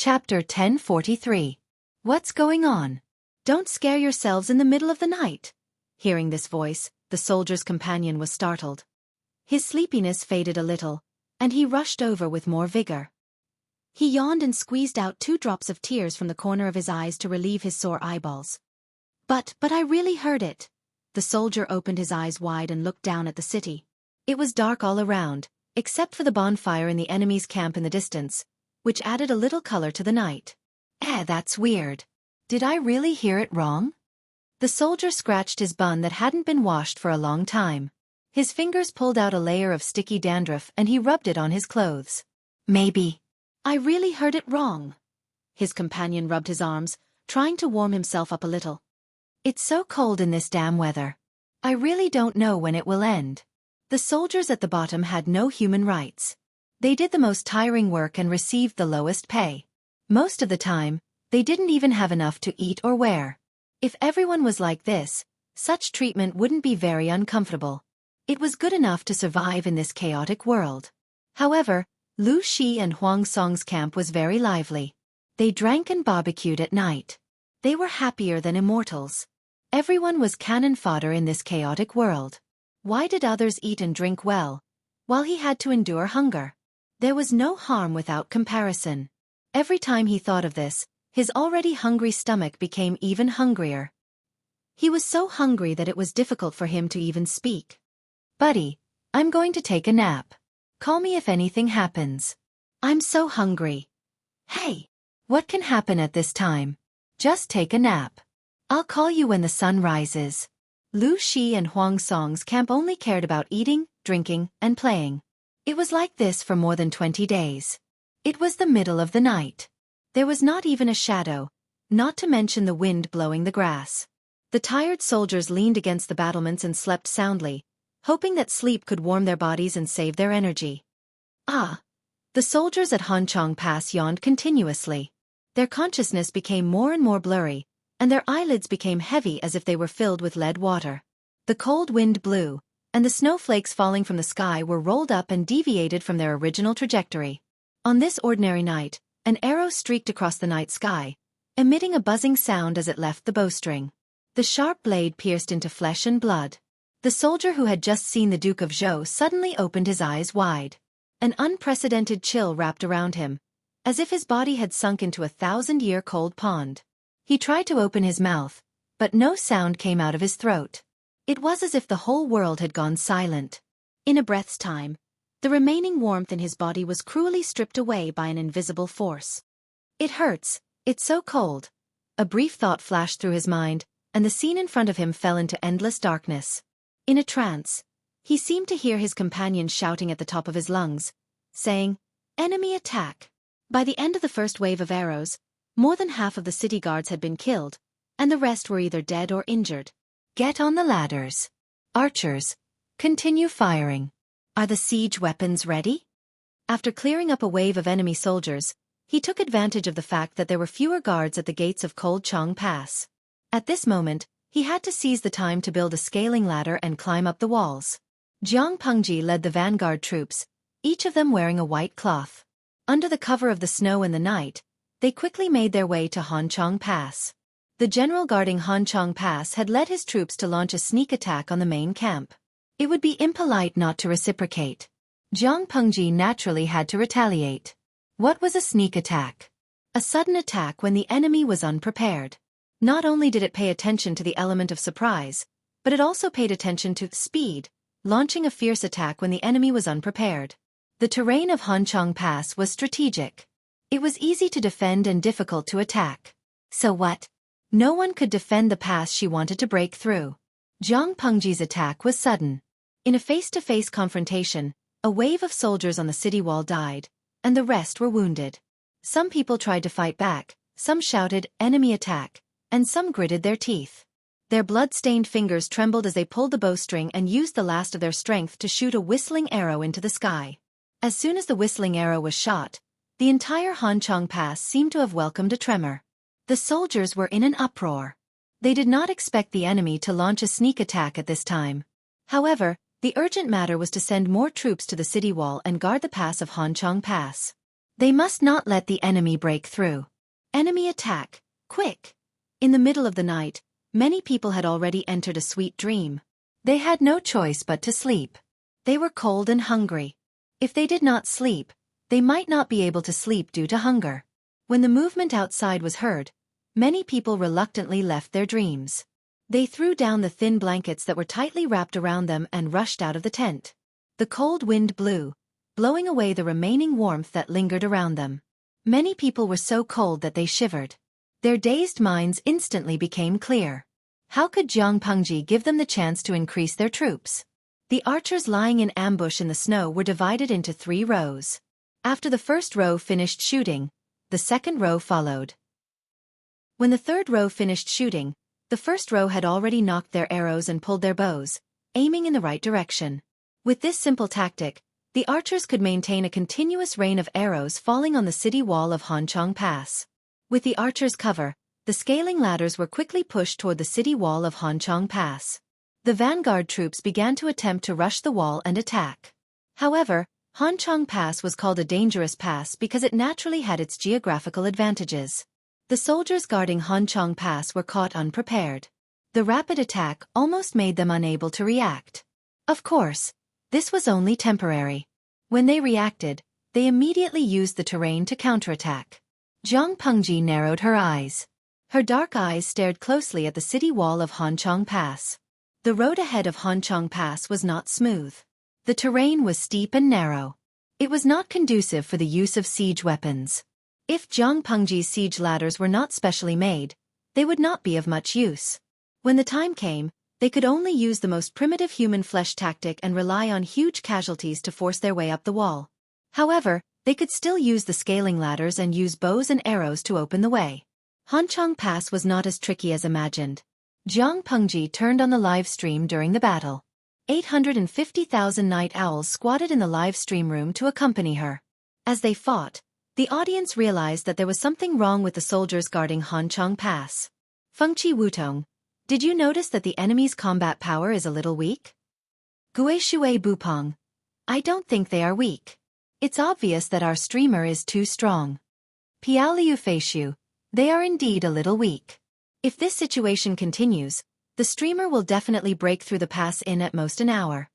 Chapter 1043. What's going on? Don't scare yourselves in the middle of the night. Hearing this voice, the soldier's companion was startled. His sleepiness faded a little, and he rushed over with more vigor. He yawned and squeezed out 2 drops of tears from the corner of his eyes to relieve his sore eyeballs. But I really heard it. The soldier opened his eyes wide and looked down at the city. It was dark all around, except for the bonfire in the enemy's camp in the distance, which added a little color to the night. That's weird. Did I really hear it wrong? The soldier scratched his bun that hadn't been washed for a long time. His fingers pulled out a layer of sticky dandruff and he rubbed it on his clothes. Maybe I really heard it wrong. His companion rubbed his arms, trying to warm himself up a little. It's so cold in this damn weather. I really don't know when it will end. The soldiers at the bottom had no human rights. They did the most tiring work and received the lowest pay. Most of the time, they didn't even have enough to eat or wear. If everyone was like this, such treatment wouldn't be very uncomfortable. It was good enough to survive in this chaotic world. However, Lu Shi and Huang Song's camp was very lively. They drank and barbecued at night. They were happier than immortals. Everyone was cannon fodder in this chaotic world. Why did others eat and drink well, while he had to endure hunger? There was no harm without comparison. Every time he thought of this, his already hungry stomach became even hungrier. He was so hungry that it was difficult for him to even speak. Buddy, I'm going to take a nap. Call me if anything happens. I'm so hungry. Hey, what can happen at this time? Just take a nap. I'll call you when the sun rises. Lu Shi and Huang Song's camp only cared about eating, drinking, and playing. It was like this for more than 20 days. It was the middle of the night. There was not even a shadow, not to mention the wind blowing the grass. The tired soldiers leaned against the battlements and slept soundly, hoping that sleep could warm their bodies and save their energy. The soldiers at Hanchong Pass yawned continuously. Their consciousness became more and more blurry, and their eyelids became heavy as if they were filled with lead water. The cold wind blew, and the snowflakes falling from the sky were rolled up and deviated from their original trajectory. On this ordinary night, an arrow streaked across the night sky, emitting a buzzing sound as it left the bowstring. The sharp blade pierced into flesh and blood. The soldier who had just seen the Duke of Zhou suddenly opened his eyes wide. An unprecedented chill wrapped around him, as if his body had sunk into a 1,000-year cold pond. He tried to open his mouth, but no sound came out of his throat. It was as if the whole world had gone silent. In a breath's time, the remaining warmth in his body was cruelly stripped away by an invisible force. It hurts, it's so cold. A brief thought flashed through his mind, and the scene in front of him fell into endless darkness. In a trance, he seemed to hear his companion shouting at the top of his lungs, saying, "Enemy attack!" By the end of the first wave of arrows, more than half of the city guards had been killed, and the rest were either dead or injured. Get on the ladders. Archers, continue firing. Are the siege weapons ready? After clearing up a wave of enemy soldiers, he took advantage of the fact that there were fewer guards at the gates of Cold Chong Pass. At this moment, he had to seize the time to build a scaling ladder and climb up the walls. Jiang Pengji led the vanguard troops, each of them wearing a white cloth. Under the cover of the snow and the night, they quickly made their way to Hanchong Pass. The general guarding Hanchong Pass had led his troops to launch a sneak attack on the main camp. It would be impolite not to reciprocate. Jiang Pengji naturally had to retaliate. What was a sneak attack? A sudden attack when the enemy was unprepared. Not only did it pay attention to the element of surprise, but it also paid attention to speed, launching a fierce attack when the enemy was unprepared. The terrain of Hanchong Pass was strategic. It was easy to defend and difficult to attack. So what? No one could defend the pass she wanted to break through. Jiang Pengji's attack was sudden. In a face-to-face confrontation, a wave of soldiers on the city wall died, and the rest were wounded. Some people tried to fight back, some shouted, "Enemy attack," and some gritted their teeth. Their blood-stained fingers trembled as they pulled the bowstring and used the last of their strength to shoot a whistling arrow into the sky. As soon as the whistling arrow was shot, the entire Hanchong Pass seemed to have welcomed a tremor. The soldiers were in an uproar. They did not expect the enemy to launch a sneak attack at this time. However, the urgent matter was to send more troops to the city wall and guard the pass of Hanchong Pass. They must not let the enemy break through. Enemy attack, quick! In the middle of the night, many people had already entered a sweet dream. They had no choice but to sleep. They were cold and hungry. If they did not sleep, they might not be able to sleep due to hunger. When the movement outside was heard, many people reluctantly left their dreams. They threw down the thin blankets that were tightly wrapped around them and rushed out of the tent. The cold wind blew, blowing away the remaining warmth that lingered around them. Many people were so cold that they shivered. Their dazed minds instantly became clear. How could Jiang Pengji give them the chance to increase their troops? The archers lying in ambush in the snow were divided into 3 rows. After the first row finished shooting, the second row followed. When the third row finished shooting, the first row had already knocked their arrows and pulled their bows, aiming in the right direction. With this simple tactic, the archers could maintain a continuous rain of arrows falling on the city wall of Hanchong Pass. With the archers' cover, the scaling ladders were quickly pushed toward the city wall of Hanchong Pass. The vanguard troops began to attempt to rush the wall and attack. However, Hanchong Pass was called a dangerous pass because it naturally had its geographical advantages. The soldiers guarding Hanchong Pass were caught unprepared. The rapid attack almost made them unable to react. Of course, this was only temporary. When they reacted, they immediately used the terrain to counterattack. Jiang Pengji narrowed her eyes. Her dark eyes stared closely at the city wall of Hanchong Pass. The road ahead of Hanchong Pass was not smooth. The terrain was steep and narrow. It was not conducive for the use of siege weapons. If Jiang Pengji's siege ladders were not specially made, they would not be of much use. When the time came, they could only use the most primitive human flesh tactic and rely on huge casualties to force their way up the wall. However, they could still use the scaling ladders and use bows and arrows to open the way. Hanchong Pass was not as tricky as imagined. Jiang Pengji turned on the live stream during the battle. 850,000 night owls squatted in the live stream room to accompany her. As they fought, the audience realized that there was something wrong with the soldiers guarding Hanchong Pass. Fengqi Wutong, did you notice that the enemy's combat power is a little weak? Guishui Bupong, I don't think they are weak. It's obvious that our streamer is too strong. Piaoliu Feishu, they are indeed a little weak. If this situation continues, the streamer will definitely break through the pass in at most an hour.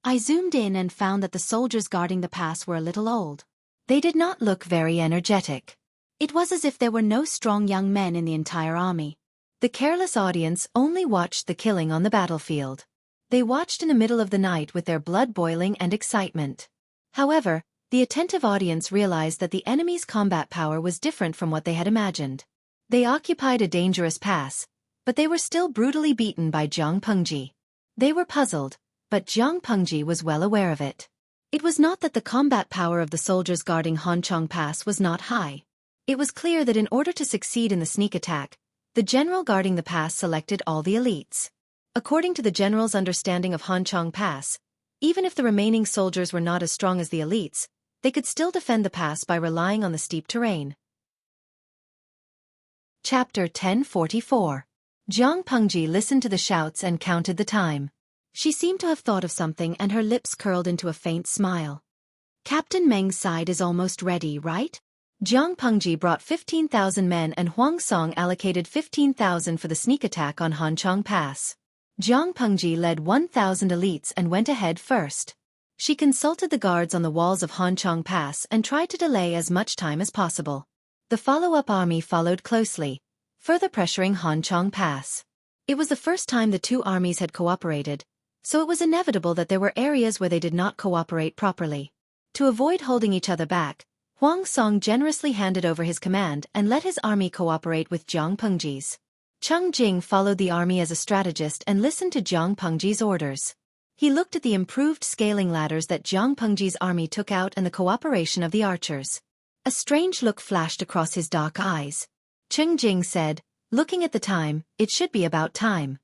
I zoomed in and found that the soldiers guarding the pass were a little old. They did not look very energetic. It was as if there were no strong young men in the entire army. The careless audience only watched the killing on the battlefield. They watched in the middle of the night with their blood boiling and excitement. However, the attentive audience realized that the enemy's combat power was different from what they had imagined. They occupied a dangerous pass, but they were still brutally beaten by Jiang Pengji. They were puzzled, but Jiang Pengji was well aware of it. It was not that the combat power of the soldiers guarding Hanchong Pass was not high. It was clear that in order to succeed in the sneak attack, the general guarding the pass selected all the elites. According to the general's understanding of Hanchong Pass, even if the remaining soldiers were not as strong as the elites, they could still defend the pass by relying on the steep terrain. Chapter 1044. Jiang Pengji listened to the shouts and counted the time. She seemed to have thought of something and her lips curled into a faint smile. Captain Meng's side is almost ready, right? Jiang Pengji brought 15,000 men and Huang Song allocated 15,000 for the sneak attack on Hanchong Pass. Jiang Pengji led 1,000 elites and went ahead first. She consulted the guards on the walls of Hanchong Pass and tried to delay as much time as possible. The follow-up army followed closely, further pressuring Hanchong Pass. It was the first time the two armies had cooperated, so it was inevitable that there were areas where they did not cooperate properly. To avoid holding each other back, Huang Song generously handed over his command and let his army cooperate with Jiang Pengji's. Cheng Jing followed the army as a strategist and listened to Jiang Pengji's orders. He looked at the improved scaling ladders that Jiang Pengji's army took out and the cooperation of the archers. A strange look flashed across his dark eyes. Cheng Jing said, looking at the time, it should be about time.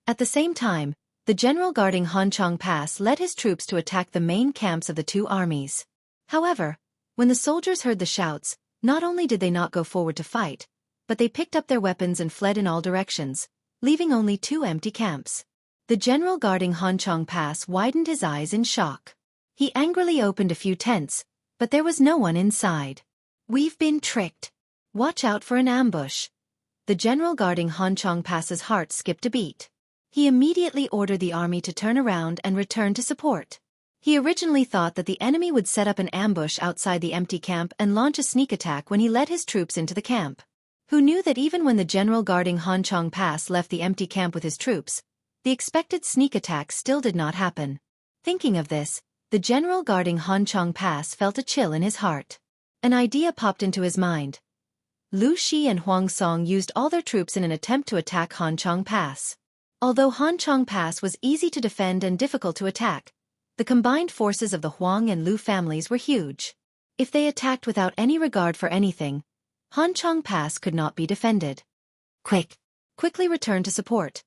At the same time, the general guarding Hanchong Pass led his troops to attack the main camps of the two armies. However, when the soldiers heard the shouts, not only did they not go forward to fight, but they picked up their weapons and fled in all directions, leaving only 2 empty camps. The general guarding Hanchong Pass widened his eyes in shock. He angrily opened a few tents, but there was no one inside. "We've been tricked. Watch out for an ambush." The general guarding Hanchong Pass's heart skipped a beat. He immediately ordered the army to turn around and return to support. He originally thought that the enemy would set up an ambush outside the empty camp and launch a sneak attack when he led his troops into the camp. Who knew that even when the general guarding Hanchong Pass left the empty camp with his troops, the expected sneak attack still did not happen. Thinking of this, the general guarding Hanchong Pass felt a chill in his heart. An idea popped into his mind. Lu Shi and Huang Song used all their troops in an attempt to attack Hanchong Pass. Although Hanchong Pass was easy to defend and difficult to attack, the combined forces of the Huang and Lu families were huge. If they attacked without any regard for anything, Hanchong Pass could not be defended. Quickly return to support.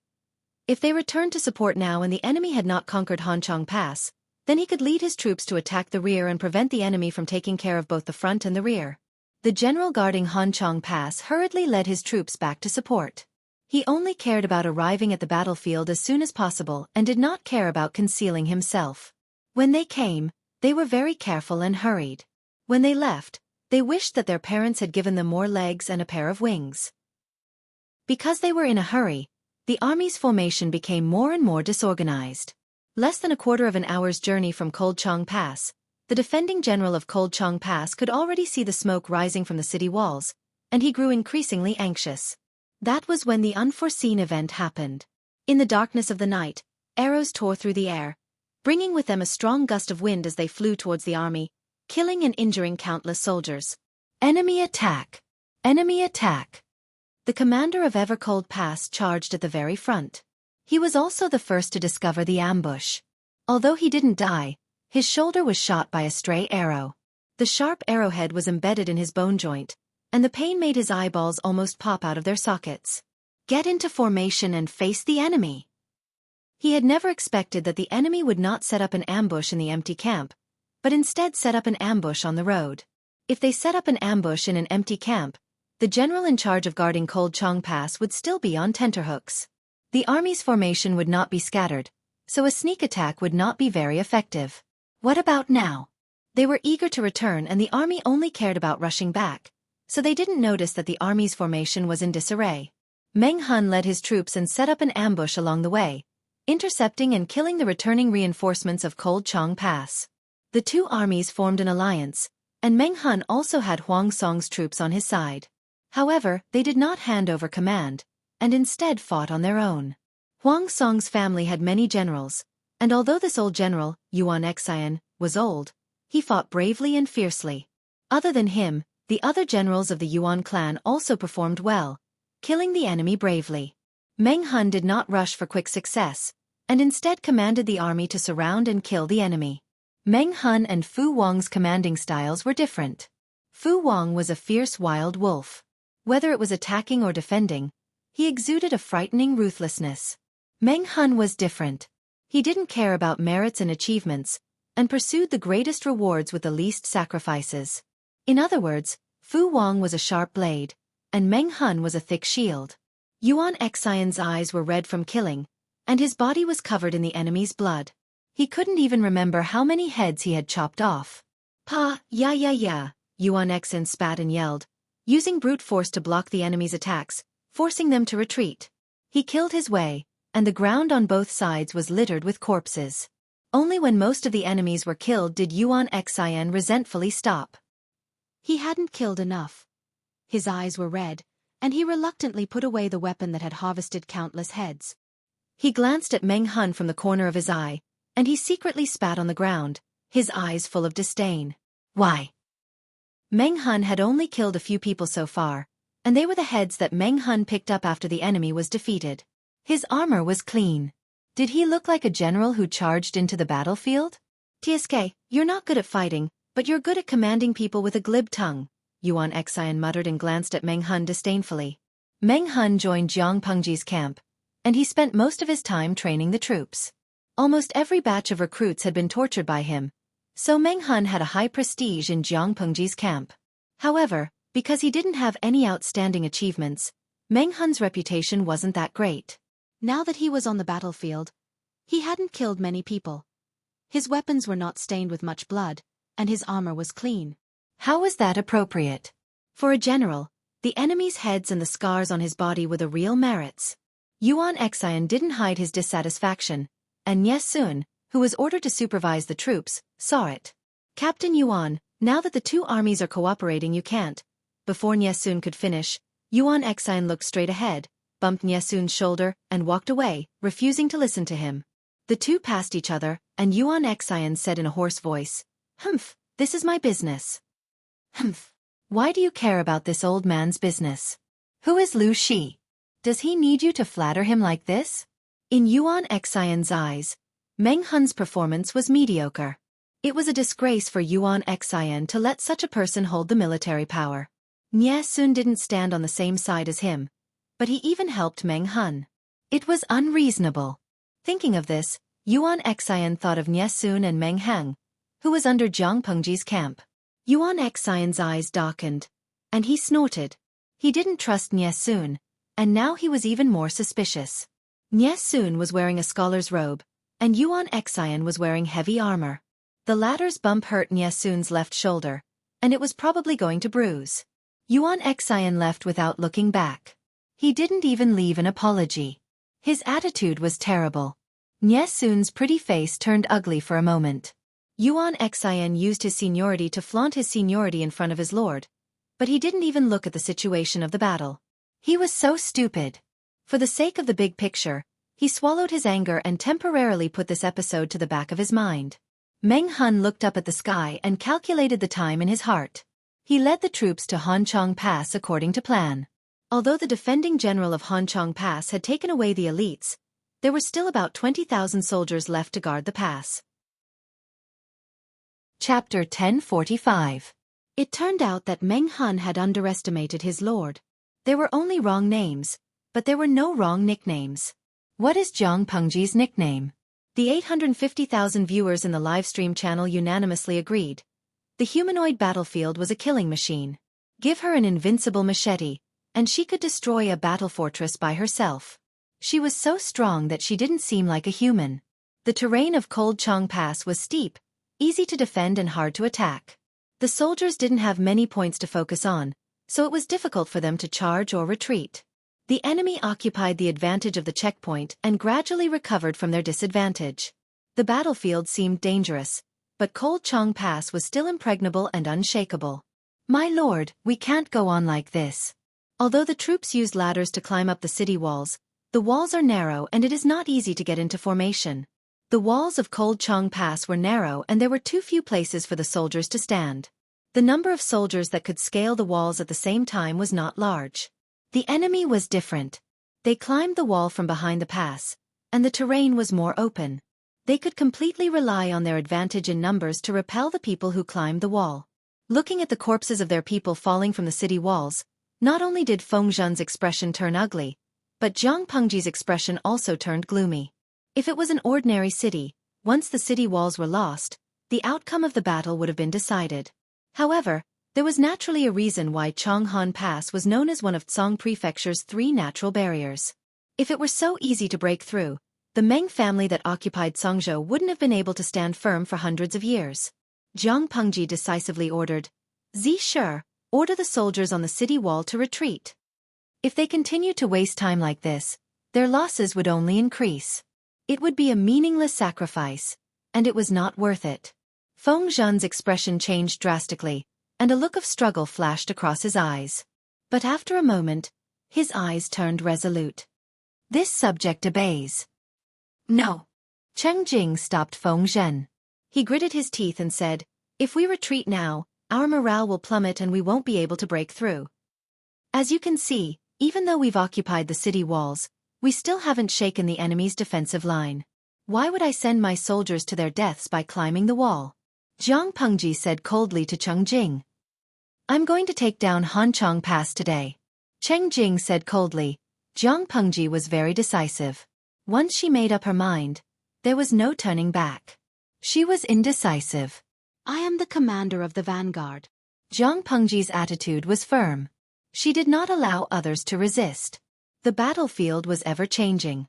If they returned to support now and the enemy had not conquered Hanchong Pass, then he could lead his troops to attack the rear and prevent the enemy from taking care of both the front and the rear. The general guarding Hanchong Pass hurriedly led his troops back to support. He only cared about arriving at the battlefield as soon as possible and did not care about concealing himself. When they came, they were very careful and hurried. When they left, they wished that their parents had given them more legs and a pair of wings. Because they were in a hurry, the army's formation became more and more disorganized. Less than a quarter of an hour's journey from Kolchong Pass, the defending general of Kolchong Pass could already see the smoke rising from the city walls, and he grew increasingly anxious. That was when the unforeseen event happened. In the darkness of the night, arrows tore through the air, bringing with them a strong gust of wind as they flew towards the army, killing and injuring countless soldiers. Enemy attack! Enemy attack! The commander of Evercold Pass charged at the very front. He was also the first to discover the ambush. Although he didn't die, his shoulder was shot by a stray arrow. The sharp arrowhead was embedded in his bone joint, and the pain made his eyeballs almost pop out of their sockets. Get into formation and face the enemy. He had never expected that the enemy would not set up an ambush in the empty camp, but instead set up an ambush on the road. If they set up an ambush in an empty camp, the general in charge of guarding Kolchong Pass would still be on tenterhooks. The army's formation would not be scattered, so a sneak attack would not be very effective. What about now? They were eager to return and the army only cared about rushing back, so they didn't notice that the army's formation was in disarray. Meng Hun led his troops and set up an ambush along the way, intercepting and killing the returning reinforcements of Kolchong Pass. The two armies formed an alliance, and Meng Hun also had Huang Song's troops on his side. However, they did not hand over command, and instead fought on their own. Huang Song's family had many generals, and although this old general, Yuan Xian, was old, he fought bravely and fiercely. Other than him, the other generals of the Yuan clan also performed well, killing the enemy bravely. Meng Hun did not rush for quick success, and instead commanded the army to surround and kill the enemy. Meng Hun and Fu Wang's commanding styles were different. Fu Wang was a fierce wild wolf. Whether it was attacking or defending, he exuded a frightening ruthlessness. Meng Hun was different. He didn't care about merits and achievements, and pursued the greatest rewards with the least sacrifices. In other words, Fu Wang was a sharp blade, and Meng Hun was a thick shield. Yuan Xian's eyes were red from killing, and his body was covered in the enemy's blood. He couldn't even remember how many heads he had chopped off. Yeah, Yuan Xian spat and yelled, using brute force to block the enemy's attacks, forcing them to retreat. He killed his way, and the ground on both sides was littered with corpses. Only when most of the enemies were killed did Yuan Xian resentfully stop. He hadn't killed enough. His eyes were red, and he reluctantly put away the weapon that had harvested countless heads. He glanced at Meng Hun from the corner of his eye, and he secretly spat on the ground, his eyes full of disdain. Why? Meng Hun had only killed a few people so far, and they were the heads that Meng Hun picked up after the enemy was defeated. His armor was clean. Did he look like a general who charged into the battlefield? "TSK, you're not good at fighting, but you're good at commanding people with a glib tongue," Yuan Xian muttered and glanced at Meng Hun disdainfully. Meng Hun joined Jiang Pengji's camp, and he spent most of his time training the troops. Almost every batch of recruits had been tortured by him, so Meng Hun had a high prestige in Jiang Pengji's camp. However, because he didn't have any outstanding achievements, Meng Hun's reputation wasn't that great. Now that he was on the battlefield, he hadn't killed many people. His weapons were not stained with much blood, and his armor was clean. How was that appropriate? For a general, the enemy's heads and the scars on his body were the real merits. Yuan Xian didn't hide his dissatisfaction, and Nie Sun, who was ordered to supervise the troops, saw it. Captain Yuan, now that the two armies are cooperating, you can't. Before Nie Sun could finish, Yuan Xian looked straight ahead, bumped Nie Sun's shoulder, and walked away, refusing to listen to him. The two passed each other, and Yuan Xian said in a hoarse voice, "Humph, this is my business." "Humph. Why do you care about this old man's business? Who is Lu Shi? Does he need you to flatter him like this?" In Yuan Xian's eyes, Meng Hun's performance was mediocre. It was a disgrace for Yuan Xian to let such a person hold the military power. Nie Sun didn't stand on the same side as him, but he even helped Meng Hun. It was unreasonable. Thinking of this, Yuan Xian thought of Nie Sun and Meng Hang, who was under Jiang Pengji's camp. Yuan Xian's eyes darkened, and he snorted. He didn't trust Nie Sun, and now he was even more suspicious. Nie Sun was wearing a scholar's robe, and Yuan Xian was wearing heavy armor. The latter's bump hurt Nie Sun's left shoulder, and it was probably going to bruise. Yuan Xian left without looking back. He didn't even leave an apology. His attitude was terrible. Nie Sun's pretty face turned ugly for a moment. Yuan Xian used his seniority to flaunt his seniority in front of his lord, but he didn't even look at the situation of the battle. He was so stupid. For the sake of the big picture, he swallowed his anger and temporarily put this episode to the back of his mind. Meng Hun looked up at the sky and calculated the time in his heart. He led the troops to Hanchong Pass according to plan. Although the defending general of Hanchong Pass had taken away the elites, there were still about 20,000 soldiers left to guard the pass. Chapter 1045. It turned out that Meng Hun had underestimated his lord. There were only wrong names, but there were no wrong nicknames. What is Jiang Pengji's nickname? The 850,000 viewers in the livestream channel unanimously agreed. The humanoid battlefield was a killing machine. Give her an invincible machete, and she could destroy a battle fortress by herself. She was so strong that she didn't seem like a human. The terrain of Cold Chong Pass was steep, easy to defend and hard to attack. The soldiers didn't have many points to focus on, so it was difficult for them to charge or retreat. The enemy occupied the advantage of the checkpoint and gradually recovered from their disadvantage. The battlefield seemed dangerous, but Cold Chong Pass was still impregnable and unshakable. "My lord, we can't go on like this." Although the troops used ladders to climb up the city walls, the walls are narrow and it is not easy to get into formation. The walls of Cold Chong Pass were narrow and there were too few places for the soldiers to stand. The number of soldiers that could scale the walls at the same time was not large. The enemy was different. They climbed the wall from behind the pass, and the terrain was more open. They could completely rely on their advantage in numbers to repel the people who climbed the wall. Looking at the corpses of their people falling from the city walls, not only did Feng Zhen's expression turn ugly, but Jiang Pengji's expression also turned gloomy. If it was an ordinary city, once the city walls were lost, the outcome of the battle would have been decided. However, there was naturally a reason why Chonghan Pass was known as one of Tsong Prefecture's 3 natural barriers. If it were so easy to break through, the Meng family that occupied Songzhou wouldn't have been able to stand firm for hundreds of years. Jiang Pengji decisively ordered, "Zi Shi, order the soldiers on the city wall to retreat." If they continued to waste time like this, their losses would only increase. It would be a meaningless sacrifice, and it was not worth it. Feng Zhen's expression changed drastically, and a look of struggle flashed across his eyes. But after a moment, his eyes turned resolute. "This subject obeys." "No." Cheng Jing stopped Feng Zhen. He gritted his teeth and said, "If we retreat now, our morale will plummet and we won't be able to break through. As you can see, even though we've occupied the city walls, we still haven't shaken the enemy's defensive line. Why would I send my soldiers to their deaths by climbing the wall?" Jiang Pengji said coldly to Cheng Jing. "I'm going to take down Hanchong Pass today." Cheng Jing said coldly. Jiang Pengji was very decisive. Once she made up her mind, there was no turning back. She was indecisive. "I am the commander of the vanguard." Jiang Pengji's attitude was firm. She did not allow others to resist. The battlefield was ever-changing.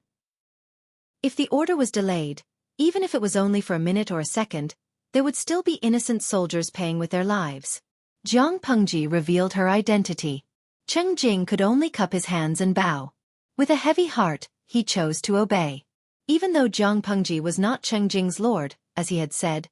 If the order was delayed, even if it was only for a minute or a second, there would still be innocent soldiers paying with their lives. Jiang Pengji revealed her identity. Cheng Jing could only cup his hands and bow. With a heavy heart, he chose to obey. Even though Jiang Pengji was not Cheng Jing's lord, as he had said,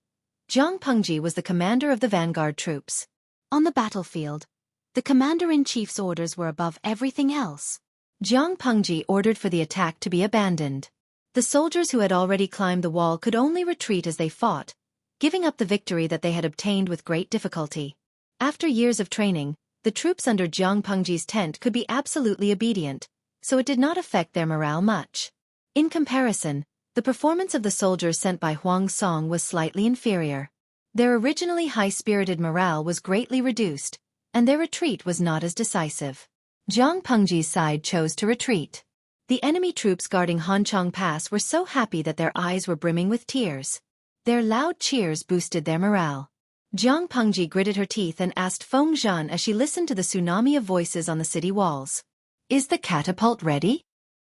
Jiang Pengji was the commander of the vanguard troops. On the battlefield, the commander-in-chief's orders were above everything else. Jiang Pengji ordered for the attack to be abandoned. The soldiers who had already climbed the wall could only retreat as they fought, giving up the victory that they had obtained with great difficulty. After years of training, the troops under Jiang Pengji's tent could be absolutely obedient, so it did not affect their morale much. In comparison, the performance of the soldiers sent by Huang Song was slightly inferior. Their originally high-spirited morale was greatly reduced, and their retreat was not as decisive. Jiang Pengji's side chose to retreat. The enemy troops guarding Hanchang Pass were so happy that their eyes were brimming with tears. Their loud cheers boosted their morale. Jiang Pengji gritted her teeth and asked Feng Zhan as she listened to the tsunami of voices on the city walls. "Is the catapult ready?"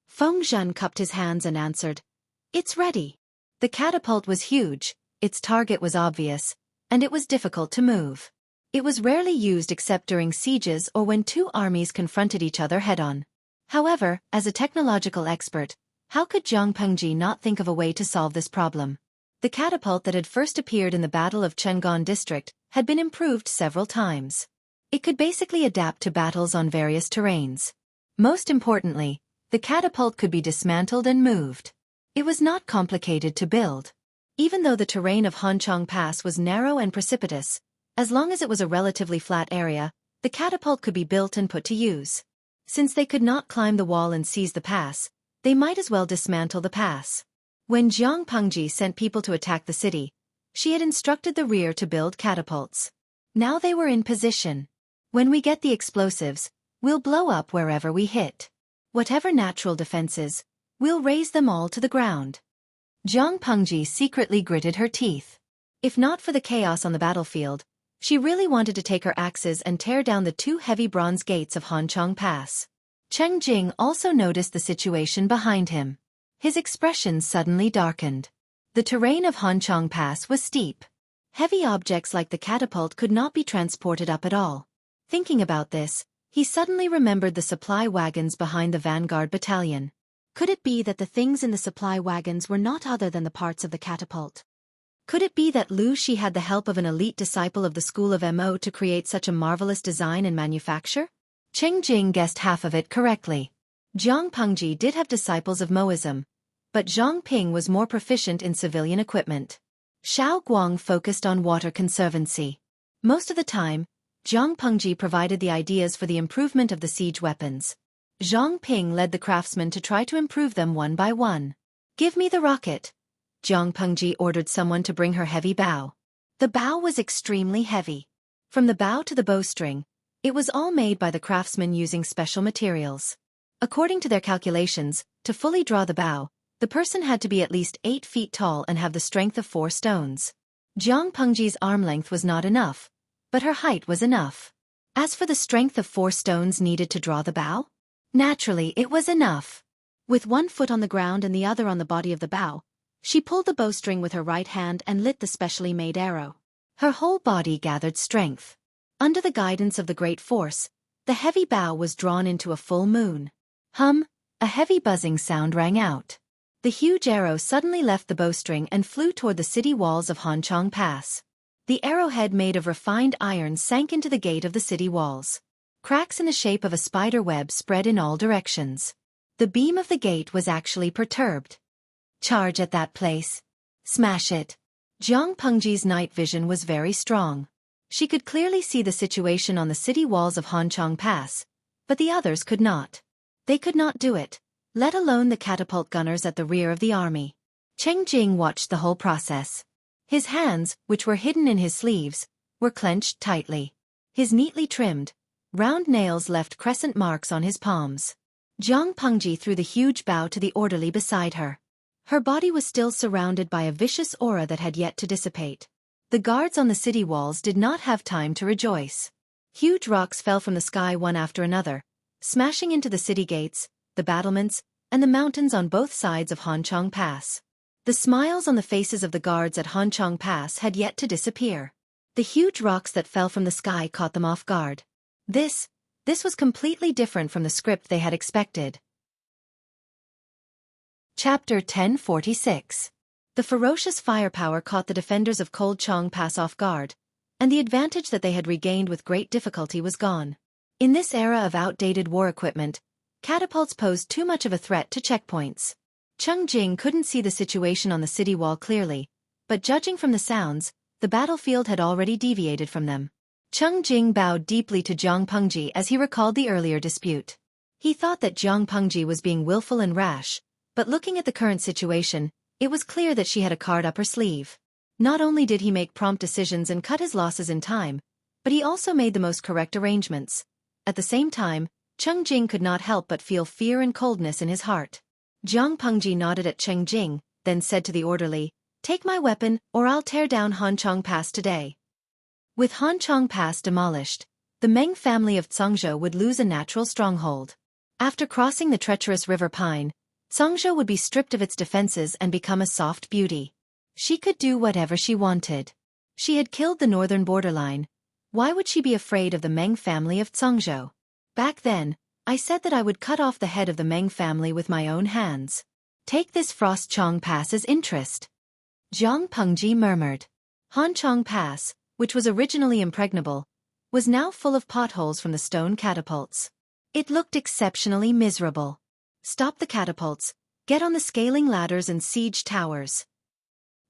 Feng Zhan cupped his hands and answered, "It's ready." The catapult was huge, its target was obvious, and it was difficult to move. It was rarely used except during sieges or when two armies confronted each other head-on. However, as a technological expert, how could Jiang Pengji not think of a way to solve this problem? The catapult that had first appeared in the Battle of Cheng'an District had been improved several times. It could basically adapt to battles on various terrains. Most importantly, the catapult could be dismantled and moved. It was not complicated to build. Even though the terrain of Hanchang Pass was narrow and precipitous, as long as it was a relatively flat area, the catapult could be built and put to use. Since they could not climb the wall and seize the pass, they might as well dismantle the pass. When Jiang Pengji sent people to attack the city, she had instructed the rear to build catapults. Now they were in position. When we get the explosives, we'll blow up wherever we hit. Whatever natural defenses, we'll raise them all to the ground. Jiang Pengji secretly gritted her teeth. If not for the chaos on the battlefield, she really wanted to take her axes and tear down the two heavy bronze gates of Hanchang Pass. Cheng Jing also noticed the situation behind him. His expression suddenly darkened. The terrain of Hanchang Pass was steep. Heavy objects like the catapult could not be transported up at all. Thinking about this, he suddenly remembered the supply wagons behind the vanguard battalion. Could it be that the things in the supply wagons were not other than the parts of the catapult? Could it be that Lu Shi had the help of an elite disciple of the school of Mo to create such a marvelous design and manufacture? Cheng Jing guessed half of it correctly. Jiang Pengji did have disciples of Moism, but Zhang Ping was more proficient in civilian equipment. Xiao Guang focused on water conservancy. Most of the time, Jiang Pengji provided the ideas for the improvement of the siege weapons. Zhang Ping led the craftsmen to try to improve them one by one. "Give me the rocket." Jiang Pengji ordered someone to bring her heavy bow. The bow was extremely heavy. From the bow to the bowstring, it was all made by the craftsmen using special materials. According to their calculations, to fully draw the bow, the person had to be at least 8 feet tall and have the strength of 4 stones. Jiang Pengji's arm length was not enough, but her height was enough. As for the strength of 4 stones needed to draw the bow, naturally it was enough. With one foot on the ground and the other on the body of the bow, she pulled the bowstring with her right hand and lit the specially made arrow. Her whole body gathered strength. Under the guidance of the great force, the heavy bow was drawn into a full moon. Hum! A heavy buzzing sound rang out. The huge arrow suddenly left the bowstring and flew toward the city walls of Hanchang Pass. The arrowhead made of refined iron sank into the gate of the city walls. Cracks in the shape of a spider web spread in all directions. The beam of the gate was actually perturbed. "Charge at that place. Smash it." Jiang Pengji's night vision was very strong. She could clearly see the situation on the city walls of Hanchang Pass, but the others could not. They could not do it, let alone the catapult gunners at the rear of the army. Cheng Jing watched the whole process. His hands, which were hidden in his sleeves, were clenched tightly. His neatly trimmed, round nails left crescent marks on his palms. Jiang Pengji threw the huge bow to the orderly beside her. Her body was still surrounded by a vicious aura that had yet to dissipate. The guards on the city walls did not have time to rejoice. Huge rocks fell from the sky one after another, smashing into the city gates, the battlements, and the mountains on both sides of Hanchang Pass. The smiles on the faces of the guards at Hanchong Pass had yet to disappear. The huge rocks that fell from the sky caught them off guard. This was completely different from the script they had expected. Chapter 1046. The ferocious firepower caught the defenders of Cold Chong Pass off guard, and the advantage that they had regained with great difficulty was gone. In this era of outdated war equipment, catapults posed too much of a threat to checkpoints. Cheng Jing couldn't see the situation on the city wall clearly, but judging from the sounds, the battlefield had already deviated from them. Cheng Jing bowed deeply to Jiang Pengji as he recalled the earlier dispute. He thought that Jiang Pengji was being willful and rash, but looking at the current situation, it was clear that she had a card up her sleeve. Not only did he make prompt decisions and cut his losses in time, but he also made the most correct arrangements. At the same time, Cheng Jing could not help but feel fear and coldness in his heart. Jiang Pengji nodded at Cheng Jing, then said to the orderly, "Take my weapon, or I'll tear down Hanchong Pass today." With Hanchong Pass demolished, the Meng family of Zhangzhou would lose a natural stronghold. After crossing the treacherous River Pine, Zhangzhou would be stripped of its defenses and become a soft beauty. She could do whatever she wanted. She had killed the northern borderline. Why would she be afraid of the Meng family of Zhangzhou? Back then, I said that I would cut off the head of the Meng family with my own hands. Take this Frost Chong Pass as interest. Jiang Pengji murmured. Hanchong Pass, which was originally impregnable, was now full of potholes from the stone catapults. It looked exceptionally miserable. Stop the catapults, get on the scaling ladders and siege towers.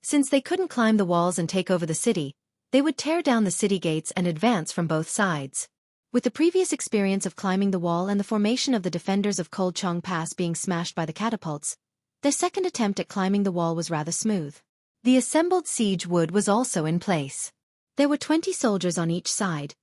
Since they couldn't climb the walls and take over the city, they would tear down the city gates and advance from both sides. With the previous experience of climbing the wall and the formation of the defenders of Cold Chong Pass being smashed by the catapults, their second attempt at climbing the wall was rather smooth. The assembled siege wood was also in place. There were 20 soldiers on each side,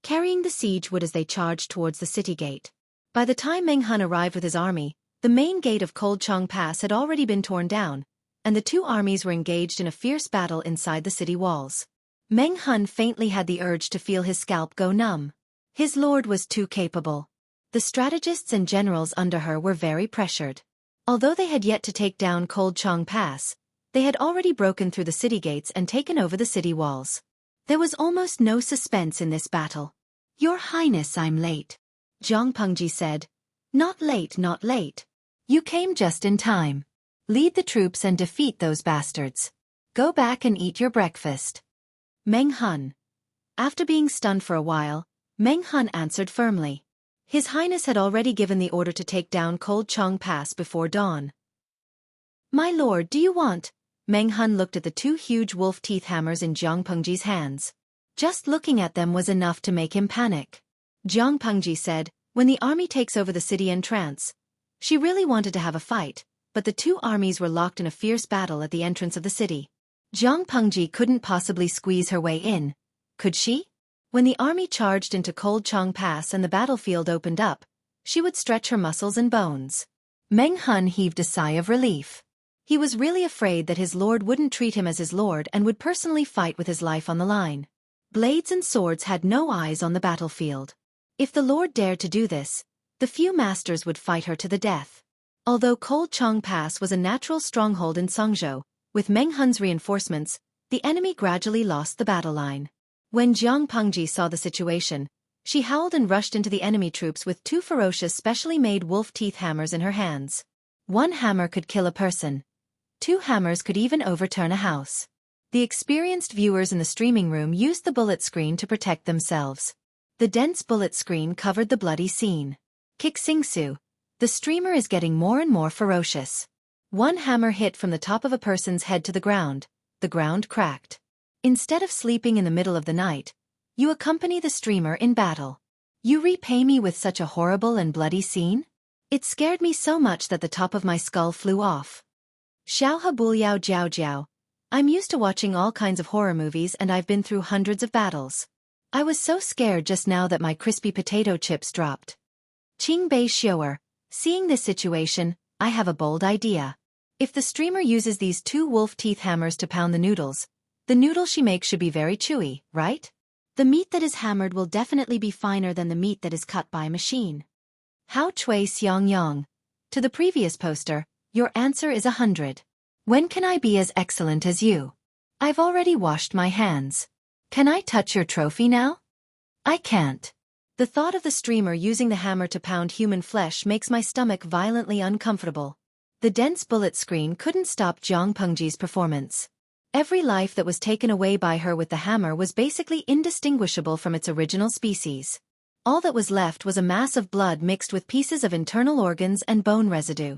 carrying the siege wood as they charged towards the city gate. By the time Meng Hun arrived with his army, the main gate of Cold Chong Pass had already been torn down, and the two armies were engaged in a fierce battle inside the city walls. Meng Hun faintly had the urge to feel his scalp go numb. His lord was too capable. The strategists and generals under her were very pressured. Although they had yet to take down Cold Chong Pass, they had already broken through the city gates and taken over the city walls. There was almost no suspense in this battle. "Your Highness, I'm late," Jiang Pengji said. "Not late, not late. You came just in time. Lead the troops and defeat those bastards. Go back and eat your breakfast." Meng Hun. After being stunned for a while, Meng Hun answered firmly. His Highness had already given the order to take down Cold Chong Pass before dawn. "My lord, do you want?" Meng Hun looked at the two huge wolf teeth hammers in Jiang Pengji's hands. Just looking at them was enough to make him panic. Jiang Pengji said, "When the army takes over the city entrance." She really wanted to have a fight, but the two armies were locked in a fierce battle at the entrance of the city. Jiang Pengji couldn't possibly squeeze her way in, could she? When the army charged into Cold Chong Pass and the battlefield opened up, she would stretch her muscles and bones. Meng Hun heaved a sigh of relief. He was really afraid that his lord wouldn't treat him as his lord and would personally fight with his life on the line. Blades and swords had no eyes on the battlefield. If the lord dared to do this, the few masters would fight her to the death. Although Cold Chong Pass was a natural stronghold in Zhangzhou, with Meng Hun's reinforcements, the enemy gradually lost the battle line. When Jiang Pengji saw the situation, she howled and rushed into the enemy troops with two ferocious specially made wolf teeth hammers in her hands. One hammer could kill a person. Two hammers could even overturn a house. The experienced viewers in the streaming room used the bullet screen to protect themselves. The dense bullet screen covered the bloody scene. Kixingsu. The streamer is getting more and more ferocious. One hammer hit from the top of a person's head to the ground cracked. Instead of sleeping in the middle of the night, you accompany the streamer in battle. You repay me with such a horrible and bloody scene? It scared me so much that the top of my skull flew off. Xiaohe Buliao Jiao Jiao. I'm used to watching all kinds of horror movies and I've been through hundreds of battles. I was so scared just now that my crispy potato chips dropped. Qingbei Xiuer. Seeing this situation, I have a bold idea. If the streamer uses these two wolf teeth hammers to pound the noodles she makes should be very chewy, right? The meat that is hammered will definitely be finer than the meat that is cut by machine. Hao Chui Xiang Yang. To the previous poster, your answer is 100. When can I be as excellent as you? I've already washed my hands. Can I touch your trophy now? I can't. The thought of the streamer using the hammer to pound human flesh makes my stomach violently uncomfortable. The dense bullet screen couldn't stop Jiang Pengji's performance. Every life that was taken away by her with the hammer was basically indistinguishable from its original species. All that was left was a mass of blood mixed with pieces of internal organs and bone residue.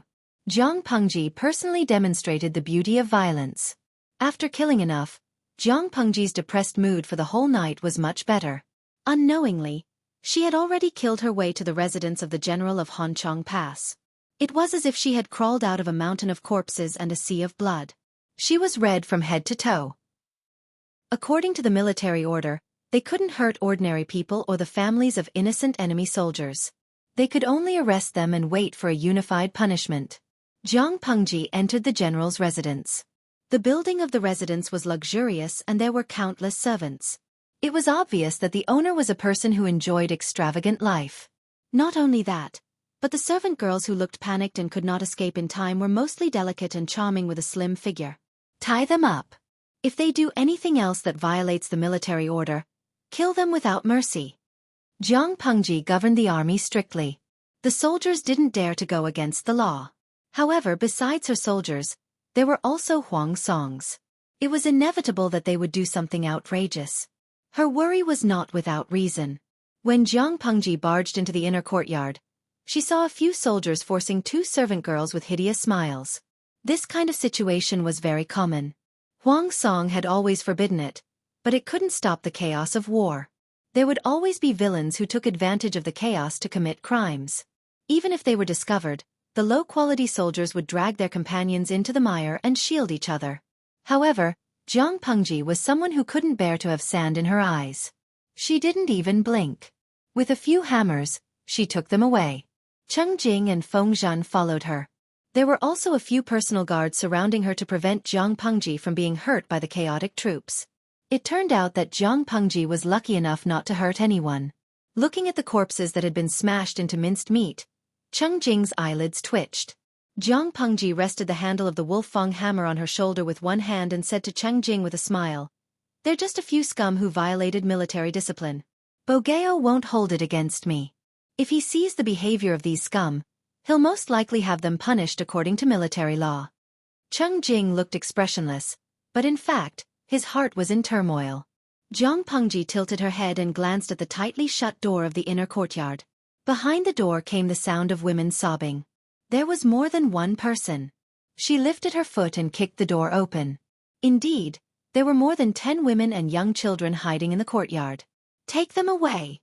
Jiang Pengji personally demonstrated the beauty of violence. After killing enough, Jiang Pengji's depressed mood for the whole night was much better. Unknowingly, she had already killed her way to the residence of the general of Hanchong Pass. It was as if she had crawled out of a mountain of corpses and a sea of blood. She was red from head to toe. According to the military order, they couldn't hurt ordinary people or the families of innocent enemy soldiers. They could only arrest them and wait for a unified punishment. Jiang Pengji entered the general's residence. The building of the residence was luxurious and there were countless servants. It was obvious that the owner was a person who enjoyed extravagant life. Not only that, but the servant girls who looked panicked and could not escape in time were mostly delicate and charming with a slim figure. Tie them up. If they do anything else that violates the military order, kill them without mercy. Jiang Pengji governed the army strictly. The soldiers didn't dare to go against the law. However, besides her soldiers, there were also Huang Songs. It was inevitable that they would do something outrageous. Her worry was not without reason. When Jiang Pengji barged into the inner courtyard, she saw a few soldiers forcing two servant girls with hideous smiles. This kind of situation was very common. Huang Song had always forbidden it, but it couldn't stop the chaos of war. There would always be villains who took advantage of the chaos to commit crimes. Even if they were discovered, the low-quality soldiers would drag their companions into the mire and shield each other. However, Jiang Pengji was someone who couldn't bear to have sand in her eyes. She didn't even blink. With a few hammers, she took them away. Cheng Jing and Feng Zhan followed her. There were also a few personal guards surrounding her to prevent Jiang Pengji from being hurt by the chaotic troops. It turned out that Jiang Pengji was lucky enough not to hurt anyone. Looking at the corpses that had been smashed into minced meat, Cheng Jing's eyelids twitched. Jiang Pengji rested the handle of the Wolfang hammer on her shoulder with one hand and said to Cheng Jing with a smile, "They're just a few scum who violated military discipline. Bogeo won't hold it against me. If he sees the behavior of these scum, he'll most likely have them punished according to military law." Cheng Jing looked expressionless, but in fact, his heart was in turmoil. Jiang Pengji tilted her head and glanced at the tightly shut door of the inner courtyard. Behind the door came the sound of women sobbing. There was more than one person. She lifted her foot and kicked the door open. Indeed, there were more than 10 women and young children hiding in the courtyard. "Take them away."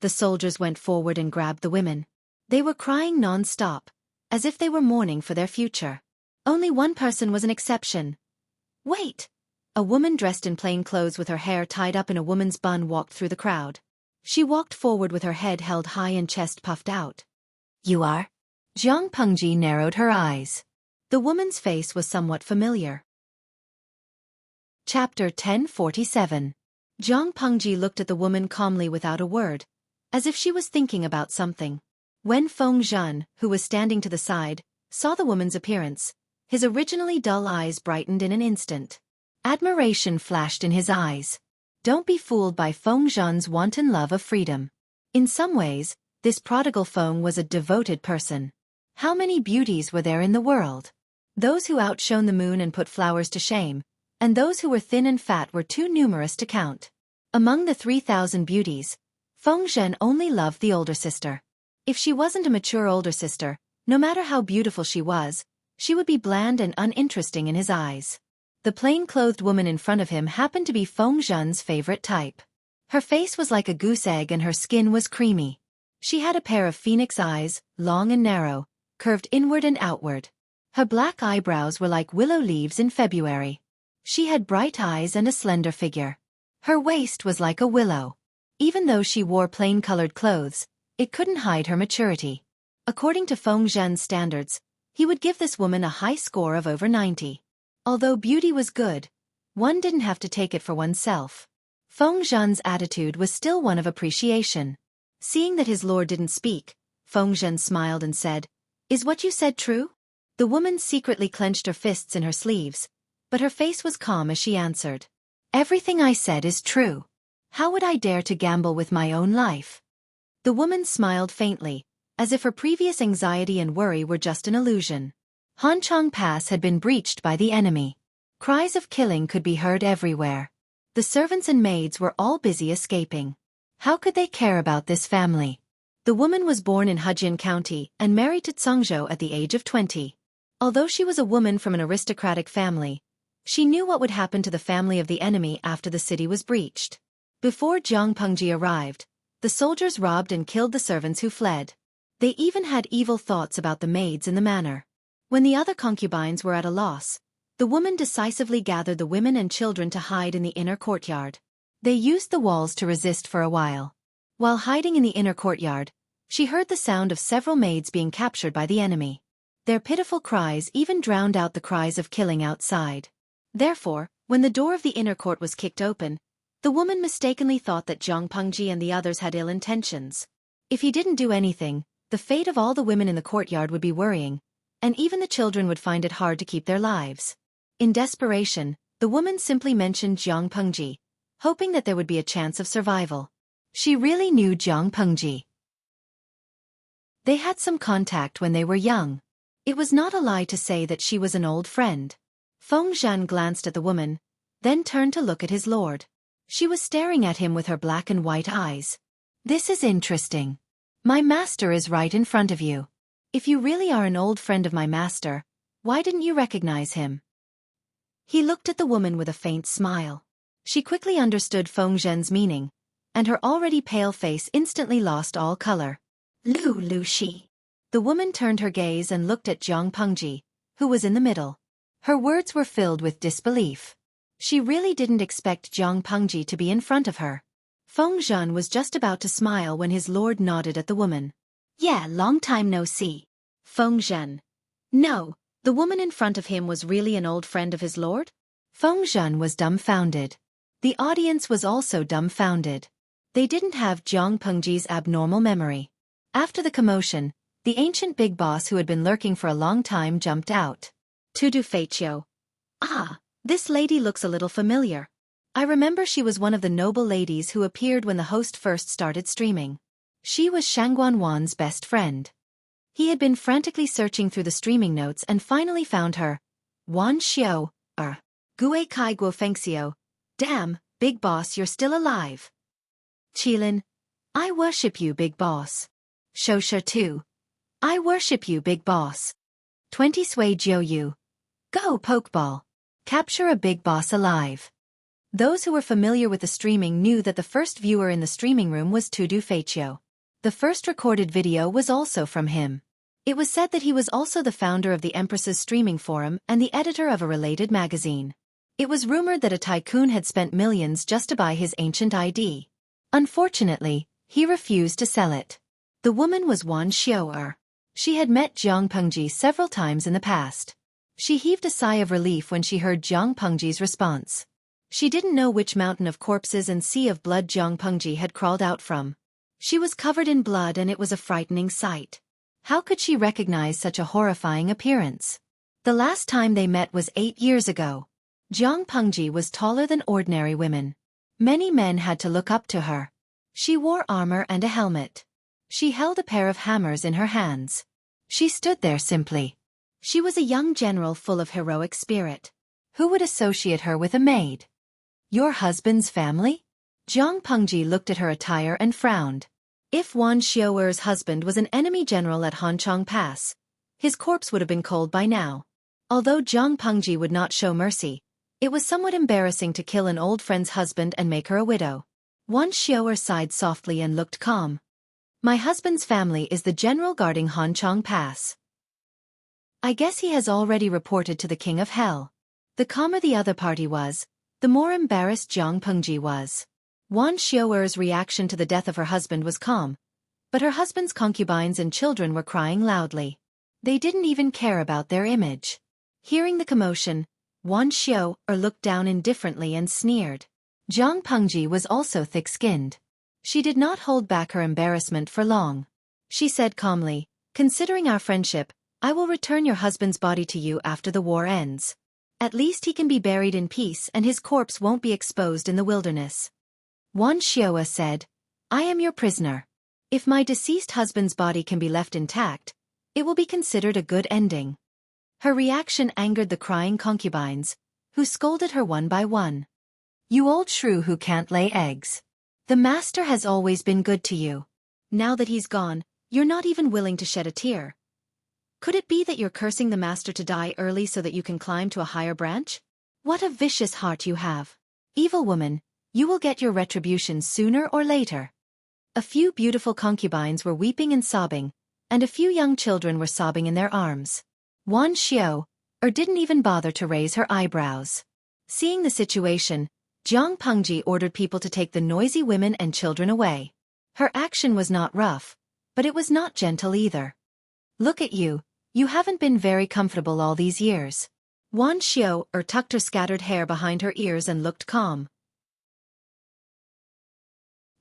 The soldiers went forward and grabbed the women. They were crying non-stop, as if they were mourning for their future. Only one person was an exception. "Wait!" A woman dressed in plain clothes with her hair tied up in a woman's bun walked through the crowd. She walked forward with her head held high and chest puffed out. "You are?" Jiang Pengji narrowed her eyes. The woman's face was somewhat familiar. Chapter 1047. Jiang Pengji looked at the woman calmly without a word, as if she was thinking about something. When Feng Zhan, who was standing to the side, saw the woman's appearance, his originally dull eyes brightened in an instant. Admiration flashed in his eyes. Don't be fooled by Feng Zhan's wanton love of freedom. In some ways, this prodigal Feng was a devoted person. How many beauties were there in the world? Those who outshone the moon and put flowers to shame, and those who were thin and fat were too numerous to count. Among the 3,000 beauties, Feng Zhen only loved the older sister. If she wasn't a mature older sister, no matter how beautiful she was, she would be bland and uninteresting in his eyes. The plain-clothed woman in front of him happened to be Feng Zhen's favorite type. Her face was like a goose egg and her skin was creamy. She had a pair of phoenix eyes, long and narrow, curved inward and outward. Her black eyebrows were like willow leaves in February. She had bright eyes and a slender figure. Her waist was like a willow. Even though she wore plain-colored clothes, it couldn't hide her maturity. According to Feng Zhen's standards, he would give this woman a high score of over 90. Although beauty was good, one didn't have to take it for oneself. Feng Zhen's attitude was still one of appreciation. Seeing that his lord didn't speak, Feng Zhen smiled and said, "Is what you said true?" The woman secretly clenched her fists in her sleeves, but her face was calm as she answered. Everything I said is true. How would I dare to gamble with my own life? The woman smiled faintly, as if her previous anxiety and worry were just an illusion. Hanchang Pass had been breached by the enemy. Cries of killing could be heard everywhere. The servants and maids were all busy escaping. How could they care about this family? The woman was born in Hejian County and married to Tsangzhou at the age of 20. Although she was a woman from an aristocratic family, she knew what would happen to the family of the enemy after the city was breached. Before Jiang Pengji arrived, the soldiers robbed and killed the servants who fled. They even had evil thoughts about the maids in the manor. When the other concubines were at a loss, the woman decisively gathered the women and children to hide in the inner courtyard. They used the walls to resist for a while. While hiding in the inner courtyard, she heard the sound of several maids being captured by the enemy. Their pitiful cries even drowned out the cries of killing outside. Therefore, when the door of the inner court was kicked open, the woman mistakenly thought that Jiang Pengji and the others had ill intentions. If he didn't do anything, the fate of all the women in the courtyard would be worrying, and even the children would find it hard to keep their lives. In desperation, the woman simply mentioned Jiang Pengji, hoping that there would be a chance of survival. She really knew Jiang Pengji. They had some contact when they were young. It was not a lie to say that she was an old friend. Feng Zhan glanced at the woman, then turned to look at his lord. She was staring at him with her black and white eyes. This is interesting. My master is right in front of you. If you really are an old friend of my master, why didn't you recognize him? He looked at the woman with a faint smile. She quickly understood Feng Zhen's meaning, and her already pale face instantly lost all color. Lu Shi. The woman turned her gaze and looked at Jiang Pengji, who was in the middle. Her words were filled with disbelief. She really didn't expect Jiang Pengji to be in front of her. Feng Zhen was just about to smile when his lord nodded at the woman. Yeah, long time no see. Feng Zhen. No, the woman in front of him was really an old friend of his lord? Feng Zhen was dumbfounded. The audience was also dumbfounded. They didn't have Jiang Pengji's abnormal memory. After the commotion, the ancient big boss who had been lurking for a long time jumped out. Tudu Feiqiu. Ah, this lady looks a little familiar. I remember she was one of the noble ladies who appeared when the host first started streaming. She was Shangguan Wan's best friend. He had been frantically searching through the streaming notes and finally found her. Wan Xiao, Gue Kai Guo Fengxiu. Damn, big boss, you're still alive. Qilin. I worship you, big boss. Shosha too. I worship you, big boss. 20 Sui Jiu. Go Pokeball. Capture a big boss alive. Those who were familiar with the streaming knew that the first viewer in the streaming room was Tudu Feiqiu. The first recorded video was also from him. It was said that he was also the founder of the Empress's streaming forum and the editor of a related magazine. It was rumored that a tycoon had spent millions just to buy his ancient ID. Unfortunately, he refused to sell it. The woman was Wan Xiao. She had met Jiang Pengji several times in the past. She heaved a sigh of relief when she heard Jiang Pengji's response. She didn't know which mountain of corpses and sea of blood Jiang Pengji had crawled out from. She was covered in blood and it was a frightening sight. How could she recognize such a horrifying appearance? The last time they met was 8 years ago. Jiang Pengji was taller than ordinary women. Many men had to look up to her. She wore armor and a helmet. She held a pair of hammers in her hands. She stood there simply. She was a young general full of heroic spirit. Who would associate her with a maid? Your husband's family? Jiang Pengji looked at her attire and frowned. If Wan Xiaoer's husband was an enemy general at Hanchang Pass, his corpse would have been cold by now. Although Jiang Pengji would not show mercy, it was somewhat embarrassing to kill an old friend's husband and make her a widow. Wan Xiaoer sighed softly and looked calm. My husband's family is the general guarding Hanchang Pass. I guess he has already reported to the King of Hell. The calmer the other party was, the more embarrassed Jiang Pengji was. Wan Xiaoer's reaction to the death of her husband was calm, but her husband's concubines and children were crying loudly. They didn't even care about their image. Hearing the commotion, Wan Xiaoer looked down indifferently and sneered. Jiang Pengji was also thick-skinned. She did not hold back her embarrassment for long. She said calmly, considering our friendship, I will return your husband's body to you after the war ends. At least he can be buried in peace and his corpse won't be exposed in the wilderness. Wan Xiaoa said, I am your prisoner. If my deceased husband's body can be left intact, it will be considered a good ending. Her reaction angered the crying concubines, who scolded her one by one. You old shrew who can't lay eggs. The master has always been good to you. Now that he's gone, you're not even willing to shed a tear. Could it be that you're cursing the master to die early so that you can climb to a higher branch? What a vicious heart you have. Evil woman, you will get your retribution sooner or later. A few beautiful concubines were weeping and sobbing, and a few young children were sobbing in their arms. Wan Xiao, didn't even bother to raise her eyebrows. Seeing the situation, Jiang Pengji ordered people to take the noisy women and children away. Her action was not rough, but it was not gentle either. Look at you, you haven't been very comfortable all these years. Wan Xiao tucked her scattered hair behind her ears and looked calm.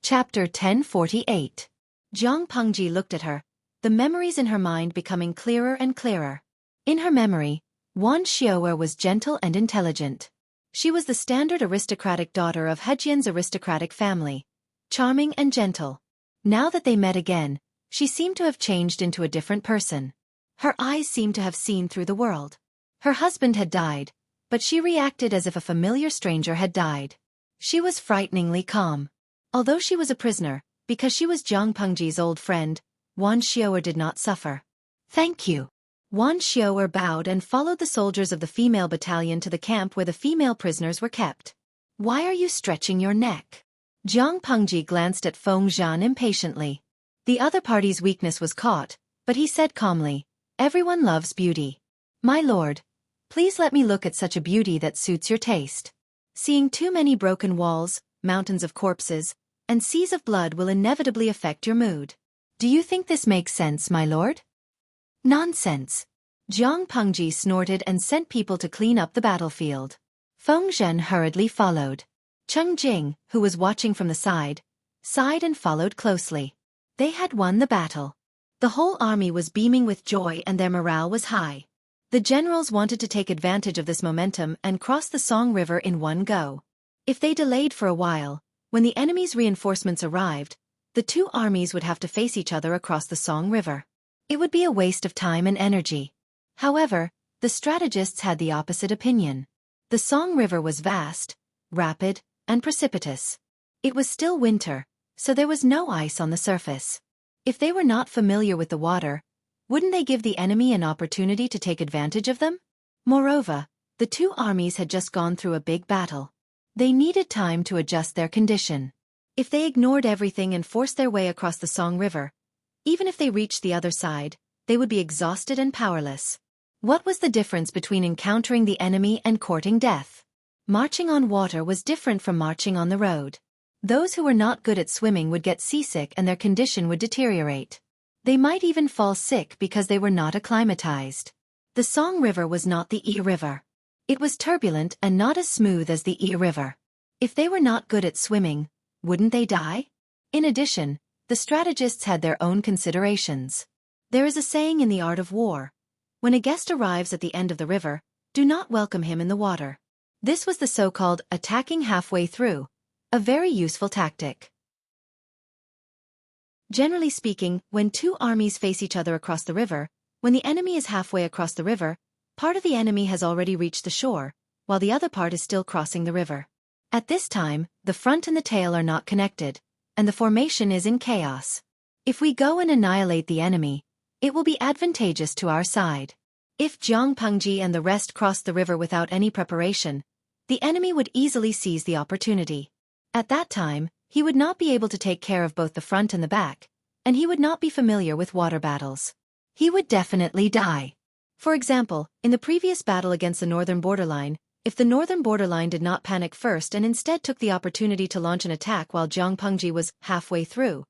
Chapter 1048. Jiang Pengji looked at her, the memories in her mind becoming clearer and clearer. In her memory, Wan Xiao was gentle and intelligent. She was the standard aristocratic daughter of Hejian's aristocratic family, charming and gentle. Now that they met again, she seemed to have changed into a different person. Her eyes seemed to have seen through the world. Her husband had died, but she reacted as if a familiar stranger had died. She was frighteningly calm. Although she was a prisoner, because she was Jiang Pengji's old friend, Wan Xiao did not suffer. Thank you. Wan Xiao bowed and followed the soldiers of the female battalion to the camp where the female prisoners were kept. Why are you stretching your neck? Jiang Pengji glanced at Feng Zhan impatiently. The other party's weakness was caught, but he said calmly, everyone loves beauty. My lord, please let me look at such a beauty that suits your taste. Seeing too many broken walls, mountains of corpses, and seas of blood will inevitably affect your mood. Do you think this makes sense, my lord? Nonsense. Jiang Pengji snorted and sent people to clean up the battlefield. Feng Zhen hurriedly followed. Cheng Jing, who was watching from the side, sighed and followed closely. They had won the battle. The whole army was beaming with joy and their morale was high. The generals wanted to take advantage of this momentum and cross the Song River in one go. If they delayed for a while, when the enemy's reinforcements arrived, the two armies would have to face each other across the Song River. It would be a waste of time and energy. However, the strategists had the opposite opinion. The Song River was vast, rapid, and precipitous. It was still winter, so there was no ice on the surface. If they were not familiar with the water, wouldn't they give the enemy an opportunity to take advantage of them? Moreover, the two armies had just gone through a big battle. They needed time to adjust their condition. If they ignored everything and forced their way across the Song River, even if they reached the other side, they would be exhausted and powerless. What was the difference between encountering the enemy and courting death? Marching on water was different from marching on the road. Those who were not good at swimming would get seasick and their condition would deteriorate. They might even fall sick because they were not acclimatized. The Song River was not the Yi River. It was turbulent and not as smooth as the Yi River. If they were not good at swimming, wouldn't they die? In addition, the strategists had their own considerations. There is a saying in the art of war: when a guest arrives at the end of the river, do not welcome him in the water. This was the so-called attacking halfway through, a very useful tactic. Generally speaking, when two armies face each other across the river, when the enemy is halfway across the river, part of the enemy has already reached the shore, while the other part is still crossing the river. At this time, the front and the tail are not connected, and the formation is in chaos. If we go and annihilate the enemy, it will be advantageous to our side. If Jiang Pengji and the rest crossed the river without any preparation, the enemy would easily seize the opportunity. At that time, he would not be able to take care of both the front and the back, and he would not be familiar with water battles. He would definitely die. For example, in the previous battle against the northern borderline, if the northern borderline did not panic first and instead took the opportunity to launch an attack while Jiang Pengji was halfway through,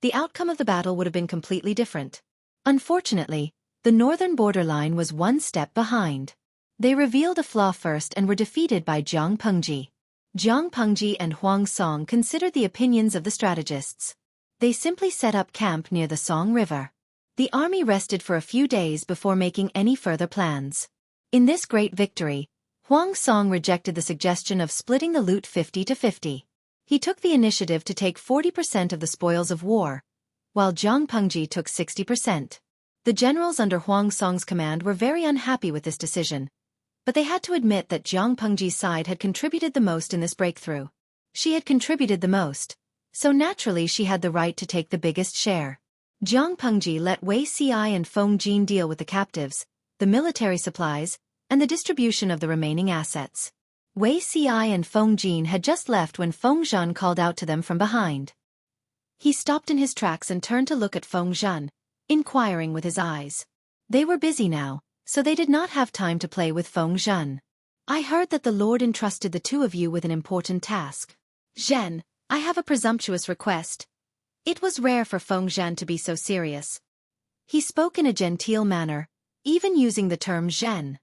the outcome of the battle would have been completely different. Unfortunately, the northern borderline was one step behind. They revealed a flaw first and were defeated by Jiang Pengji. Jiang Pengji and Huang Song considered the opinions of the strategists. They simply set up camp near the Song River. The army rested for a few days before making any further plans. In this great victory, Huang Song rejected the suggestion of splitting the loot 50-50. He took the initiative to take 40% of the spoils of war, while Zhang Pengji took 60%. The generals under Huang Song's command were very unhappy with this decision, but they had to admit that Zhang Pengji's side had contributed the most in this breakthrough. She had contributed the most, so naturally she had the right to take the biggest share. Zhang Pengji let Wei Ci and Feng Jin deal with the captives, the military supplies, and the distribution of the remaining assets. Wei Ci and Feng Jin had just left when Feng Zhen called out to them from behind. He stopped in his tracks and turned to look at Feng Zhen, inquiring with his eyes. They were busy now, so they did not have time to play with Feng Zhen. I heard that the Lord entrusted the two of you with an important task. Zhen, I have a presumptuous request. It was rare for Feng Zhen to be so serious. He spoke in a genteel manner, even using the term Zhen.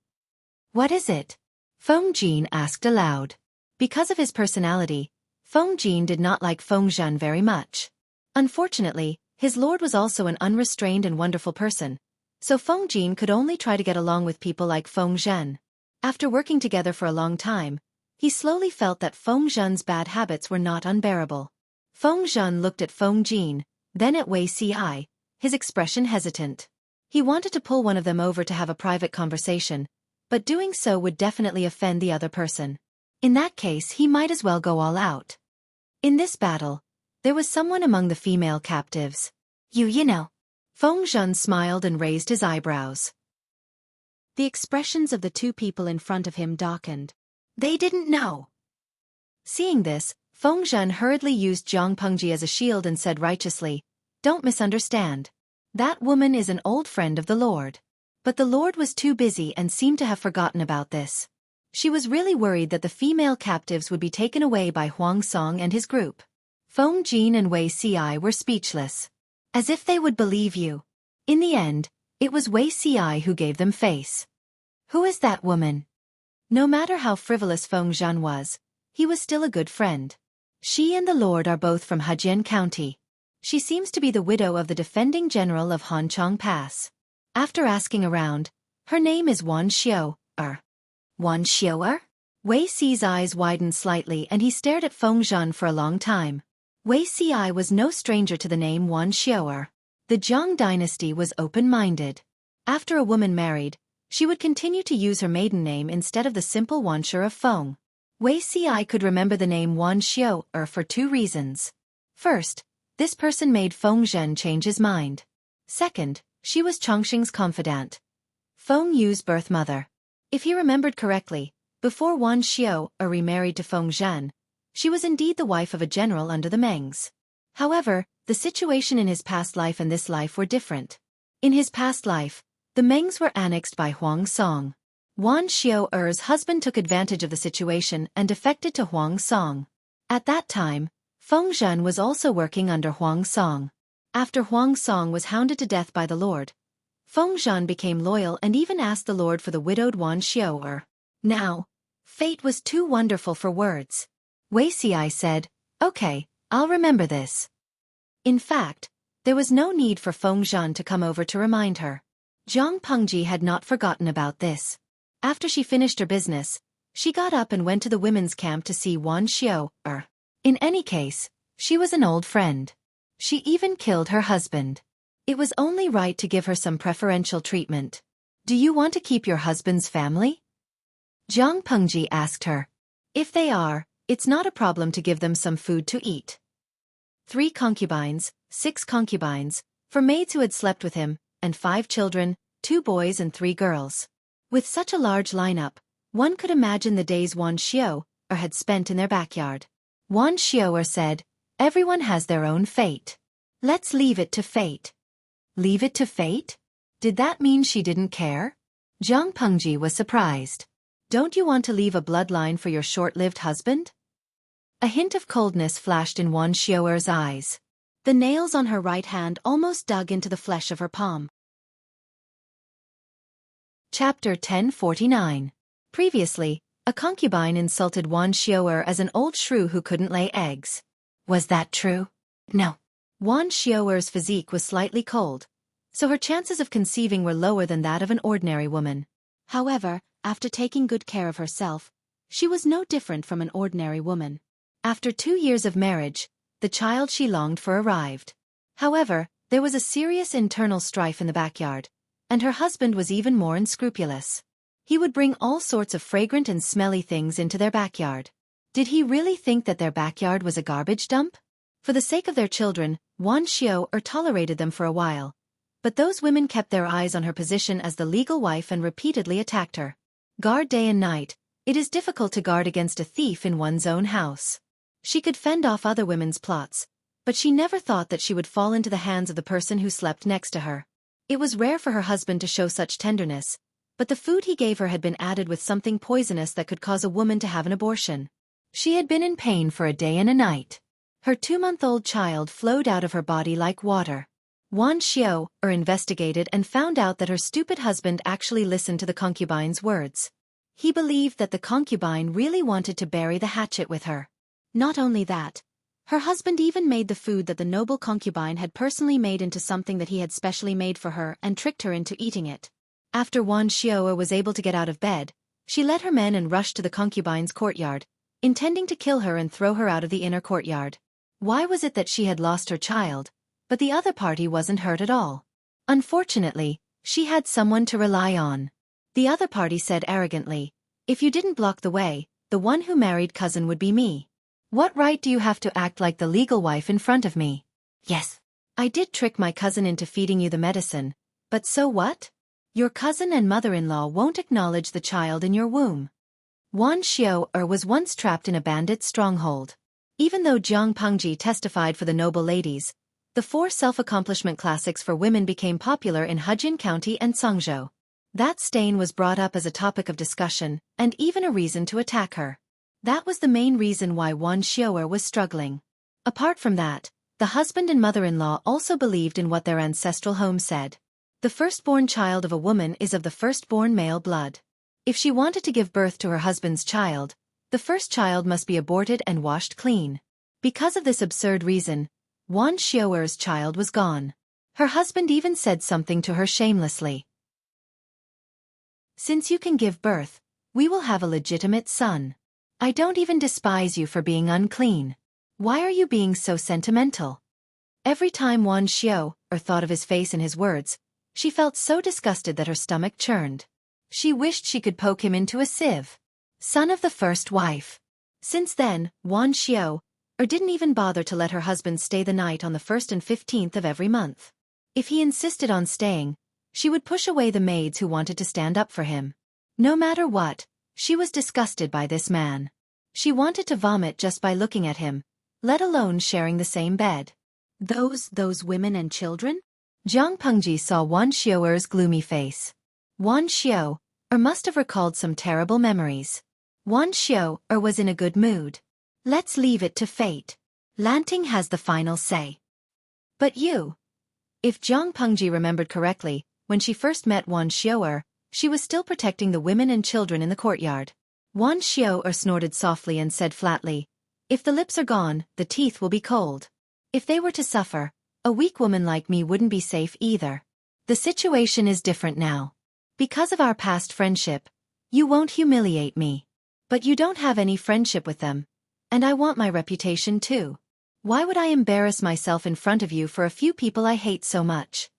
What is it? Feng Jin asked aloud. Because of his personality, Feng Jin did not like Feng Zhen very much. Unfortunately, his lord was also an unrestrained and wonderful person, so Feng Jin could only try to get along with people like Feng Zhen. After working together for a long time, he slowly felt that Feng Zhen's bad habits were not unbearable. Feng Zhen looked at Feng Jin, then at Wei Ci, his expression hesitant. He wanted to pull one of them over to have a private conversation, but doing so would definitely offend the other person. In that case, he might as well go all out. In this battle, there was someone among the female captives. You know. Feng Zhen smiled and raised his eyebrows. The expressions of the two people in front of him darkened. They didn't know. Seeing this, Feng Zhen hurriedly used Zhang Pengji as a shield and said righteously, "Don't misunderstand. That woman is an old friend of the Lord." But the Lord was too busy and seemed to have forgotten about this. She was really worried that the female captives would be taken away by Huang Song and his group. Feng Jin and Wei Ci were speechless. As if they would believe you. In the end, it was Wei Ci who gave them face. Who is that woman? No matter how frivolous Feng Zhen was, he was still a good friend. She and the Lord are both from Hejian County. She seems to be the widow of the defending general of Hanchang Pass. After asking around, her name is Wan Xiu-er. Wan Xiu-er? Wei Ci's eyes widened slightly and he stared at Feng Zhen for a long time. Wei Ci was no stranger to the name Wan Xiu-er. The Zhang dynasty was open-minded. After a woman married, she would continue to use her maiden name instead of the simple Wan Shi of Feng. Wei Ci could remember the name Wan Xiu-er for two reasons. First, this person made Feng Zhen change his mind. Second, she was Chongqing's confidant. Feng Yu's birth mother. If he remembered correctly, before Wan Xiu remarried to Feng Zhen, she was indeed the wife of a general under the Mengs. However, the situation in his past life and this life were different. In his past life, the Mengs were annexed by Huang Song. Wan Xiu-er's husband took advantage of the situation and defected to Huang Song. At that time, Feng Zhen was also working under Huang Song. After Huang Song was hounded to death by the Lord, Feng Zhen became loyal and even asked the Lord for the widowed Wan Xiu-er. Now, fate was too wonderful for words. Wei Ci said, "Okay, I'll remember this." In fact, there was no need for Feng Zhen to come over to remind her. Zhang Pengji had not forgotten about this. After she finished her business, she got up and went to the women's camp to see Wan Xiu-er. In any case, she was an old friend. She even killed her husband. It was only right to give her some preferential treatment. "Do you want to keep your husband's family?" Zhang Pengji asked her. "If they are, it's not a problem to give them some food to eat." 3 concubines, 6 concubines, for maids who had slept with him, and 5 children, 2 boys and 3 girls. With such a large lineup, one could imagine the days Wan Xiu-er had spent in their backyard. Wan Xiu-er said, "Everyone has their own fate. Let's leave it to fate." Leave it to fate? Did that mean she didn't care? Zhang Pengji was surprised. "Don't you want to leave a bloodline for your short-lived husband?" A hint of coldness flashed in Wan Xiu-er's eyes. The nails on her right hand almost dug into the flesh of her palm. Chapter 1049. Previously, a concubine insulted Wan Xiu-er as an old shrew who couldn't lay eggs. Was that true? No. Wan Xiu-er's physique was slightly cold, so her chances of conceiving were lower than that of an ordinary woman. However, after taking good care of herself, she was no different from an ordinary woman. After 2 years of marriage, the child she longed for arrived. However, there was a serious internal strife in the backyard, and her husband was even more unscrupulous. He would bring all sorts of fragrant and smelly things into their backyard. Did he really think that their backyard was a garbage dump? For the sake of their children, Xueqi tolerated them for a while. But those women kept their eyes on her position as the legal wife and repeatedly attacked her. Guard day and night. It is difficult to guard against a thief in one's own house. She could fend off other women's plots, but she never thought that she would fall into the hands of the person who slept next to her. It was rare for her husband to show such tenderness, but the food he gave her had been added with something poisonous that could cause a woman to have an abortion. She had been in pain for a day and a night. Her 2-month-old child flowed out of her body like water. Xueqi investigated and found out that her stupid husband actually listened to the concubine's words. He believed that the concubine really wanted to bury the hatchet with her. Not only that, her husband even made the food that the noble concubine had personally made into something that he had specially made for her and tricked her into eating it. After Xueqi was able to get out of bed, she led her men and rushed to the concubine's courtyard, intending to kill her and throw her out of the inner courtyard. Why was it that she had lost her child, but the other party wasn't hurt at all? Unfortunately, she had someone to rely on. The other party said arrogantly, "If you didn't block the way, the one who married cousin would be me. What right do you have to act like the legal wife in front of me?" "Yes, I did trick my cousin into feeding you the medicine, but so what? Your cousin and mother-in-law won't acknowledge the child in your womb." Xueqi was once trapped in a bandit stronghold. Even though Jiang Pengji testified for the noble ladies, the 4 self-accomplishment classics for women became popular in Hejin County and Songzhou. That stain was brought up as a topic of discussion, and even a reason to attack her. That was the main reason why Xueqi was struggling. Apart from that, the husband and mother-in-law also believed in what their ancestral home said. The firstborn child of a woman is of the firstborn male blood. If she wanted to give birth to her husband's child, the first child must be aborted and washed clean. Because of this absurd reason, Xueqi's child was gone. Her husband even said something to her shamelessly. "Since you can give birth, we will have a legitimate son. I don't even despise you for being unclean. Why are you being so sentimental?" Every time Xueqi thought of his face and his words, she felt so disgusted that her stomach churned. She wished she could poke him into a sieve. Son of the first wife. Since then, Xueqi didn't even bother to let her husband stay the night on the 1st and 15th of every month. If he insisted on staying, she would push away the maids who wanted to stand up for him. No matter what, she was disgusted by this man. She wanted to vomit just by looking at him, let alone sharing the same bed. Those women and children? Jiang Pengji saw Xueqi's gloomy face. Xueqi must have recalled some terrible memories. Xueqi was in a good mood. "Let's leave it to fate. Lanting has the final say." But you. If Jiang Pengji remembered correctly, when she first met Xueqi, she was still protecting the women and children in the courtyard. Xueqi snorted softly and said flatly, "If the lips are gone, the teeth will be cold. If they were to suffer, a weak woman like me wouldn't be safe either. The situation is different now. Because of our past friendship, you won't humiliate me. But you don't have any friendship with them, and I want my reputation too. Why would I embarrass myself in front of you for a few people I hate so much?"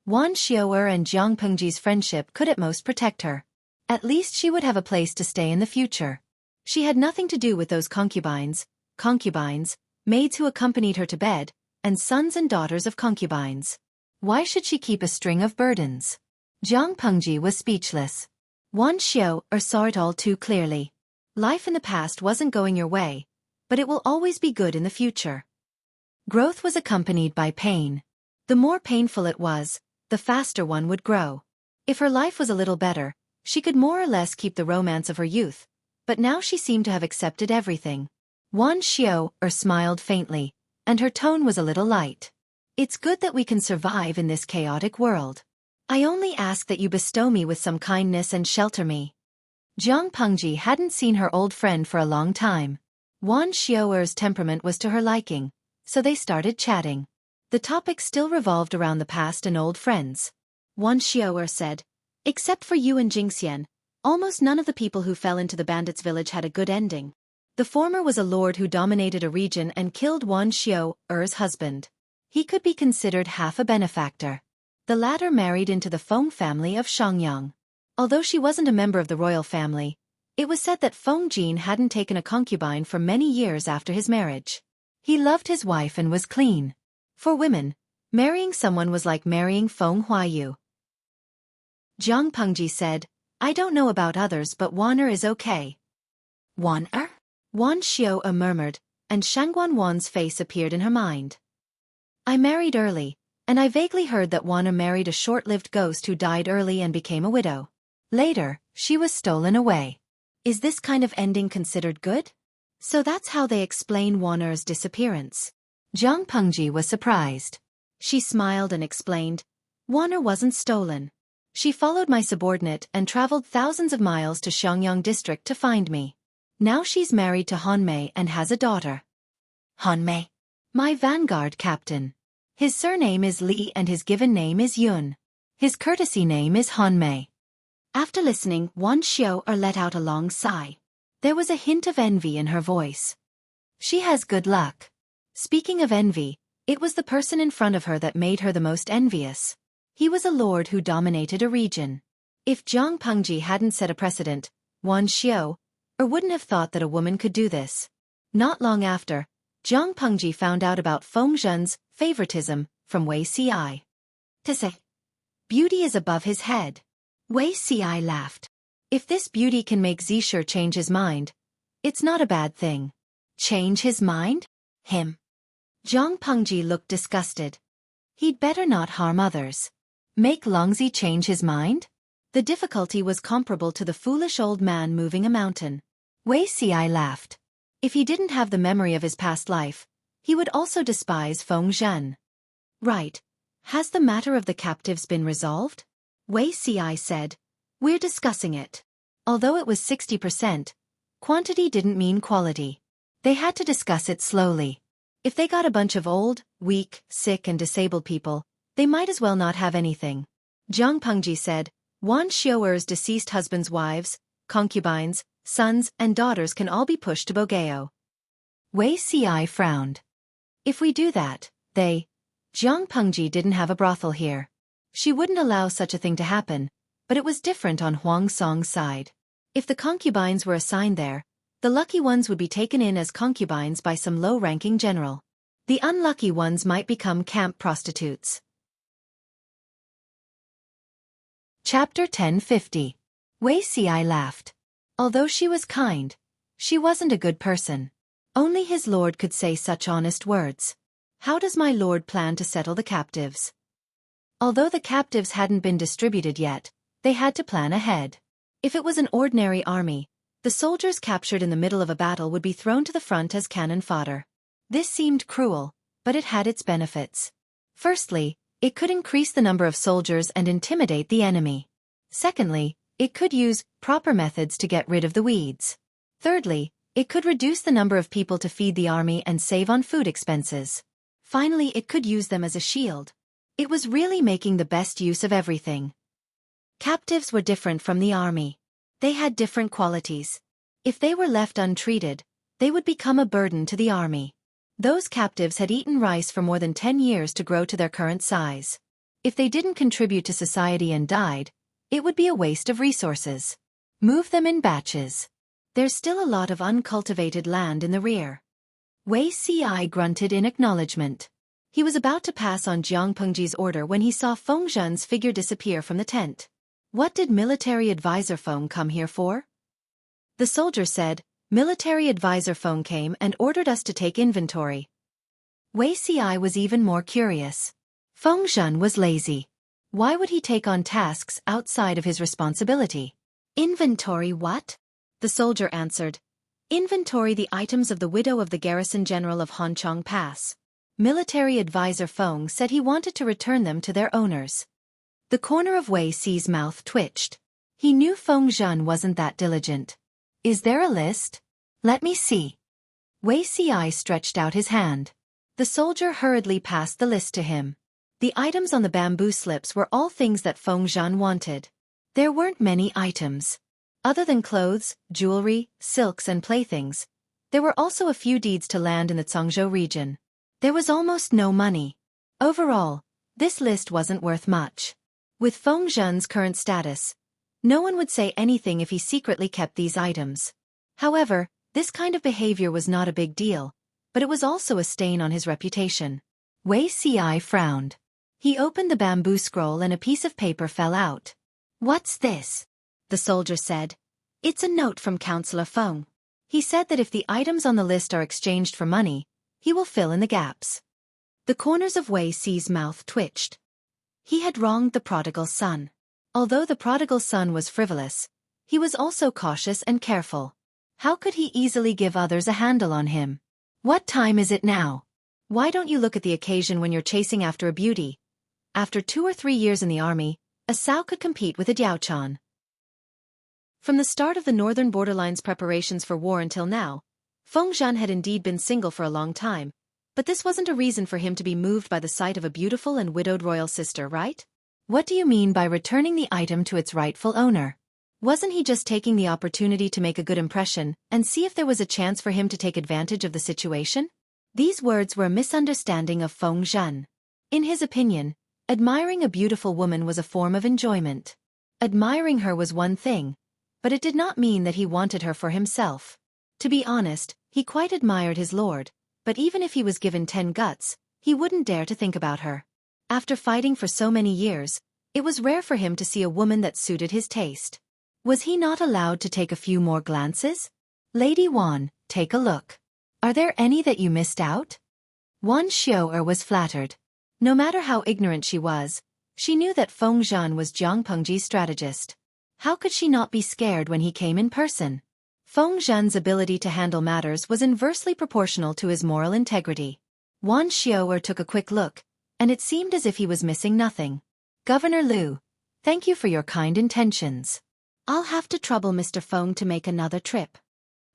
Xueqi and Jiang Pengji's friendship could at most protect her. At least she would have a place to stay in the future. She had nothing to do with those concubines, maids who accompanied her to bed, and sons and daughters of concubines. Why should she keep a string of burdens? Jiang Pengji was speechless. Xueqi saw it all too clearly. Life in the past wasn't going your way, but it will always be good in the future. Growth was accompanied by pain. The more painful it was, the faster one would grow. If her life was a little better, she could more or less keep the romance of her youth, but now she seemed to have accepted everything. Xueqi smiled faintly, and her tone was a little light. "It's good that we can survive in this chaotic world. I only ask that you bestow me with some kindness and shelter me." Jiang Pengji hadn't seen her old friend for a long time. Xueqi's temperament was to her liking, so they started chatting. The topic still revolved around the past and old friends. Wan Xiaoer said, "Except for you and Jingxian, almost none of the people who fell into the bandits' village had a good ending. The former was a lord who dominated a region and killed Wan Xiaoer's husband. He could be considered half a benefactor. The latter married into the Feng family of Shangyang. Although she wasn't a member of the royal family, it was said that Feng Jin hadn't taken a concubine for many years after his marriage. He loved his wife and was clean. For women, marrying someone was like marrying Feng Huayu." Jiang Pengji said, "I don't know about others but Waner is okay." "Waner?" Wan Xiaoer murmured, and Shangguan Wan's face appeared in her mind. "I married early, and I vaguely heard that Waner married a short-lived ghost who died early and became a widow. Later, she was stolen away. Is this kind of ending considered good? So that's how they explain Waner's disappearance." Jiang Pengji was surprised. She smiled and explained, "Waner wasn't stolen. She followed my subordinate and traveled thousands of miles to Xiangyang district to find me. Now she's married to Hanmei and has a daughter." "Hanmei?" "My vanguard captain. His surname is Li and his given name is Yun. His courtesy name is Hanmei." After listening, Wan Xiaoer let out a long sigh. There was a hint of envy in her voice. "She has good luck." Speaking of envy, it was the person in front of her that made her the most envious. He was a lord who dominated a region. If Jiang Pengji hadn't set a precedent, Wan Xiaoer wouldn't have thought that a woman could do this. Not long after, Jiang Pengji found out about Feng Zhen's favoritism from Wei Ci. To say, beauty is above his head. Wei Ci laughed. If this beauty can make Zisher change his mind, it's not a bad thing. Change his mind? Him? Jiang Pengji looked disgusted. He'd better not harm others. Make Longzi change his mind? The difficulty was comparable to the foolish old man moving a mountain. Wei Ci laughed. If he didn't have the memory of his past life, he would also despise Feng Zhen. "Right. Has the matter of the captives been resolved?" Wei Ci said, "We're discussing it." Although it was 60%, quantity didn't mean quality. They had to discuss it slowly. If they got a bunch of old, weak, sick and disabled people, they might as well not have anything. Jiang Pengji said, "Wan Xiaoer's deceased husband's wives, concubines, sons and daughters can all be pushed to Bogeo." Wei Ci frowned. "If we do that, Jiang Pengji didn't have a brothel here. She wouldn't allow such a thing to happen, but it was different on Huang Song's side. If the concubines were assigned there, the lucky ones would be taken in as concubines by some low-ranking general. The unlucky ones might become camp prostitutes." Chapter 1050. Wei Ci laughed. Although she was kind, she wasn't a good person. Only his lord could say such honest words. How does my lord plan to settle the captives? Although the captives hadn't been distributed yet, they had to plan ahead. If it was an ordinary army, the soldiers captured in the middle of a battle would be thrown to the front as cannon fodder. This seemed cruel, but it had its benefits. Firstly, it could increase the number of soldiers and intimidate the enemy. Secondly, it could use proper methods to get rid of the weeds. Thirdly, it could reduce the number of people to feed the army and save on food expenses. Finally, it could use them as a shield. It was really making the best use of everything. Captives were different from the army. They had different qualities. If they were left untreated, they would become a burden to the army. Those captives had eaten rice for more than 10 years to grow to their current size. If they didn't contribute to society and died, it would be a waste of resources. Move them in batches. There's still a lot of uncultivated land in the rear. Wei Ci grunted in acknowledgement. He was about to pass on Jiang Pengji's order when he saw Feng Zhen's figure disappear from the tent. What did military advisor Feng come here for? The soldier said, "Military advisor Feng came and ordered us to take inventory." Wei Ci was even more curious. Feng Zhen was lazy. Why would he take on tasks outside of his responsibility? "Inventory what?" The soldier answered. "Inventory the items of the widow of the garrison general of Hanchang Pass. Military advisor Feng said he wanted to return them to their owners." The corner of Wei Ci's mouth twitched. He knew Feng Zhen wasn't that diligent. "Is there a list? Let me see." Wei Ci stretched out his hand. The soldier hurriedly passed the list to him. The items on the bamboo slips were all things that Feng Zhan wanted. There weren't many items. Other than clothes, jewelry, silks and playthings, there were also a few deeds to land in the Cangzhou region. There was almost no money. Overall, this list wasn't worth much. With Feng Zhan's current status, no one would say anything if he secretly kept these items. However, this kind of behavior was not a big deal, but it was also a stain on his reputation. Wei Ci frowned. He opened the bamboo scroll and a piece of paper fell out. "What's this?" the soldier said. "It's a note from Counselor Feng. He said that if the items on the list are exchanged for money, he will fill in the gaps." The corners of Wei Ci's mouth twitched. He had wronged the prodigal son. Although the prodigal son was frivolous, he was also cautious and careful. How could he easily give others a handle on him? "What time is it now? Why don't you look at the occasion when you're chasing after a beauty?" After 2 or 3 years in the army, a Sao could compete with a Diaochan. From the start of the northern borderlines preparations for war until now, Feng Zhan had indeed been single for a long time, but this wasn't a reason for him to be moved by the sight of a beautiful and widowed royal sister, right? What do you mean by returning the item to its rightful owner? Wasn't he just taking the opportunity to make a good impression and see if there was a chance for him to take advantage of the situation? These words were a misunderstanding of Feng Zhan. In his opinion, admiring a beautiful woman was a form of enjoyment. Admiring her was one thing, but it did not mean that he wanted her for himself. To be honest, he quite admired his lord, but even if he was given 10 guts, he wouldn't dare to think about her. After fighting for so many years, it was rare for him to see a woman that suited his taste. Was he not allowed to take a few more glances? "Lady Wan, take a look. Are there any that you missed out?" Wan Xiao'er was flattered. No matter how ignorant she was, she knew that Feng Zhan was Jiang Pengji's strategist. How could she not be scared when he came in person? Feng Zhan's ability to handle matters was inversely proportional to his moral integrity. Wan Xiao'er took a quick look, and it seemed as if he was missing nothing. "Governor Liu, thank you for your kind intentions. I'll have to trouble Mr. Feng to make another trip."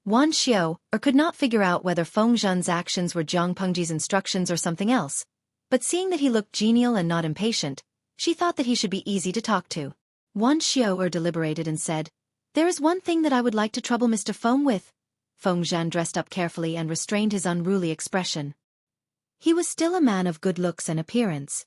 Wan Xiao'er could not figure out whether Feng Zhan's actions were Jiang Pengji's instructions or something else, but seeing that he looked genial and not impatient, she thought that he should be easy to talk to. Wan Xiao'er deliberated and said, "There is one thing that I would like to trouble Mr. Feng with." Feng Zhan dressed up carefully and restrained his unruly expression. He was still a man of good looks and appearance.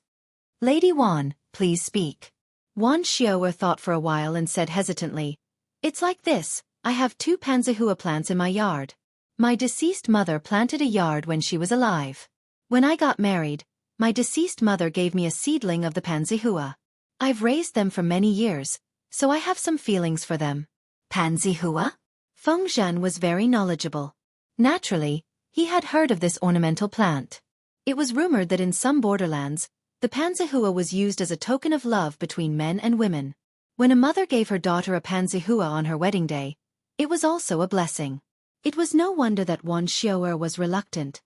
"Lady Wan, please speak." Wan Xiao'er thought for a while and said hesitantly, "It's like this, I have 2 panzihua plants in my yard. My deceased mother planted a yard when she was alive. When I got married, my deceased mother gave me a seedling of the panzihua. I've raised them for many years, so I have some feelings for them." Panzihua? Feng Zhan was very knowledgeable. Naturally, he had heard of this ornamental plant. It was rumored that in some borderlands, the panzihua was used as a token of love between men and women. When a mother gave her daughter a panzihua on her wedding day, it was also a blessing. It was no wonder that Wan Xiao'er was reluctant.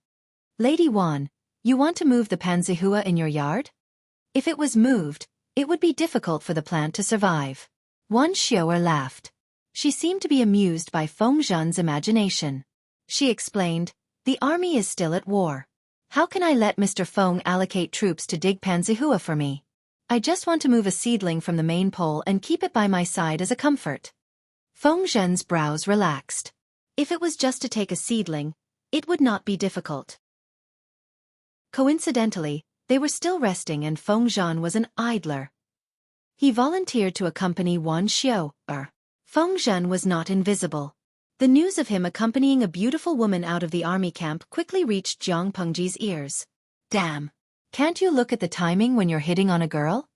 "Lady Wan, you want to move the panzihua in your yard?" If it was moved, it would be difficult for the plant to survive. Wan Xiao'er laughed. She seemed to be amused by Feng Zhan's imagination. She explained, "The army is still at war. How can I let Mr. Feng allocate troops to dig panzihua for me? I just want to move a seedling from the main pole and keep it by my side as a comfort." Feng Zhan's brows relaxed. If it was just to take a seedling, it would not be difficult. Coincidentally, they were still resting and Feng Zhan was an idler. He volunteered to accompany Wan Xiao'er. Feng Zhan was not invisible. The news of him accompanying a beautiful woman out of the army camp quickly reached Jiang Pengji's ears. "Damn! Can't you look at the timing when you're hitting on a girl?"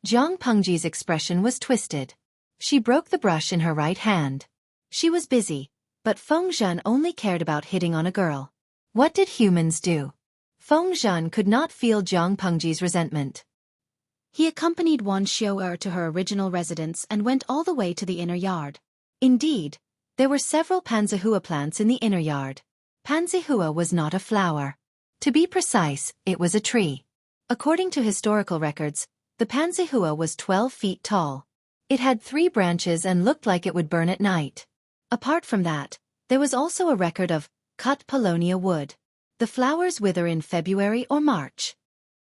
Jiang Pengji's expression was twisted. She broke the brush in her right hand. She was busy, but Feng Zhan only cared about hitting on a girl. What did humans do? Feng Zhan could not feel Jiang Pengji's resentment. He accompanied Wan Xiao'er to her original residence and went all the way to the inner yard. Indeed, there were several panzihua plants in the inner yard. Panzihua was not a flower. To be precise, it was a tree. According to historical records, the panzihua was 12 feet tall. It had 3 branches and looked like it would burn at night. Apart from that, there was also a record of cut paulownia wood. The flowers wither in February or March.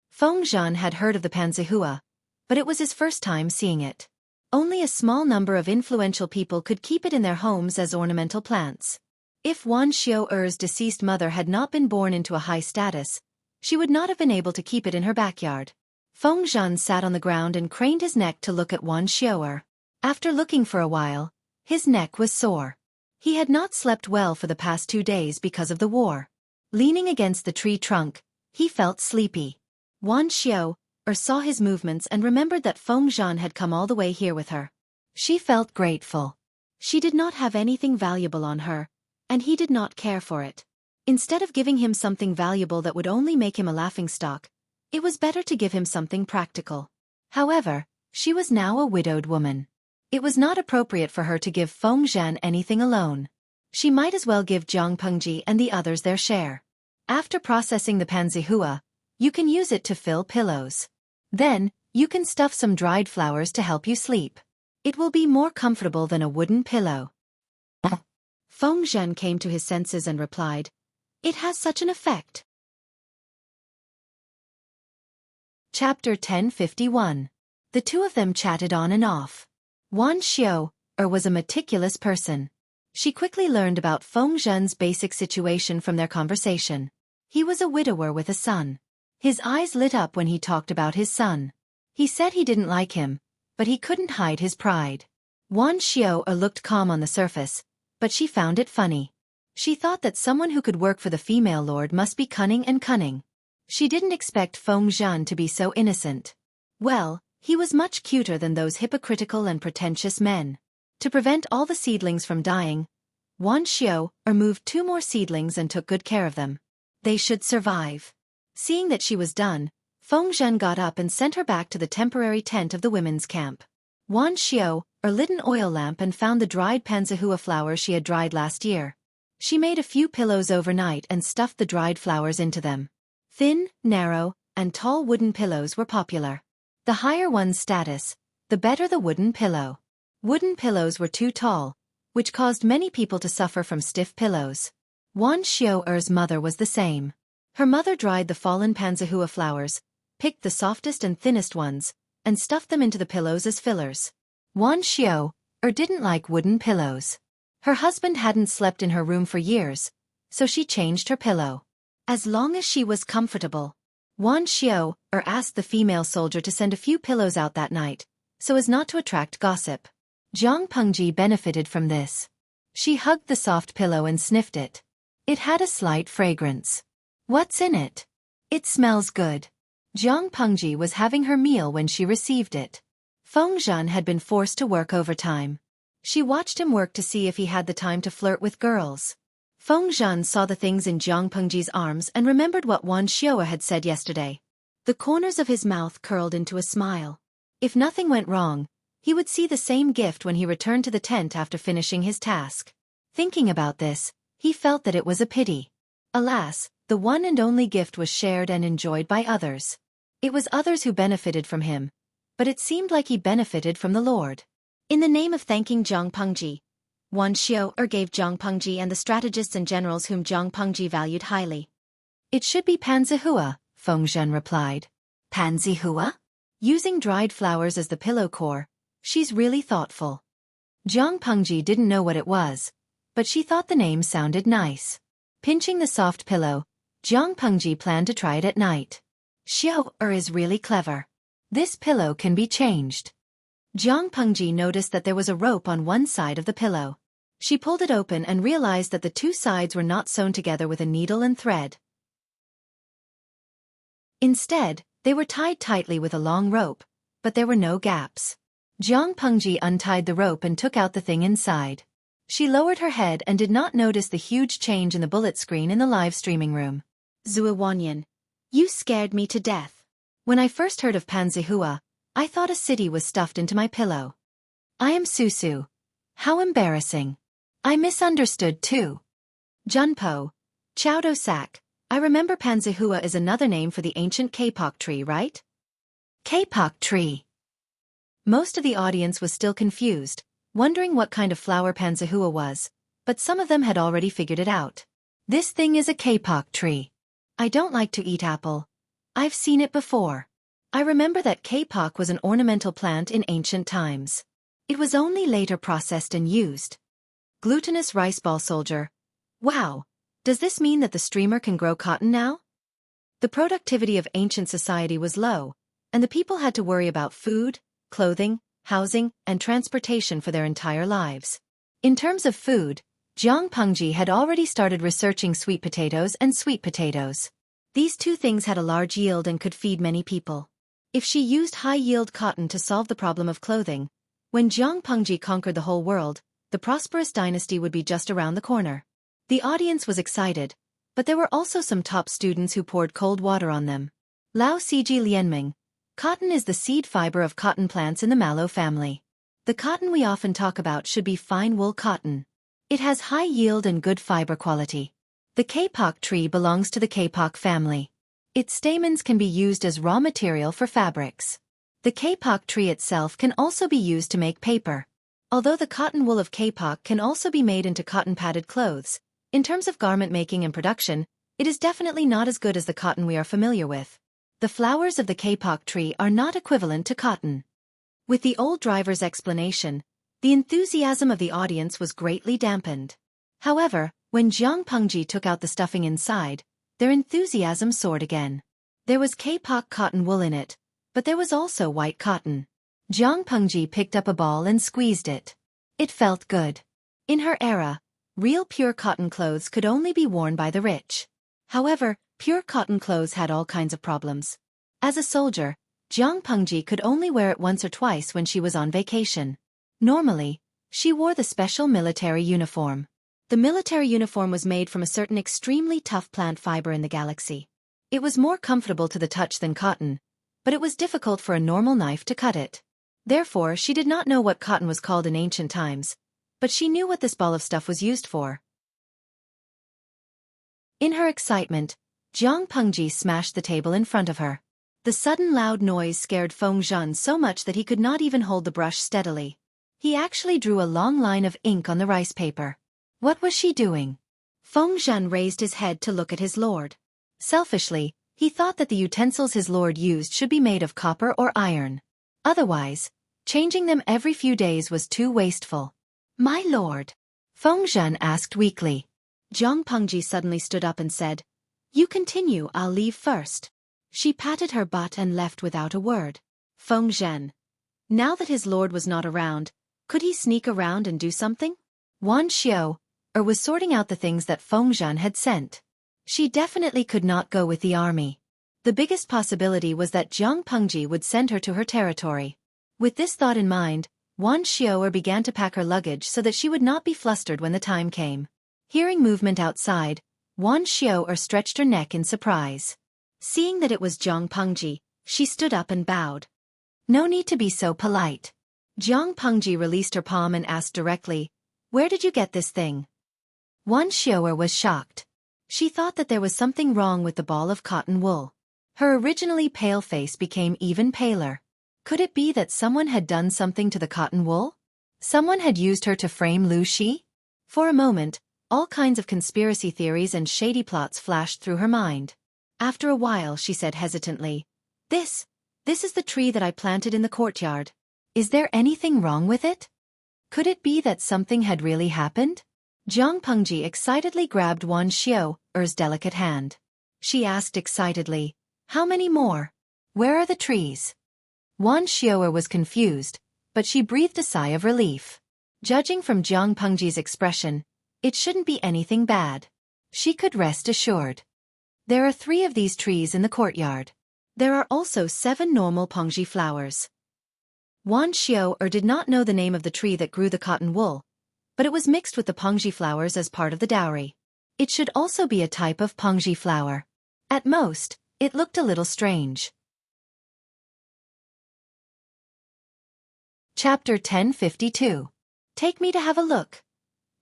Feng Zhan had heard of the panzihua, but it was his first time seeing it. Only a small number of influential people could keep it in their homes as ornamental plants. If Wan Xiao'er's deceased mother had not been born into a high status, she would not have been able to keep it in her backyard. Feng Zhan sat on the ground and craned his neck to look at Wan Xiao'er. After looking for a while, his neck was sore. He had not slept well for the past 2 days because of the war. Leaning against the tree trunk, he felt sleepy. Wan Xiao'er saw his movements and remembered that Feng Zhan had come all the way here with her. She felt grateful. She did not have anything valuable on her, and he did not care for it. Instead of giving him something valuable that would only make him a laughingstock, it was better to give him something practical. However, she was now a widowed woman. It was not appropriate for her to give Feng Zhan anything alone. She might as well give Jiang Pengji and the others their share. After processing the panzihua, you can use it to fill pillows. Then, you can stuff some dried flowers to help you sleep. It will be more comfortable than a wooden pillow. Feng Zhan came to his senses and replied, "It has such an effect." Chapter 1051. The two of them chatted on and off. Wan Xiao'er was a meticulous person. She quickly learned about Feng Zhan's basic situation from their conversation. He was a widower with a son. His eyes lit up when he talked about his son. He said he didn't like him, but he couldn't hide his pride. Wan Xiao'er looked calm on the surface, but she found it funny. She thought that someone who could work for the female lord must be cunning and cunning. She didn't expect Feng Zhan to be so innocent. Well, he was much cuter than those hypocritical and pretentious men. To prevent all the seedlings from dying, Wan Xiao'er moved 2 more seedlings and took good care of them. They should survive. Seeing that she was done, Feng Zhan got up and sent her back to the temporary tent of the women's camp. Wan Xiao'er lit an oil lamp and found the dried panzihua flowers she had dried last year. She made a few pillows overnight and stuffed the dried flowers into them. Thin, narrow, and tall wooden pillows were popular. The higher one's status, the better the wooden pillow. Wooden pillows were too tall, which caused many people to suffer from stiff pillows. Wan Xiao'er's mother was the same. Her mother dried the fallen panzihua flowers, picked the softest and thinnest ones, and stuffed them into the pillows as fillers. Wan Xiao'er didn't like wooden pillows. Her husband hadn't slept in her room for years, so she changed her pillow. As long as she was comfortable. Wan Xiao'er asked the female soldier to send a few pillows out that night, so as not to attract gossip. Jiang Pengji benefited from this. She hugged the soft pillow and sniffed it. It had a slight fragrance. "What's in it?" "It smells good." Jiang Pengji was having her meal when she received it. Feng Zhan had been forced to work overtime. She watched him work to see if he had the time to flirt with girls. Feng Zhan saw the things in Jiang Pengji's arms and remembered what Wan Xiao'er had said yesterday. The corners of his mouth curled into a smile. If nothing went wrong, he would see the same gift when he returned to the tent after finishing his task. Thinking about this, he felt that it was a pity. Alas, the one and only gift was shared and enjoyed by others. It was others who benefited from him, but it seemed like he benefited from the Lord. In the name of thanking Jiang Pengji, Wan Xiao'er gave Jiang Pengji and the strategists and generals whom Jiang Pengji valued highly. "It should be panzihua," Feng Zhan replied. "Panzihua?" Using dried flowers as the pillow core, she's really thoughtful. Jiang Pengji didn't know what it was, but she thought the name sounded nice. Pinching the soft pillow, Jiang Pengji planned to try it at night. Xiao'er is really clever. This pillow can be changed. Jiang Pengji noticed that there was a rope on one side of the pillow. She pulled it open and realized that the 2 sides were not sewn together with a needle and thread. Instead, they were tied tightly with a long rope, but there were no gaps. Jiang Pengji untied the rope and took out the thing inside. She lowered her head and did not notice the huge change in the bullet screen in the live streaming room. "Zue Wanyan, you scared me to death. When I first heard of panzihua, I thought a city was stuffed into my pillow. I am Susu. How embarrassing. I misunderstood too. Junpo, Chowdo Sak, I remember panzihua is another name for the ancient kapok tree, right?" Kapok tree. Most of the audience was still confused, wondering what kind of flower panzihua was, but some of them had already figured it out. "This thing is a kapok tree. I don't like to eat apple. I've seen it before. I remember that kapok was an ornamental plant in ancient times. It was only later processed and used. Glutinous rice ball soldier. Wow. Does this mean that the streamer can grow cotton now? The productivity of ancient society was low, and the people had to worry about food, clothing, housing, and transportation for their entire lives. In terms of food, Jiang Pengji had already started researching sweet potatoes and sweet potatoes. These two things had a large yield and could feed many people. If she used high-yield cotton to solve the problem of clothing, when Jiang Pengji conquered the whole world, the prosperous dynasty would be just around the corner. The audience was excited, but there were also some top students who poured cold water on them. Lao Siji Lianming. Cotton is the seed fiber of cotton plants in the mallow family. The cotton we often talk about should be fine wool cotton. It has high yield and good fiber quality. The kapok tree belongs to the kapok family. Its stamens can be used as raw material for fabrics. The kapok tree itself can also be used to make paper. Although the cotton wool of kapok can also be made into cotton-padded clothes, in terms of garment making and production, it is definitely not as good as the cotton we are familiar with. The flowers of the kapok tree are not equivalent to cotton. With the old driver's explanation, the enthusiasm of the audience was greatly dampened. However, when Jiang Pengji took out the stuffing inside, their enthusiasm soared again. There was kapok cotton wool in it, but there was also white cotton. Jiang Pengji picked up a ball and squeezed it. It felt good. In her era, real pure cotton clothes could only be worn by the rich. However, pure cotton clothes had all kinds of problems. As a soldier, Jiang Pengji could only wear it once or twice when she was on vacation. Normally, she wore the special military uniform. The military uniform was made from a certain extremely tough plant fiber in the galaxy. It was more comfortable to the touch than cotton, but it was difficult for a normal knife to cut it. Therefore, she did not know what cotton was called in ancient times, but she knew what this ball of stuff was used for. In her excitement, Jiang Pengji smashed the table in front of her. The sudden loud noise scared Feng Zhan so much that he could not even hold the brush steadily. He actually drew a long line of ink on the rice paper. What was she doing? Feng Zhan raised his head to look at his lord. Selfishly, he thought that the utensils his lord used should be made of copper or iron. Otherwise, changing them every few days was too wasteful. My lord? Feng Zhan asked weakly. Jiang Pengji suddenly stood up and said, You continue, I'll leave first. She patted her butt and left without a word. Feng Zhan. Now that his lord was not around, could he sneak around and do something? Wan Xiao was sorting out the things that Feng Zhan had sent. She definitely could not go with the army. The biggest possibility was that Jiang Pengji would send her to her territory. With this thought in mind, Wan Xiao began to pack her luggage so that she would not be flustered when the time came. Hearing movement outside, Wan Xiao stretched her neck in surprise. Seeing that it was Jiang Pengji, she stood up and bowed. No need to be so polite. Jiang Pengji released her palm and asked directly, Where did you get this thing? Wan Xiao was shocked. She thought that there was something wrong with the ball of cotton wool. Her originally pale face became even paler. Could it be that someone had done something to the cotton wool? Someone had used her to frame Lu Shi? For a moment, all kinds of conspiracy theories and shady plots flashed through her mind. After a while she said hesitantly, This is the tree that I planted in the courtyard. Is there anything wrong with it? Could it be that something had really happened? Jiang Pengji excitedly grabbed Wan Xiao's delicate hand. She asked excitedly, How many more? Where are the trees? Wan Xiao was confused, but she breathed a sigh of relief. Judging from Jiang Pengji's expression, it shouldn't be anything bad. She could rest assured. There are 3 of these trees in the courtyard. There are also 7 normal Pengji flowers. Wan Xiao did not know the name of the tree that grew the cotton wool, but it was mixed with the Pengji flowers as part of the dowry. It should also be a type of Pengji flower. At most, it looked a little strange. Chapter 1052. Take me to have a look.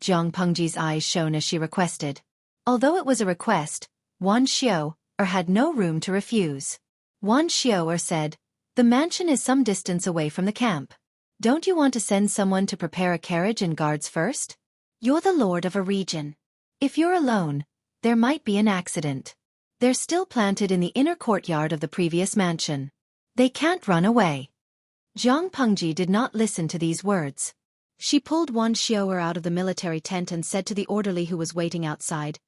Jiang Pengji's eyes shone as she requested. Although it was a request, Wan Xiao had no room to refuse. Wan Xiao said, The mansion is some distance away from the camp. Don't you want to send someone to prepare a carriage and guards first? You're the lord of a region. If you're alone, there might be an accident. They're still planted in the inner courtyard of the previous mansion. They can't run away. Jiang Pengji did not listen to these words. She pulled Wan Xiao'er out of the military tent and said to the orderly who was waiting outside,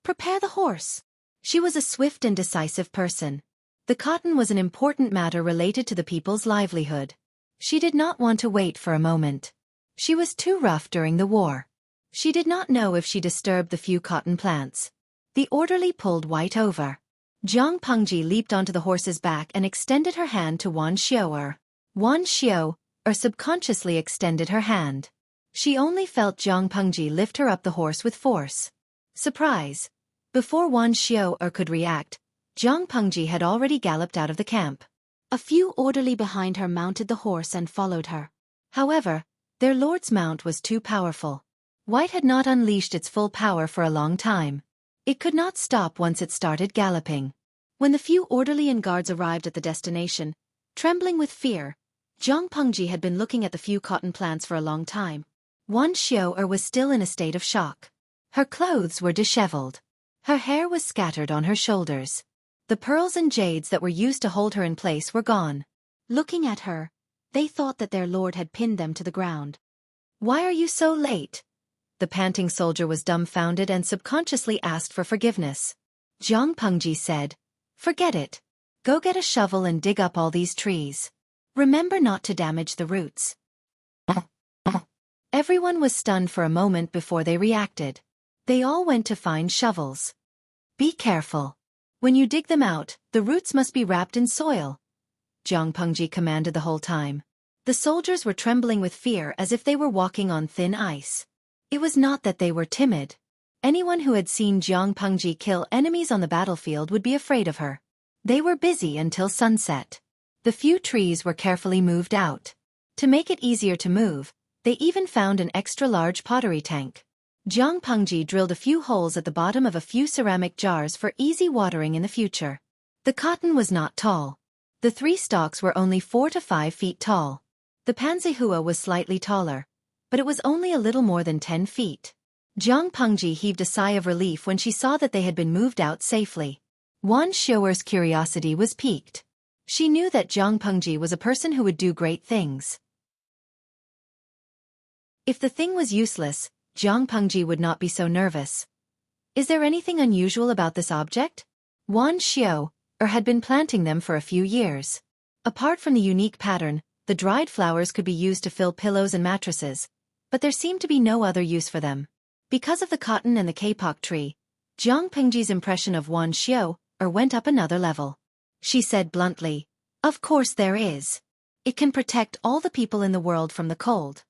"Prepare the horse." She was a swift and decisive person. The cotton was an important matter related to the people's livelihood. She did not want to wait for a moment. She was too rough during the war. She did not know if she disturbed the few cotton plants. The orderly pulled White over. Jiang Pengji leaped onto the horse's back and extended her hand to Wan Xiao'er. Wan Xiao'er subconsciously extended her hand. She only felt Jiang Pengji lift her up the horse with force. Surprise! Before Wan Xiao'er could react, Jiang Pengji had already galloped out of the camp. A few orderly behind her mounted the horse and followed her. However, their lord's mount was too powerful. White had not unleashed its full power for a long time. It could not stop once it started galloping. When the few orderly and guards arrived at the destination, trembling with fear, Jiang Pengji had been looking at the few cotton plants for a long time. Wan Xiao'er was still in a state of shock. Her clothes were disheveled. Her hair was scattered on her shoulders. The pearls and jades that were used to hold her in place were gone. Looking at her, they thought that their lord had pinned them to the ground. "Why are you so late?" The panting soldier was dumbfounded and subconsciously asked for forgiveness. Jiang Pengji said, "Forget it. Go get a shovel and dig up all these trees. Remember not to damage the roots." Everyone was stunned for a moment before they reacted. They all went to find shovels. "Be careful. When you dig them out, the roots must be wrapped in soil," Jiang Pengji commanded the whole time. The soldiers were trembling with fear as if they were walking on thin ice. It was not that they were timid. Anyone who had seen Jiang Pengji kill enemies on the battlefield would be afraid of her. They were busy until sunset. The few trees were carefully moved out. To make it easier to move, they even found an extra-large pottery tank. Jiang Pengji drilled a few holes at the bottom of a few ceramic jars for easy watering in the future. The cotton was not tall. The 3 stalks were only 4 to 5 feet tall. The panzihua was slightly taller, but it was only a little more than 10 feet. Jiang Pengji heaved a sigh of relief when she saw that they had been moved out safely. Wan Xiao'er's curiosity was piqued. She knew that Jiang Pengji was a person who would do great things. If the thing was useless, Jiang Pengji would not be so nervous. "Is there anything unusual about this object?" Wan Xiao'er had been planting them for a few years. Apart from the unique pattern, the dried flowers could be used to fill pillows and mattresses, but there seemed to be no other use for them. Because of the cotton and the kapok tree, Jiang Pengji's impression of Wan Xiao'er went up another level. She said bluntly, "Of course there is. It can protect all the people in the world from the cold."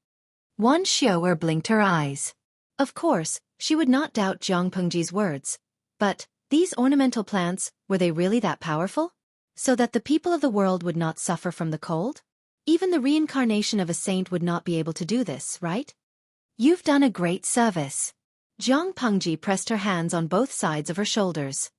Wan Xiao'er blinked her eyes. Of course, she would not doubt Jiang Pengji's words. But, these ornamental plants, were they really that powerful? So that the people of the world would not suffer from the cold? Even the reincarnation of a saint would not be able to do this, right? "You've done a great service." Jiang Pengji pressed her hands on both sides of her shoulders.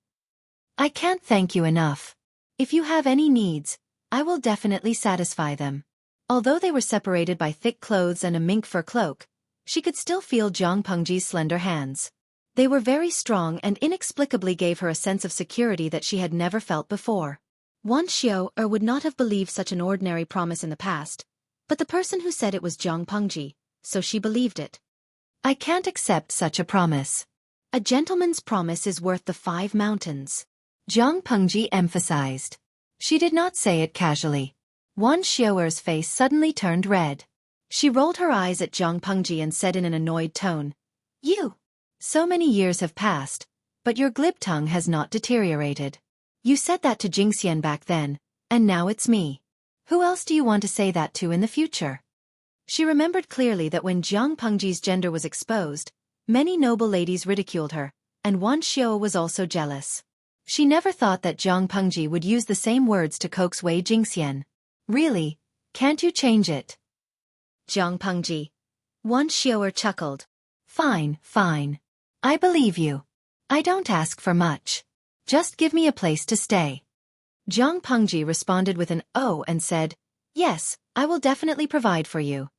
"I can't thank you enough. If you have any needs, I will definitely satisfy them." Although they were separated by thick clothes and a mink fur cloak, she could still feel Jiang Pengji's slender hands. They were very strong and inexplicably gave her a sense of security that she had never felt before. Wan Xiao'er would not have believed such an ordinary promise in the past, but the person who said it was Jiang Pengji, so she believed it. "I can't accept such a promise. A gentleman's promise is worth the 5 mountains. Jiang Pengji emphasized. She did not say it casually. Wan Xiao'er's face suddenly turned red. She rolled her eyes at Jiang Pengji and said in an annoyed tone, "You! So many years have passed, but your glib tongue has not deteriorated. You said that to Jingxian back then, and now it's me. Who else do you want to say that to in the future?" She remembered clearly that when Jiang Pengji's gender was exposed, many noble ladies ridiculed her, and Wan Xiao'er was also jealous. She never thought that Jiang Pengji would use the same words to coax Wei Jingxian. "Really? Can't you change it?" "Jiang Pengji." Wan Xiao'er chuckled. "Fine, fine. I believe you. I don't ask for much. Just give me a place to stay." Jiang Pengji responded with an "oh" and said, "Yes, I will definitely provide for you."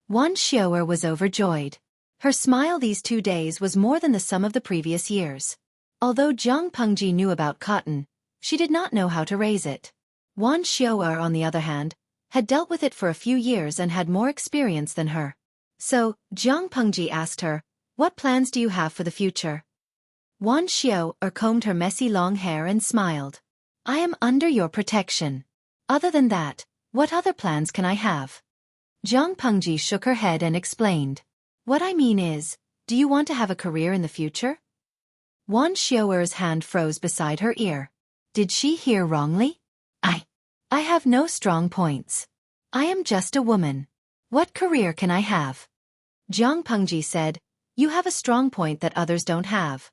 Wan Xiao'er was overjoyed. Her smile these 2 days was more than the sum of the previous years. Although Jiang Pengji knew about cotton, she did not know how to raise it. Wan Xiao'er, on the other hand, had dealt with it for a few years and had more experience than her. So, Jiang Pengji asked her, "What plans do you have for the future?" Wan Xiao'er combed her messy long hair and smiled. "I am under your protection. Other than that, what other plans can I have?" Jiang Pengji shook her head and explained. "What I mean is, do you want to have a career in the future?" Wan Xiao'er's hand froze beside her ear. Did she hear wrongly? I have no strong points. I am just a woman. What career can I have?" Jiang Pengji said, "You have a strong point that others don't have.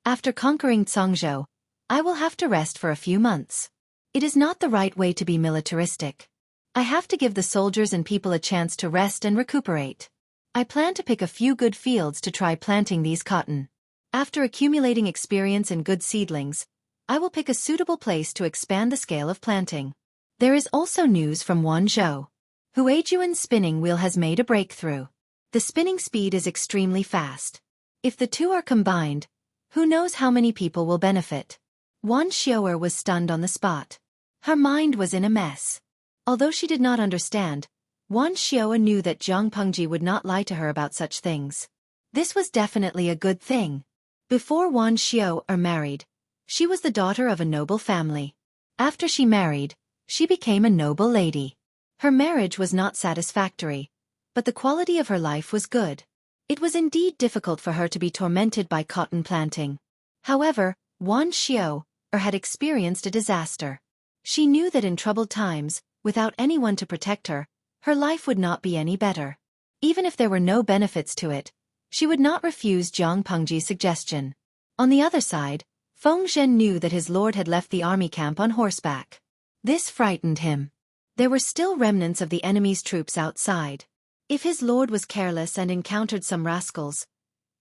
After conquering Cangzhou, I will have to rest for a few months. It is not the right way to be militaristic. I have to give the soldiers and people a chance to rest and recuperate. I plan to pick a few good fields to try planting these cotton. After accumulating experience and good seedlings, I will pick a suitable place to expand the scale of planting." There is also news from Wanzhou. Huayuan's spinning wheel has made a breakthrough. The spinning speed is extremely fast. If the two are combined, who knows how many people will benefit. Wan Xiao'er was stunned on the spot. Her mind was in a mess. Although she did not understand, Wan Xiao'er knew that Jiang Pengji would not lie to her about such things. This was definitely a good thing. Before Wan Xiao'er married, she was the daughter of a noble family. After she married, she became a noble lady. Her marriage was not satisfactory, but the quality of her life was good. It was indeed difficult for her to be tormented by cotton planting. However, Wan Xiao'er had experienced a disaster. She knew that in troubled times, without anyone to protect her, her life would not be any better. Even if there were no benefits to it, she would not refuse Jiang Pengji's suggestion. On the other side, Feng Zhen knew that his lord had left the army camp on horseback. This frightened him. There were still remnants of the enemy's troops outside. If his lord was careless and encountered some rascals,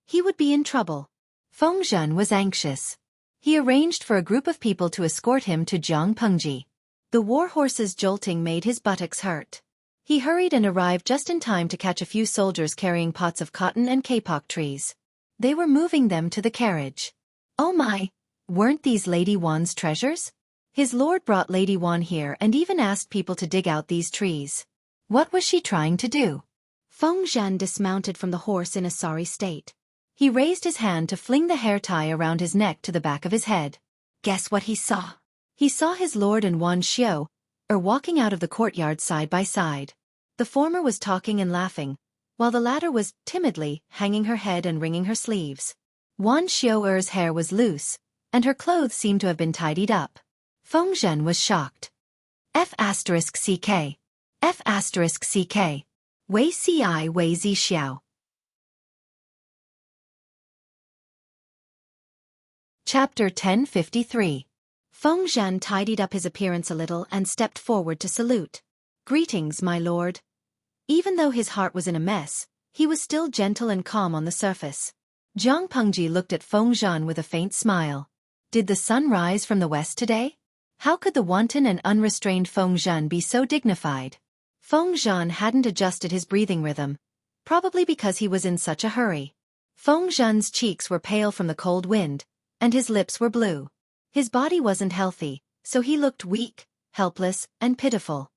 he would be in trouble. Feng Zhen was anxious. He arranged for a group of people to escort him to Jiang Pengji. The war horse's jolting made his buttocks hurt. He hurried and arrived just in time to catch a few soldiers carrying pots of cotton and kapok trees. They were moving them to the carriage. Oh my! Weren't these Lady Wan's treasures? His lord brought Lady Wan here and even asked people to dig out these trees. What was she trying to do? Feng Zhen dismounted from the horse in a sorry state. He raised his hand to fling the hair tie around his neck to the back of his head. Guess what he saw? He saw his lord and Wan Xiao'er walking out of the courtyard side by side. The former was talking and laughing, while the latter was timidly hanging her head and wringing her sleeves. Wan Xiao'er's hair was loose, and her clothes seemed to have been tidied up. Feng Zhen was shocked. F***CK. F***CK. Wei Ci Wei Zi Xiao. Chapter 1053. Feng Zhen tidied up his appearance a little and stepped forward to salute. Greetings, my lord. Even though his heart was in a mess, he was still gentle and calm on the surface. Jiang Pengji looked at Feng Zhen with a faint smile. Did the sun rise from the west today? How could the wanton and unrestrained Feng Zhen be so dignified? Feng Zhen hadn't adjusted his breathing rhythm, probably because he was in such a hurry. Feng Zhen's cheeks were pale from the cold wind, and his lips were blue. His body wasn't healthy, so he looked weak, helpless, and pitiful.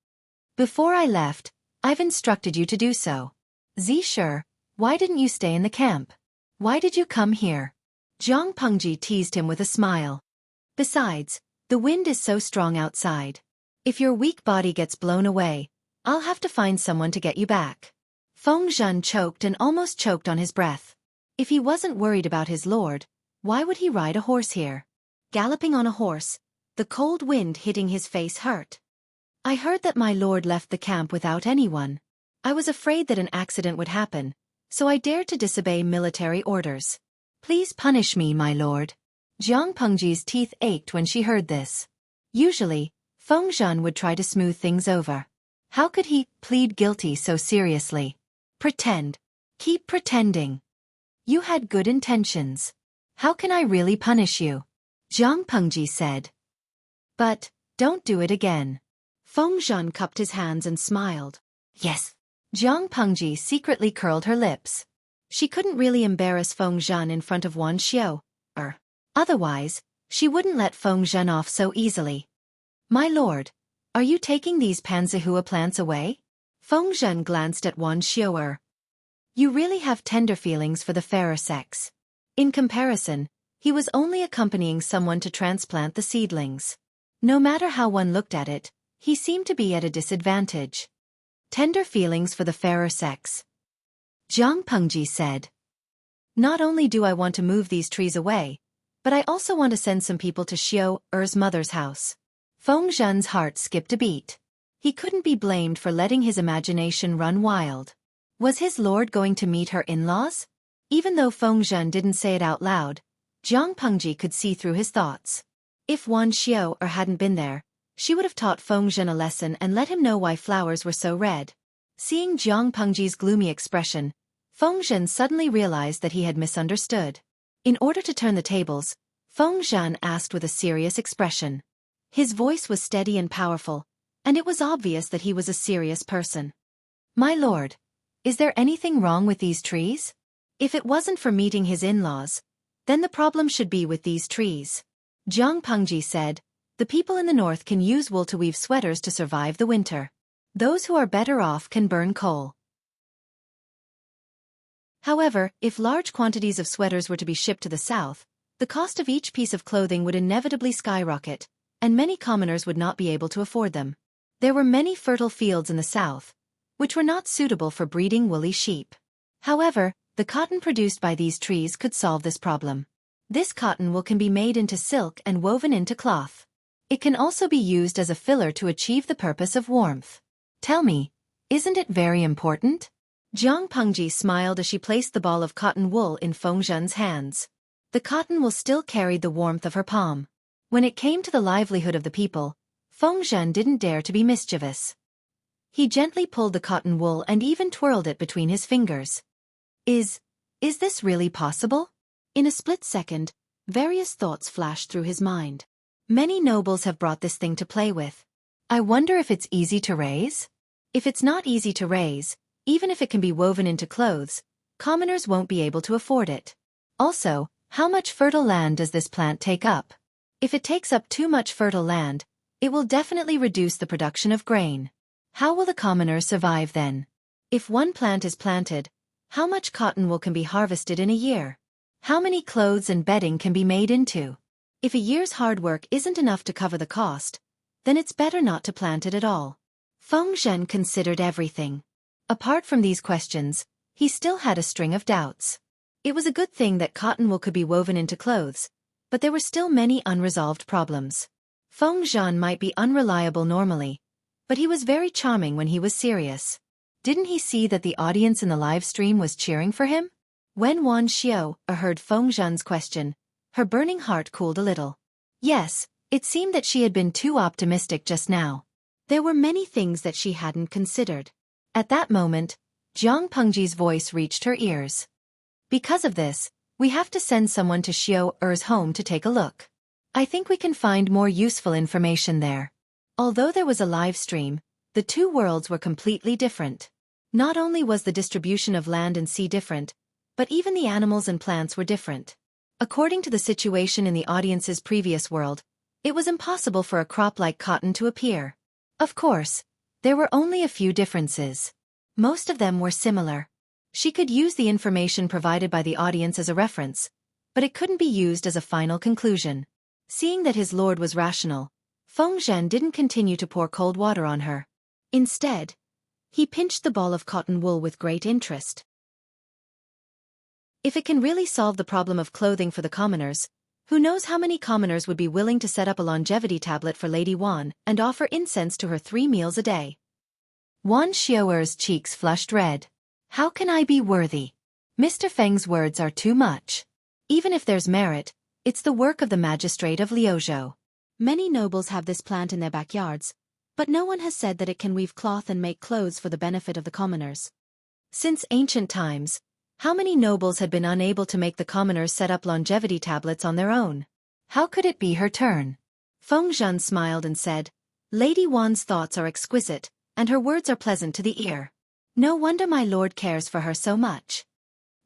Before I left, I've instructed you to do so. Zisher, why didn't you stay in the camp? Why did you come here? Jiang Pengji teased him with a smile. Besides, the wind is so strong outside. If your weak body gets blown away, I'll have to find someone to get you back. Feng Zhen choked and almost choked on his breath. If he wasn't worried about his lord, why would he ride a horse here? Galloping on a horse, the cold wind hitting his face hurt. I heard that my lord left the camp without anyone. I was afraid that an accident would happen, so I dared to disobey military orders. Please punish me, my lord. Jiang Pengji's teeth ached when she heard this. Usually, Feng Zhen would try to smooth things over. How could he plead guilty so seriously? Pretend. Keep pretending. You had good intentions. How can I really punish you? Jiang Pengji said. But, don't do it again. Feng Zhen cupped his hands and smiled. Yes. Jiang Pengji secretly curled her lips. She couldn't really embarrass Feng Zhan in front of Wan Xiao. Otherwise, she wouldn't let Feng Zhan off so easily. My lord, are you taking these panzihua plants away? Feng Zhan glanced at Wan Xiao. You really have tender feelings for the fairer sex. In comparison, he was only accompanying someone to transplant the seedlings. No matter how one looked at it, he seemed to be at a disadvantage. Tender feelings for the fairer sex. Zhang Pengji said. Not only do I want to move these trees away, but I also want to send some people to Xiao mother's house. Feng Zhan's heart skipped a beat. He couldn't be blamed for letting his imagination run wild. Was his lord going to meet her in-laws? Even though Feng Zhan didn't say it out loud, Zhang Pengji could see through his thoughts. If Wan Xiao hadn't been there, she would have taught Feng Zhan a lesson and let him know why flowers were so red. Seeing Zhang Pengji's gloomy expression, Feng Zhan suddenly realized that he had misunderstood. In order to turn the tables, Feng Zhan asked with a serious expression. His voice was steady and powerful, and it was obvious that he was a serious person. My lord, is there anything wrong with these trees? If it wasn't for meeting his in-laws, then the problem should be with these trees. Zhang Pengji said, the people in the north can use wool to weave sweaters to survive the winter. Those who are better off can burn coal. However, if large quantities of sweaters were to be shipped to the south, the cost of each piece of clothing would inevitably skyrocket, and many commoners would not be able to afford them. There were many fertile fields in the south, which were not suitable for breeding woolly sheep. However, the cotton produced by these trees could solve this problem. This cotton wool can be made into silk and woven into cloth. It can also be used as a filler to achieve the purpose of warmth. Tell me, isn't it very important? Zhang Pengji smiled as she placed the ball of cotton wool in Feng Zhan's hands. The cotton wool still carried the warmth of her palm. When it came to the livelihood of the people, Feng Zhan didn't dare to be mischievous. He gently pulled the cotton wool and even twirled it between his fingers. Is this really possible? In a split second, various thoughts flashed through his mind. Many nobles have brought this thing to play with. I wonder if it's easy to raise? If it's not easy to raise, even if it can be woven into clothes, commoners won't be able to afford it. Also, how much fertile land does this plant take up? If it takes up too much fertile land, it will definitely reduce the production of grain. How will the commoners survive then? If one plant is planted, how much cotton wool can be harvested in a year? How many clothes and bedding can be made into? If a year's hard work isn't enough to cover the cost, then it's better not to plant it at all. Feng Zhan considered everything. Apart from these questions, he still had a string of doubts. It was a good thing that cotton wool could be woven into clothes, but there were still many unresolved problems. Feng Zhan might be unreliable normally, but he was very charming when he was serious. Didn't he see that the audience in the live stream was cheering for him? When Wan Xiao heard Feng Zhan's question, her burning heart cooled a little. Yes, it seemed that she had been too optimistic just now. There were many things that she hadn't considered. At that moment, Zhang Pengji's voice reached her ears. Because of this, we have to send someone to Xiao home to take a look. I think we can find more useful information there. Although there was a live stream, the two worlds were completely different. Not only was the distribution of land and sea different, but even the animals and plants were different. According to the situation in the audience's previous world, it was impossible for a crop like cotton to appear. Of course, there were only a few differences. Most of them were similar. She could use the information provided by the audience as a reference, but it couldn't be used as a final conclusion. Seeing that his lord was rational, Feng Zhan didn't continue to pour cold water on her. Instead, he pinched the ball of cotton wool with great interest. If it can really solve the problem of clothing for the commoners, who knows how many commoners would be willing to set up a longevity tablet for Lady Wan and offer incense to her 3 meals a day. Wan Xiaoer's cheeks flushed red. How can I be worthy? Mr. Feng's words are too much. Even if there's merit, it's the work of the magistrate of Liuzhou. Many nobles have this plant in their backyards, but no one has said that it can weave cloth and make clothes for the benefit of the commoners. Since ancient times, how many nobles had been unable to make the commoners set up longevity tablets on their own? How could it be her turn? Feng Zhan smiled and said, Lady Wan's thoughts are exquisite, and her words are pleasant to the ear. No wonder my lord cares for her so much.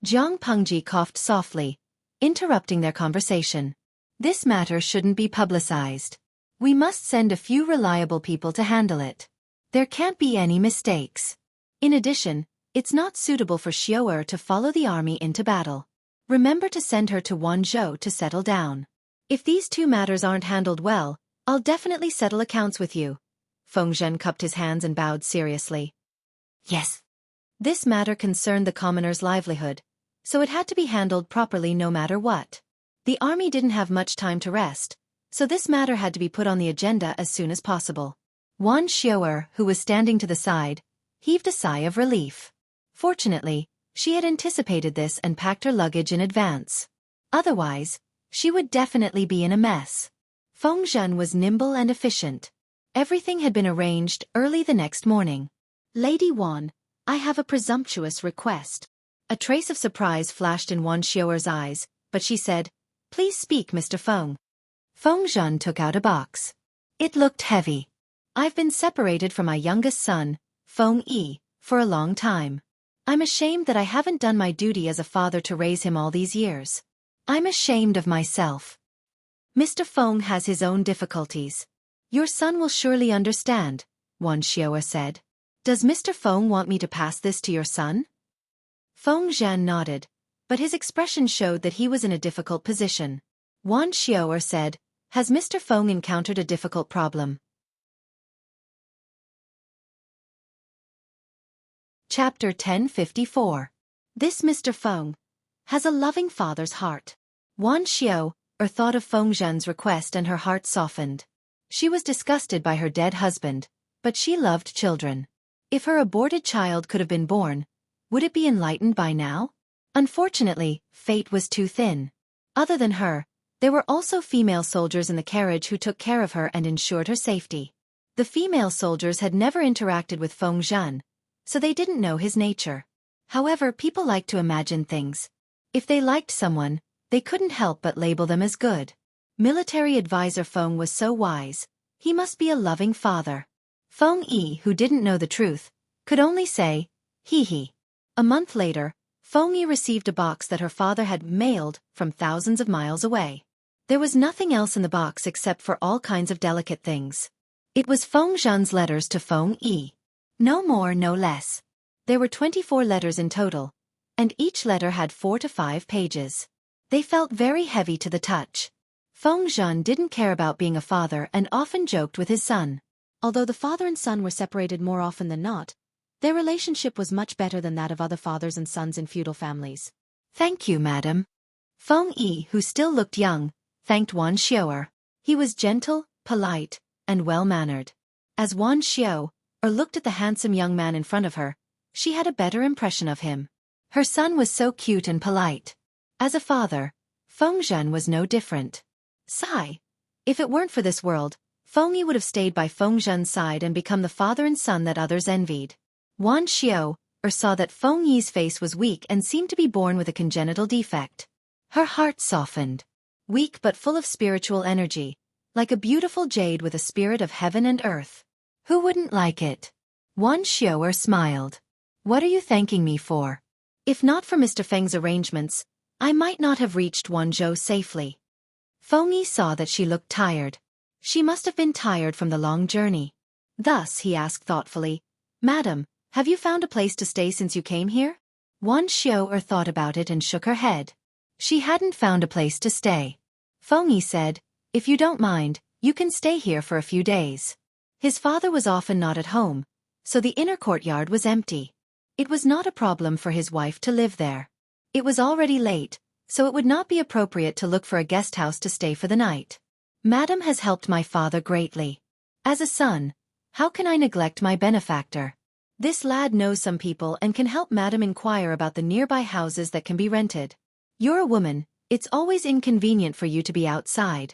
Jiang Pengji coughed softly, interrupting their conversation. This matter shouldn't be publicized. We must send a few reliable people to handle it. There can't be any mistakes. In addition, it's not suitable for Xueqi to follow the army into battle. Remember to send her to Wanzhou to settle down. If these two matters aren't handled well, I'll definitely settle accounts with you. Feng Zhen cupped his hands and bowed seriously. Yes. This matter concerned the commoner's livelihood, so it had to be handled properly no matter what. The army didn't have much time to rest, so this matter had to be put on the agenda as soon as possible. Wan Xueqi, who was standing to the side, heaved a sigh of relief. Fortunately, she had anticipated this and packed her luggage in advance. Otherwise, she would definitely be in a mess. Feng Zhen was nimble and efficient. Everything had been arranged early the next morning. Lady Wan, I have a presumptuous request. A trace of surprise flashed in Wan Xueqi's eyes, but she said, Please speak, Mr. Feng. Feng Zhen took out a box. It looked heavy. I've been separated from my youngest son, Feng Yi, for a long time. I'm ashamed that I haven't done my duty as a father to raise him all these years. I'm ashamed of myself. Mr. Feng has his own difficulties. Your son will surely understand, Wan Xueqi said. Does Mr. Feng want me to pass this to your son? Feng Zhen nodded, but his expression showed that he was in a difficult position. Wan Xueqi said, Has Mr. Feng encountered a difficult problem? Chapter 1054. This Mr. Feng has a loving father's heart. Wan Xueqi thought of Feng Zhen's request and her heart softened. She was disgusted by her dead husband, but she loved children. If her aborted child could have been born, would it be enlightened by now? Unfortunately, fate was too thin. Other than her, there were also female soldiers in the carriage who took care of her and ensured her safety. The female soldiers had never interacted with Feng Zhen, so they didn't know his nature. However, people like to imagine things. If they liked someone, they couldn't help but label them as good. Military advisor Feng was so wise, he must be a loving father. Feng Yi, who didn't know the truth, could only say, hee. A month later, Feng Yi received a box that her father had mailed from thousands of miles away. There was nothing else in the box except for all kinds of delicate things. It was Feng Zhen's letters to Feng Yi. No more, no less. There were 24 letters in total, and each letter had 4 to 5 pages. They felt very heavy to the touch. Feng Zhen didn't care about being a father and often joked with his son. Although the father and son were separated more often than not, their relationship was much better than that of other fathers and sons in feudal families. Thank you, madam. Feng Yi, who still looked young, thanked Wan Xueqi. He was gentle, polite, and well-mannered. As Wan Xueqi looked at the handsome young man in front of her, she had a better impression of him. Her son was so cute and polite. As a father, Feng Zhen was no different. Sigh. If it weren't for this world, Feng Yi would have stayed by Feng Zhen's side and become the father and son that others envied. Wan Xueqi saw that Feng Yi's face was weak and seemed to be born with a congenital defect. Her heart softened. Weak but full of spiritual energy, like a beautiful jade with a spirit of heaven and earth. Who wouldn't like it? Wan Xueqi smiled. What are you thanking me for? If not for Mr. Feng's arrangements, I might not have reached Wanzhou safely. Feng Yi saw that she looked tired. She must have been tired from the long journey. Thus he asked thoughtfully, Madam, have you found a place to stay since you came here? Wan Xueqi thought about it and shook her head. She hadn't found a place to stay. Feng Yi said, If you don't mind, you can stay here for a few days. His father was often not at home, so the inner courtyard was empty. It was not a problem for his wife to live there. It was already late, so it would not be appropriate to look for a guest house to stay for the night. Madam has helped my father greatly. As a son, how can I neglect my benefactor? This lad knows some people and can help Madam inquire about the nearby houses that can be rented. You're a woman, it's always inconvenient for you to be outside.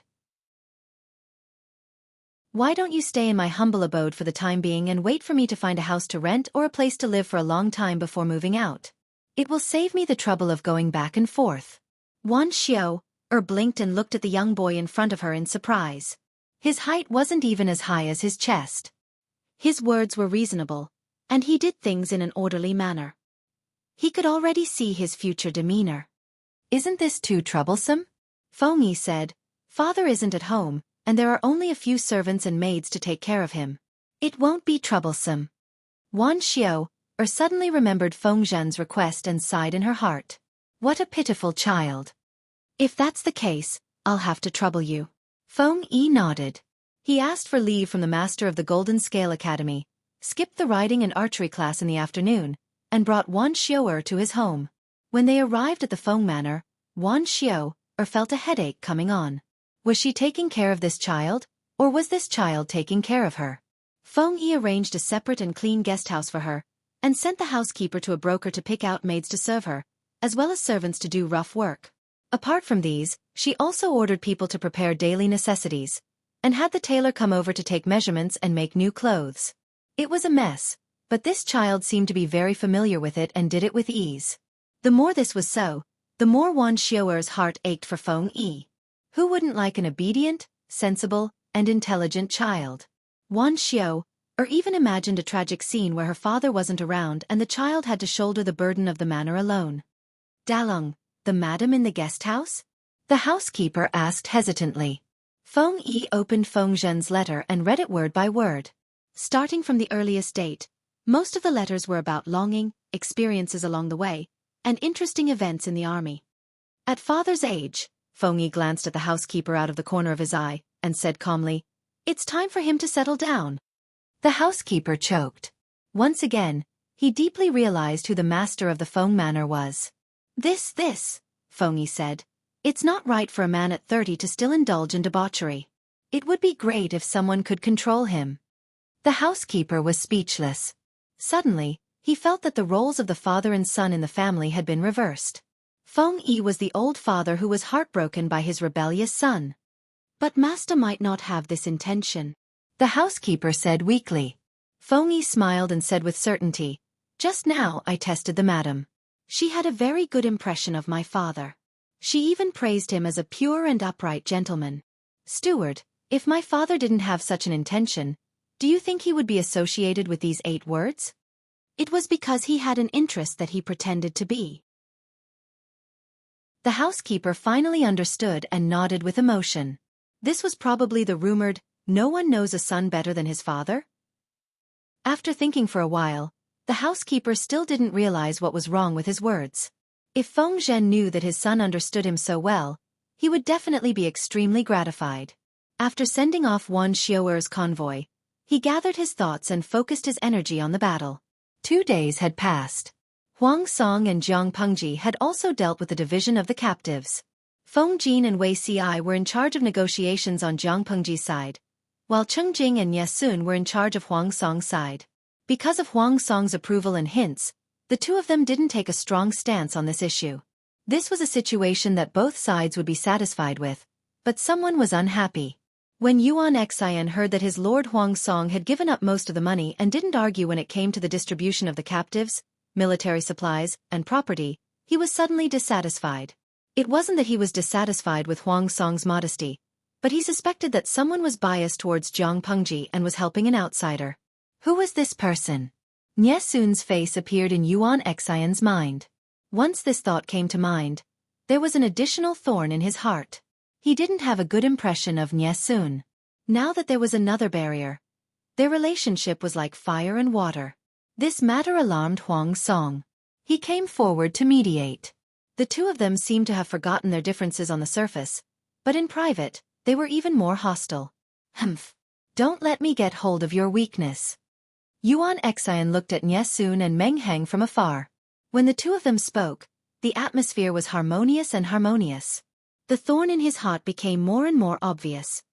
Why don't you stay in my humble abode for the time being and wait for me to find a house to rent or a place to live for a long time before moving out? It will save me the trouble of going back and forth. Wan Xueqi blinked and looked at the young boy in front of her in surprise. His height wasn't even as high as his chest. His words were reasonable, and he did things in an orderly manner. He could already see his future demeanor. "Isn't this too troublesome?" Fengyi said. "Father isn't at home, and there are only a few servants and maids to take care of him. It won't be troublesome." Wan Xiao suddenly remembered Feng Zhen's request and sighed in her heart. What a pitiful child. "If that's the case, I'll have to trouble you." Feng Yi nodded. He asked for leave from the master of the Golden Scale Academy, skipped the riding and archery class in the afternoon, and brought Wan Xiao to his home. When they arrived at the Feng Manor, Wan Xiao felt a headache coming on. Was she taking care of this child, or was this child taking care of her? Feng Yi arranged a separate and clean guest house for her, and sent the housekeeper to a broker to pick out maids to serve her, as well as servants to do rough work. Apart from these, she also ordered people to prepare daily necessities, and had the tailor come over to take measurements and make new clothes. It was a mess, but this child seemed to be very familiar with it and did it with ease. The more this was so, the more Wan Xiaoer's heart ached for Feng Yi. Who wouldn't like an obedient, sensible, and intelligent child? Wan Xiao even imagined a tragic scene where her father wasn't around and the child had to shoulder the burden of the manor alone. "Dalong, the madam in the guest house?" the housekeeper asked hesitantly. Feng Yi opened Feng Zhen's letter and read it word by word. Starting from the earliest date, most of the letters were about longing, experiences along the way, and interesting events in the army. At father's age, Feng Yi glanced at the housekeeper out of the corner of his eye, and said calmly, "It's time for him to settle down." The housekeeper choked. Once again, he deeply realized who the master of the Feng Manor was. This, Feng Yi said. "It's not right for a man at 30 to still indulge in debauchery. It would be great if someone could control him." The housekeeper was speechless. Suddenly, he felt that the roles of the father and son in the family had been reversed. Feng Yi was the old father who was heartbroken by his rebellious son. "But master might not have this intention," the housekeeper said weakly. Feng Yi smiled and said with certainty, "Just now I tested the madam. She had a very good impression of my father. She even praised him as a pure and upright gentleman. Steward, if my father didn't have such an intention, do you think he would be associated with these 8 words? It was because he had an interest that he pretended to be." The housekeeper finally understood and nodded with emotion. This was probably the rumored, "No one knows a son better than his father?" After thinking for a while, the housekeeper still didn't realize what was wrong with his words. If Feng Zhen knew that his son understood him so well, he would definitely be extremely gratified. After sending off Wan Xiaoer's convoy, he gathered his thoughts and focused his energy on the battle. 2 days had passed. Huang Song and Jiang Pengji had also dealt with the division of the captives. Feng Jin and Wei Ci were in charge of negotiations on Jiang Pengji's side, while Cheng Jing and Ye Sun were in charge of Huang Song's side. Because of Huang Song's approval and hints, the two of them didn't take a strong stance on this issue. This was a situation that both sides would be satisfied with, but someone was unhappy. When Yuan Xian heard that his lord Huang Song had given up most of the money and didn't argue when it came to the distribution of the captives, military supplies, and property, he was suddenly dissatisfied. It wasn't that he was dissatisfied with Huang Song's modesty, but he suspected that someone was biased towards Jiang Pengji and was helping an outsider. Who was this person? Nye Sun's face appeared in Yuan Xian's mind. Once this thought came to mind, there was an additional thorn in his heart. He didn't have a good impression of Nye Sun. Now that there was another barrier, their relationship was like fire and water. This matter alarmed Huang Song. He came forward to mediate. The two of them seemed to have forgotten their differences on the surface, but in private, they were even more hostile. "Humph. Don't let me get hold of your weakness." Yuan Xian looked at Nye Sun and Meng Heng from afar. When the two of them spoke, the atmosphere was harmonious and harmonious. The thorn in his heart became more and more obvious.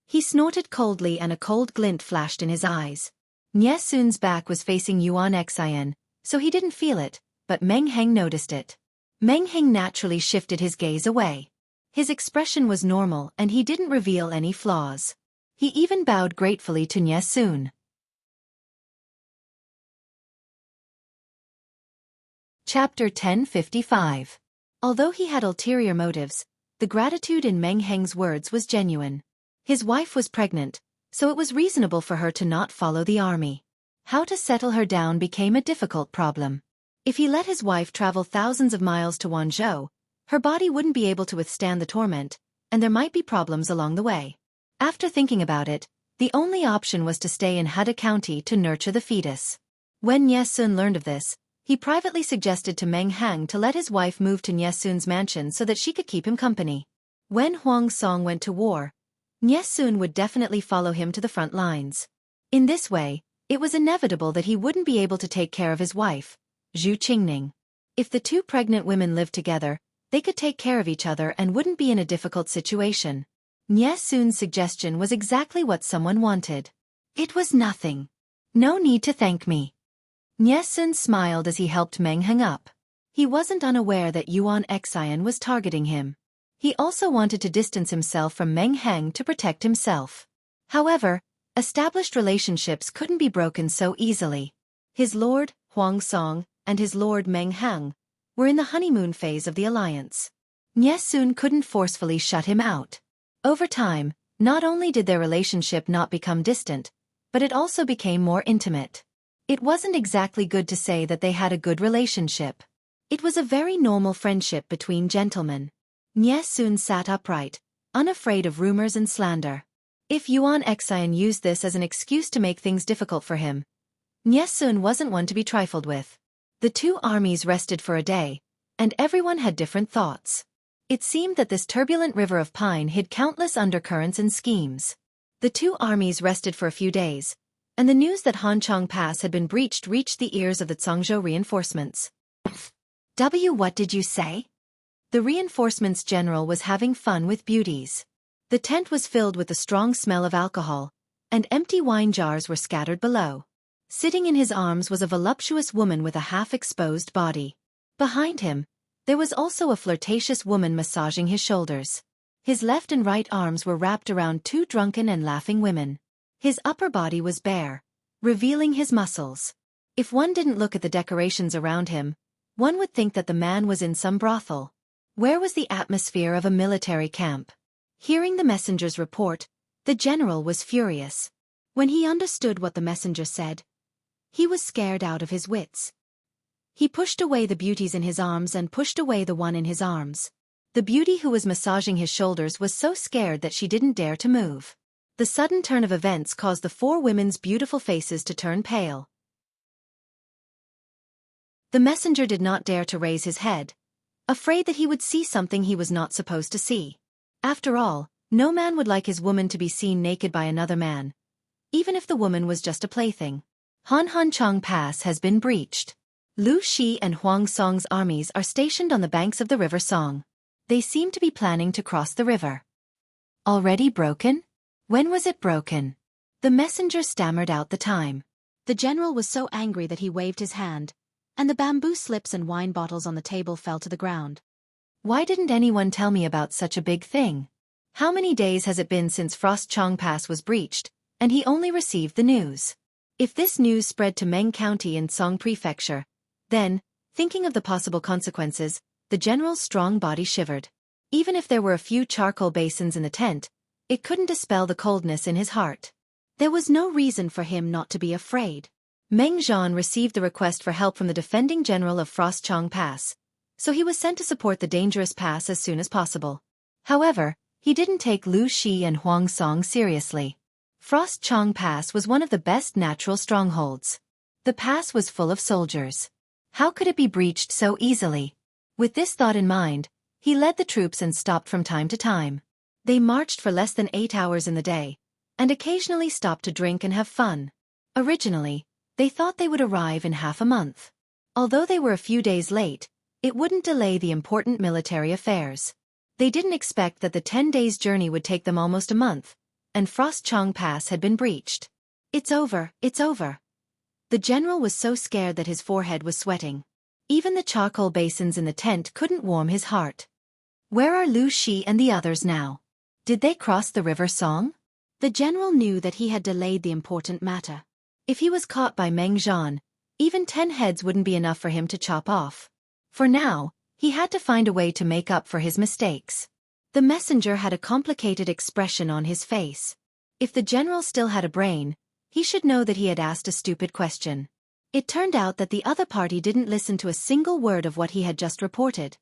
He snorted coldly and a cold glint flashed in his eyes. Nye Sun's back was facing Yuan Xian, so he didn't feel it, but Meng Heng noticed it. Meng Heng naturally shifted his gaze away. His expression was normal and he didn't reveal any flaws. He even bowed gratefully to Nye Sun. Chapter 1055. Although he had ulterior motives, the gratitude in Meng Heng's words was genuine. His wife was pregnant, so it was reasonable for her to not follow the army. How to settle her down became a difficult problem. If he let his wife travel thousands of miles to Wanzhou, her body wouldn't be able to withstand the torment, and there might be problems along the way. After thinking about it, the only option was to stay in Hada County to nurture the fetus. When Nyesun learned of this, he privately suggested to Meng Hang to let his wife move to Nyesun's mansion so that she could keep him company. When Huang Song went to war, Nyesun would definitely follow him to the front lines. In this way, it was inevitable that he wouldn't be able to take care of his wife, Zhu Qingning. If the two pregnant women lived together, they could take care of each other and wouldn't be in a difficult situation. Nyesun's suggestion was exactly what someone wanted. It was nothing. No need to thank me. Nyesun smiled as he helped Meng hang up. He wasn't unaware that Yuan Xian was targeting him. He also wanted to distance himself from Meng Hang to protect himself. However, established relationships couldn't be broken so easily. His lord, Huang Song, and his lord Meng Hang were in the honeymoon phase of the alliance. Nyesun couldn't forcefully shut him out. Over time, not only did their relationship not become distant, but it also became more intimate. It wasn't exactly good to say that they had a good relationship. It was a very normal friendship between gentlemen. Nyesun sat upright, unafraid of rumors and slander. If Yuan Xian used this as an excuse to make things difficult for him, Nyesun wasn't one to be trifled with. The two armies rested for a day, and everyone had different thoughts. It seemed that this turbulent river of pine hid countless undercurrents and schemes. The two armies rested for a few days, and the news that Hanchang Pass had been breached reached the ears of the Zhangzhou reinforcements. What did you say? The reinforcements general was having fun with beauties. The tent was filled with the strong smell of alcohol, and empty wine jars were scattered below. Sitting in his arms was a voluptuous woman with a half-exposed body. Behind him, there was also a flirtatious woman massaging his shoulders. His left and right arms were wrapped around two drunken and laughing women. His upper body was bare, revealing his muscles. If one didn't look at the decorations around him, one would think that the man was in some brothel. Where was the atmosphere of a military camp? Hearing the messenger's report, the general was furious. When he understood what the messenger said, he was scared out of his wits. He pushed away the beauties in his arms and pushed away the one in his arms. The beauty who was massaging his shoulders was so scared that she didn't dare to move. The sudden turn of events caused the four women's beautiful faces to turn pale. The messenger did not dare to raise his head, afraid that he would see something he was not supposed to see. After all, no man would like his woman to be seen naked by another man, even if the woman was just a plaything. Hanchang Pass has been breached. Lu Shi and Huang Song's armies are stationed on the banks of the river Song. They seem to be planning to cross the river. Already broken? When was it broken? The messenger stammered out the time. The general was so angry that he waved his hand, and the bamboo slips and wine bottles on the table fell to the ground. Why didn't anyone tell me about such a big thing? How many days has it been since Frostchong Pass was breached, and he only received the news? If this news spread to Meng County in Song Prefecture, then, thinking of the possible consequences, the general's strong body shivered. Even if there were a few charcoal basins in the tent, it couldn't dispel the coldness in his heart. There was no reason for him not to be afraid. Meng Zhan received the request for help from the defending general of Frostchong Pass, so he was sent to support the dangerous pass as soon as possible. However, he didn't take Lu Shi and Huang Song seriously. Frostchong Pass was one of the best natural strongholds. The pass was full of soldiers. How could it be breached so easily? With this thought in mind, he led the troops and stopped from time to time. They marched for less than 8 hours in the day, and occasionally stopped to drink and have fun. Originally, they thought they would arrive in half a month. Although they were a few days late, it wouldn't delay the important military affairs. They didn't expect that the 10 days' journey would take them almost a month, and Frostchong Pass had been breached. It's over, it's over. The general was so scared that his forehead was sweating. Even the charcoal basins in the tent couldn't warm his heart. Where are Lu Shi and the others now? Did they cross the river Song? The general knew that he had delayed the important matter. If he was caught by Meng Zhan, even 10 heads wouldn't be enough for him to chop off. For now, he had to find a way to make up for his mistakes. The messenger had a complicated expression on his face. If the general still had a brain, he should know that he had asked a stupid question. It turned out that the other party didn't listen to a single word of what he had just reported.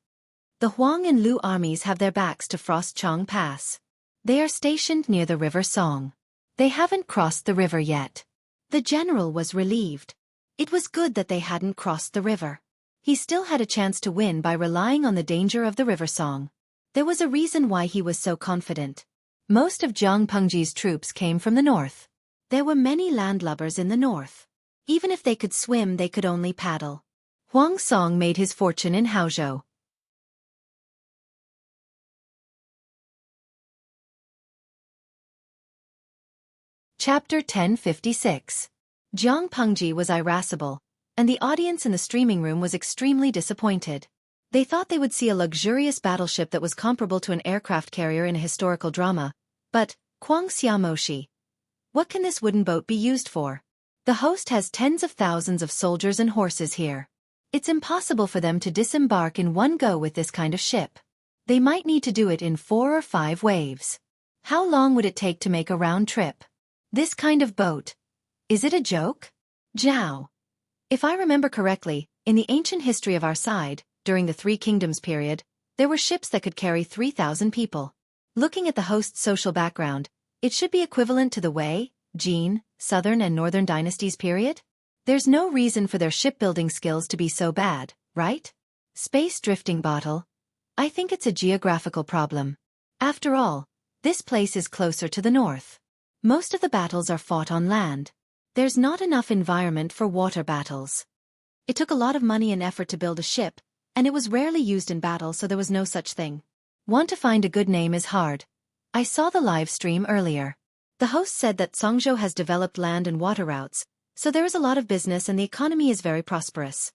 The Huang and Lu armies have their backs to Frost Chong Pass. They are stationed near the River Song. They haven't crossed the river yet. The general was relieved. It was good that they hadn't crossed the river. He still had a chance to win by relying on the danger of the River Song. There was a reason why he was so confident. Most of Jiang Pengji's troops came from the north. There were many landlubbers in the north. Even if they could swim, they could only paddle. Huang Song made his fortune in Haozhou. Chapter 1056. Jiang Pengji was irascible, and the audience in the streaming room was extremely disappointed. They thought they would see a luxurious battleship that was comparable to an aircraft carrier in a historical drama, but, Kuang Xiaomoshi, what can this wooden boat be used for? The host has tens of thousands of soldiers and horses here. It's impossible for them to disembark in one go with this kind of ship. They might need to do it in 4 or 5 waves. How long would it take to make a round trip? This kind of boat. Is it a joke? Zhao. If I remember correctly, in the ancient history of our side, during the Three Kingdoms period, there were ships that could carry 3,000 people. Looking at the host's social background, it should be equivalent to the Wei, Jin, Southern and Northern dynasties period? There's no reason for their shipbuilding skills to be so bad, right? Space drifting bottle. I think it's a geographical problem. After all, this place is closer to the north. Most of the battles are fought on land. There's not enough environment for water battles. It took a lot of money and effort to build a ship, and it was rarely used in battle, so there was no such thing. Want to find a good name is hard. I saw the live stream earlier. The host said that Songzhou has developed land and water routes, so there is a lot of business and the economy is very prosperous.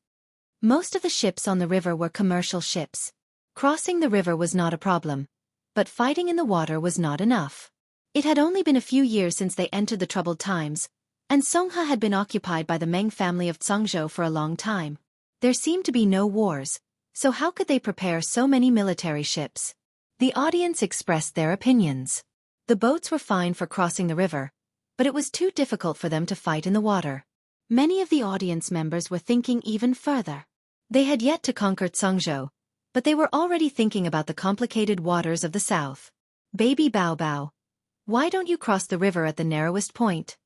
Most of the ships on the river were commercial ships. Crossing the river was not a problem, but fighting in the water was not enough. It had only been a few years since they entered the troubled times, and Songha had been occupied by the Meng family of Zhangzhou for a long time. There seemed to be no wars, so how could they prepare so many military ships? The audience expressed their opinions. The boats were fine for crossing the river, but it was too difficult for them to fight in the water. Many of the audience members were thinking even further. They had yet to conquer Zhangzhou, but they were already thinking about the complicated waters of the south. Baby Bao Bao, why don't you cross the river at the narrowest point?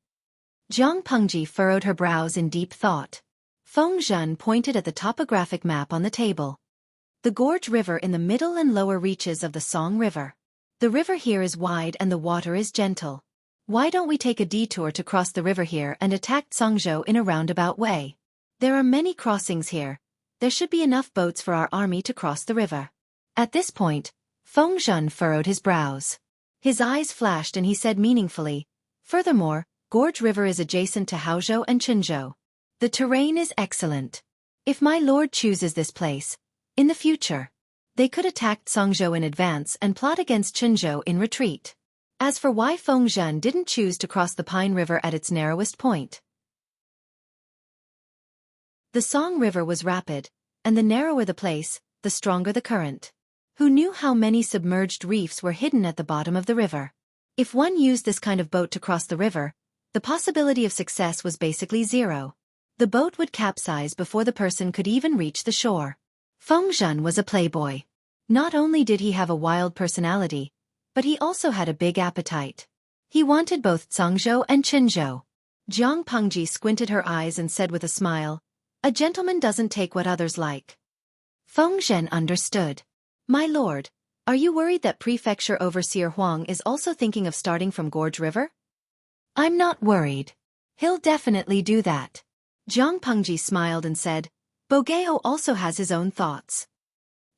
Jiang Pengji furrowed her brows in deep thought. Feng Zhen pointed at the topographic map on the table. The gorge river in the middle and lower reaches of the Song River. The river here is wide and the water is gentle. Why don't we take a detour to cross the river here and attack Zhangzhou in a roundabout way? There are many crossings here. There should be enough boats for our army to cross the river. At this point, Feng Zhen furrowed his brows. His eyes flashed and he said meaningfully, furthermore, Gorge River is adjacent to Haozhou and Chenzhou. The terrain is excellent. If my lord chooses this place, in the future, they could attack Zhangzhou in advance and plot against Chenzhou in retreat. As for why Feng Zhen didn't choose to cross the Pine River at its narrowest point. The Song River was rapid, and the narrower the place, the stronger the current. Who knew how many submerged reefs were hidden at the bottom of the river? If one used this kind of boat to cross the river, the possibility of success was basically zero. The boat would capsize before the person could even reach the shore. Feng Zhen was a playboy. Not only did he have a wild personality, but he also had a big appetite. He wanted both Zhangzhou and Chenzhou. Jiang Pengji squinted her eyes and said with a smile, "A gentleman doesn't take what others like." Feng Zhen understood. "My lord, are you worried that Prefecture Overseer Huang is also thinking of starting from Gorge River?" "I'm not worried. He'll definitely do that." Jiang Pengji smiled and said, "Bogeo also has his own thoughts."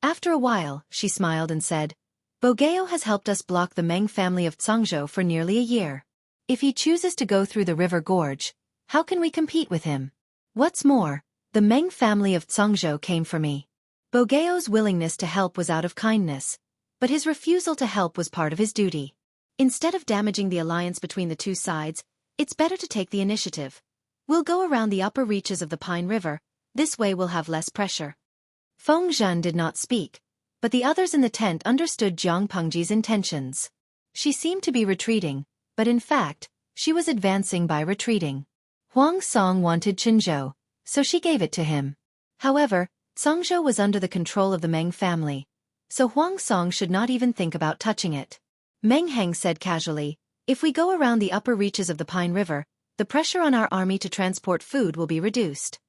After a while, she smiled and said, "Bogeo has helped us block the Meng family of Zhangzhou for nearly a year. If he chooses to go through the river gorge, how can we compete with him? What's more, the Meng family of Zhangzhou came for me." Bogeo's willingness to help was out of kindness, but his refusal to help was part of his duty. Instead of damaging the alliance between the two sides, it's better to take the initiative. We'll go around the upper reaches of the Pine River. This way we'll have less pressure. Feng Zhen did not speak, but the others in the tent understood Jiang Pengji's intentions. She seemed to be retreating, but in fact, she was advancing by retreating. Huang Song wanted Chenzhou, so she gave it to him. However, Songzhou was under the control of the Meng family, so Huang Song should not even think about touching it. Meng Heng said casually, "If we go around the upper reaches of the Pine River, the pressure on our army to transport food will be reduced."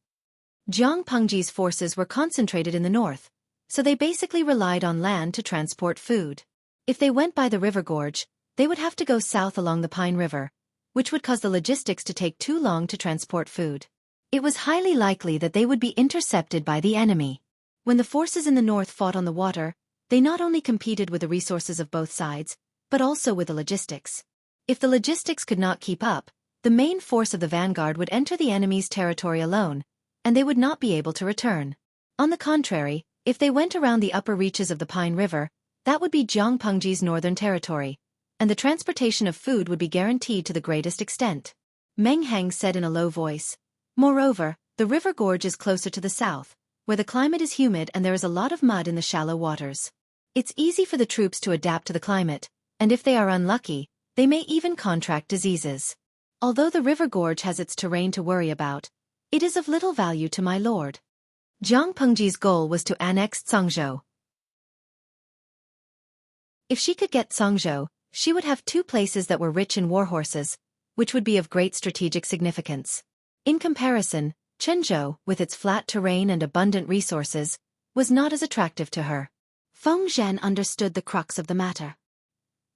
Jiang Pengji's forces were concentrated in the north, so they basically relied on land to transport food. If they went by the river gorge, they would have to go south along the Pine River, which would cause the logistics to take too long to transport food. It was highly likely that they would be intercepted by the enemy. When the forces in the north fought on the water, they not only competed with the resources of both sides, but also with the logistics. If the logistics could not keep up, the main force of the vanguard would enter the enemy's territory alone, and they would not be able to return. On the contrary, if they went around the upper reaches of the Pine River, that would be Jiang Pengji's northern territory, and the transportation of food would be guaranteed to the greatest extent. Meng Heng said in a low voice. Moreover, the river gorge is closer to the south, where the climate is humid and there is a lot of mud in the shallow waters. It's easy for the troops to adapt to the climate, and if they are unlucky, they may even contract diseases. Although the river gorge has its terrain to worry about, it is of little value to my lord. Jiang Pengji's goal was to annex Songzhou. If she could get Songzhou, she would have two places that were rich in war horses, which would be of great strategic significance. In comparison, Chenzhou, with its flat terrain and abundant resources, was not as attractive to her. Feng Zhen understood the crux of the matter.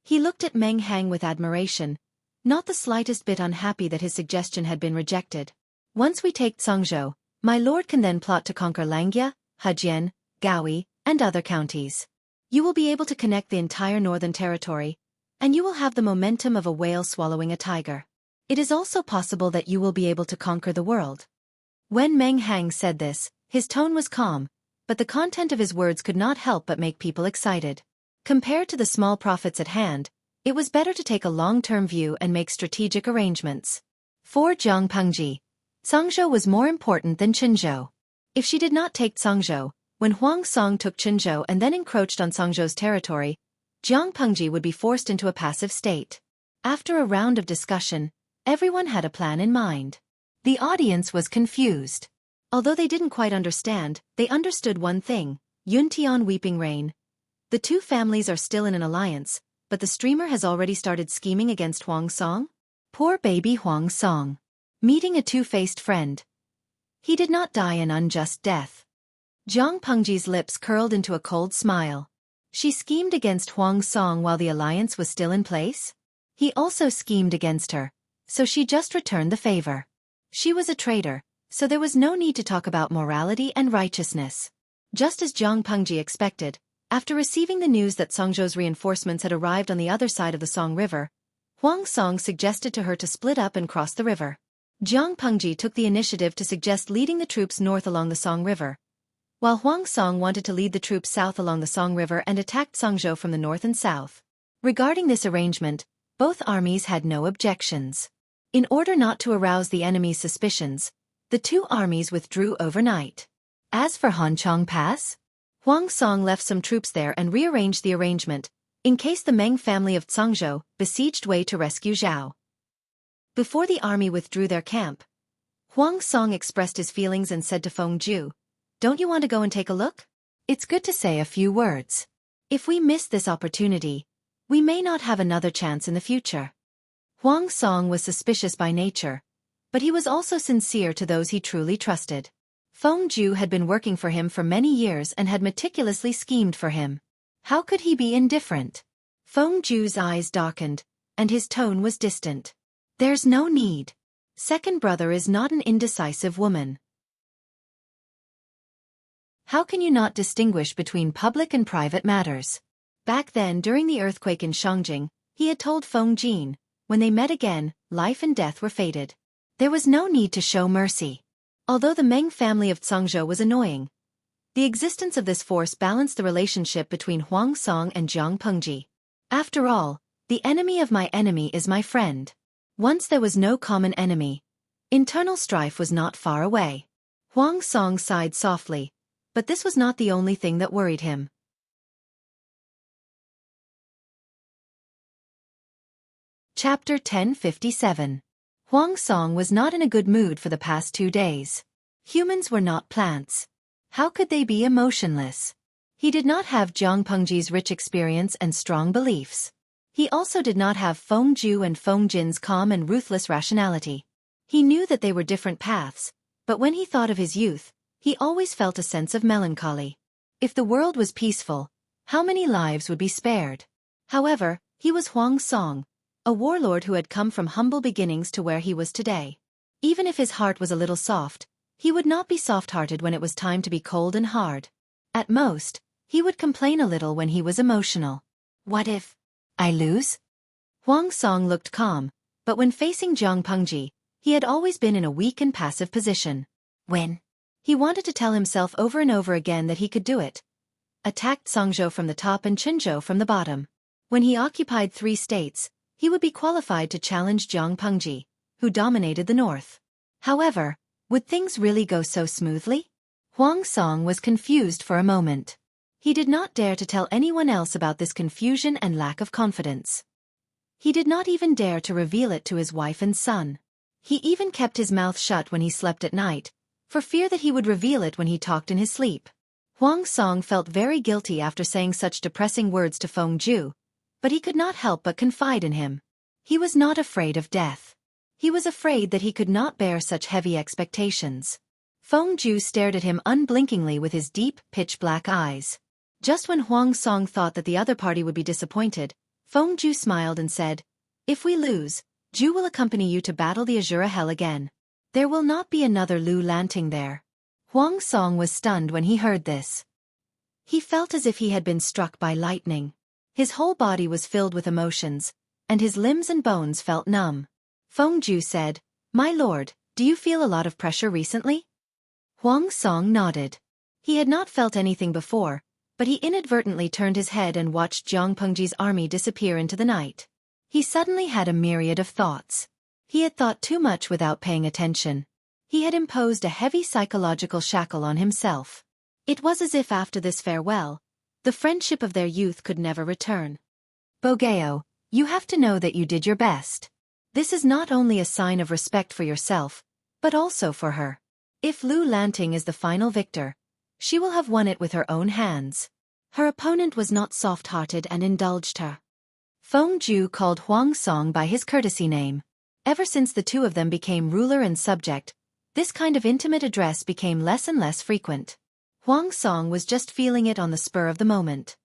He looked at Meng Heng with admiration, not the slightest bit unhappy that his suggestion had been rejected. Once we take Songzhou, my lord can then plot to conquer Langjia, Hejian, Gaoi, and other counties. You will be able to connect the entire northern territory, and you will have the momentum of a whale swallowing a tiger. It is also possible that you will be able to conquer the world. When Meng Heng said this, his tone was calm, but the content of his words could not help but make people excited. Compared to the small profits at hand, it was better to take a long-term view and make strategic arrangements. For Jiang Pengji, Songzhou was more important than Chenzhou. If she did not take Songzhou, when Huang Song took Chenzhou and then encroached on Songzhou's territory, Jiang Pengji would be forced into a passive state. After a round of discussion, everyone had a plan in mind. The audience was confused. Although they didn't quite understand, they understood one thing: Yuntian Weeping Rain. The two families are still in an alliance, but the streamer has already started scheming against Huang Song. Poor baby Huang Song. Meeting a two-faced friend. He did not die an unjust death. Jiang Pengji's lips curled into a cold smile. She schemed against Huang Song while the alliance was still in place? He also schemed against her, so she just returned the favor. She was a traitor, so there was no need to talk about morality and righteousness. Just as Jiang Pengji expected, after receiving the news that Songzhou's reinforcements had arrived on the other side of the Song River, Huang Song suggested to her to split up and cross the river. Jiang Pengji took the initiative to suggest leading the troops north along the Song River, while Huang Song wanted to lead the troops south along the Song River and attacked Songzhou from the north and south. Regarding this arrangement, both armies had no objections. In order not to arouse the enemy's suspicions, the two armies withdrew overnight. As for Hanchang Pass, Huang Song left some troops there and rearranged the arrangement, in case the Meng family of Songzhou besieged Wei to rescue Zhao. Before the army withdrew their camp, Huang Song expressed his feelings and said to Feng Ju, "Don't you want to go and take a look? It's good to say a few words. If we miss this opportunity, we may not have another chance in the future." Huang Song was suspicious by nature, but he was also sincere to those he truly trusted. Feng Ju had been working for him for many years and had meticulously schemed for him. How could he be indifferent? Feng Ju's eyes darkened, and his tone was distant. "There's no need. Second brother is not an indecisive woman. How can you not distinguish between public and private matters?" Back then, during the earthquake in Shangjing, he had told Feng Jin, when they met again, life and death were fated. There was no need to show mercy. Although the Meng family of Songzhou was annoying, the existence of this force balanced the relationship between Huang Song and Jiang Pengji. After all, the enemy of my enemy is my friend. Once there was no common enemy. Internal strife was not far away. Huang Song sighed softly, but this was not the only thing that worried him. Chapter 1057. Huang Song was not in a good mood for the past 2 days. Humans were not plants. How could they be emotionless? He did not have Jiang Pengji's rich experience and strong beliefs. He also did not have Feng Ju and Feng Jin's calm and ruthless rationality. He knew that they were different paths, but when he thought of his youth, he always felt a sense of melancholy. If the world was peaceful, how many lives would be spared? However, he was Huang Song, a warlord who had come from humble beginnings to where he was today. Even if his heart was a little soft, he would not be soft-hearted when it was time to be cold and hard. At most, he would complain a little when he was emotional. What if I lose? Huang Song looked calm, but when facing Jiang Pengji, he had always been in a weak and passive position. When he wanted to tell himself over and over again that he could do it. Attacked Songzhou from the top and Qinzhou from the bottom. When he occupied 3 states, he would be qualified to challenge Jiang Pengji, who dominated the north. However, would things really go so smoothly? Huang Song was confused for a moment. He did not dare to tell anyone else about this confusion and lack of confidence. He did not even dare to reveal it to his wife and son. He even kept his mouth shut when he slept at night, for fear that he would reveal it when he talked in his sleep. Huang Song felt very guilty after saying such depressing words to Feng Ju, but he could not help but confide in him. He was not afraid of death. He was afraid that he could not bear such heavy expectations. Feng Ju stared at him unblinkingly with his deep, pitch-black eyes. Just when Huang Song thought that the other party would be disappointed, Feng Ju smiled and said, "If we lose, Ju will accompany you to battle the Azura Hell again. There will not be another Lu Lanting there." Huang Song was stunned when he heard this. He felt as if he had been struck by lightning. His whole body was filled with emotions, and his limbs and bones felt numb. Feng Ju said, "My lord, do you feel a lot of pressure recently?" Huang Song nodded. He had not felt anything before, but he inadvertently turned his head and watched Jiang Pengji's army disappear into the night. He suddenly had a myriad of thoughts. He had thought too much without paying attention. He had imposed a heavy psychological shackle on himself. It was as if after this farewell, the friendship of their youth could never return. Bogeo, you have to know that you did your best. This is not only a sign of respect for yourself, but also for her. If Lu Lanting is the final victor, she will have won it with her own hands. Her opponent was not soft-hearted and indulged her. Feng Ju called Huang Song by his courtesy name. Ever since the two of them became ruler and subject, this kind of intimate address became less and less frequent. Huang Song was just feeling it on the spur of the moment.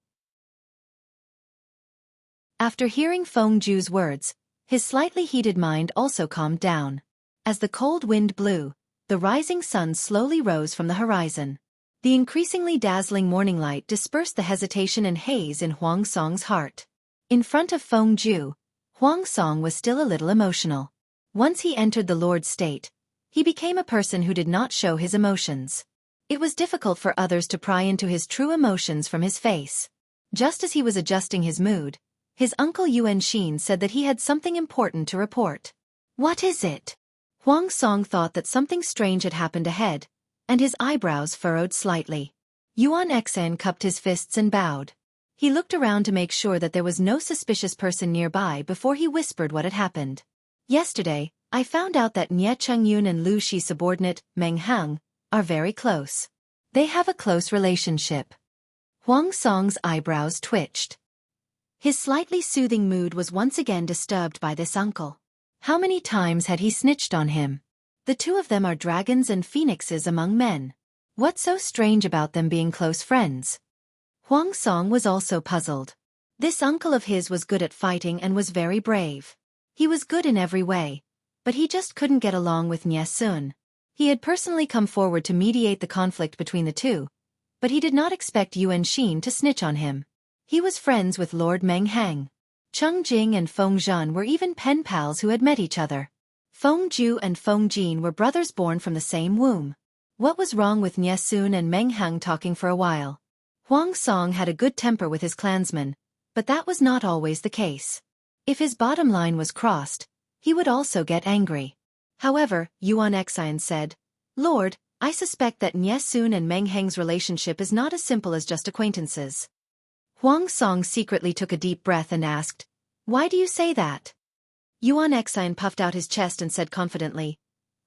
After hearing Feng Ju's words, his slightly heated mind also calmed down. As the cold wind blew, the rising sun slowly rose from the horizon. The increasingly dazzling morning light dispersed the hesitation and haze in Huang Song's heart. In front of Feng Ju, Huang Song was still a little emotional. Once he entered the Lord's state, he became a person who did not show his emotions. It was difficult for others to pry into his true emotions from his face. Just as he was adjusting his mood, his uncle Yuan Xin said that he had something important to report. "What is it?" Huang Song thought that something strange had happened ahead, and his eyebrows furrowed slightly. Yuan Xan cupped his fists and bowed. He looked around to make sure that there was no suspicious person nearby before he whispered what had happened. "Yesterday, I found out that Nye Chengyun and Lu Shi's subordinate, Meng Hang, are very close. They have a close relationship." Huang Song's eyebrows twitched. His slightly soothing mood was once again disturbed by this uncle. How many times had he snitched on him? The two of them are dragons and phoenixes among men. What's so strange about them being close friends? Huang Song was also puzzled. This uncle of his was good at fighting and was very brave. He was good in every way, but he just couldn't get along with Nye Sun. He had personally come forward to mediate the conflict between the two, but he did not expect Yuan Xin to snitch on him. He was friends with Lord Meng Hang. Cheng Jing and Feng Zhan were even pen pals who had met each other. Feng Ju and Feng Jin were brothers born from the same womb. What was wrong with Nye Sun and Meng Hang talking for a while? Huang Song had a good temper with his clansmen, but that was not always the case. If his bottom line was crossed, he would also get angry. However, Yuan Xian said, "Lord, I suspect that Nye Sun and Meng Hang's relationship is not as simple as just acquaintances." Huang Song secretly took a deep breath and asked, "Why do you say that?" Yuan Xian puffed out his chest and said confidently,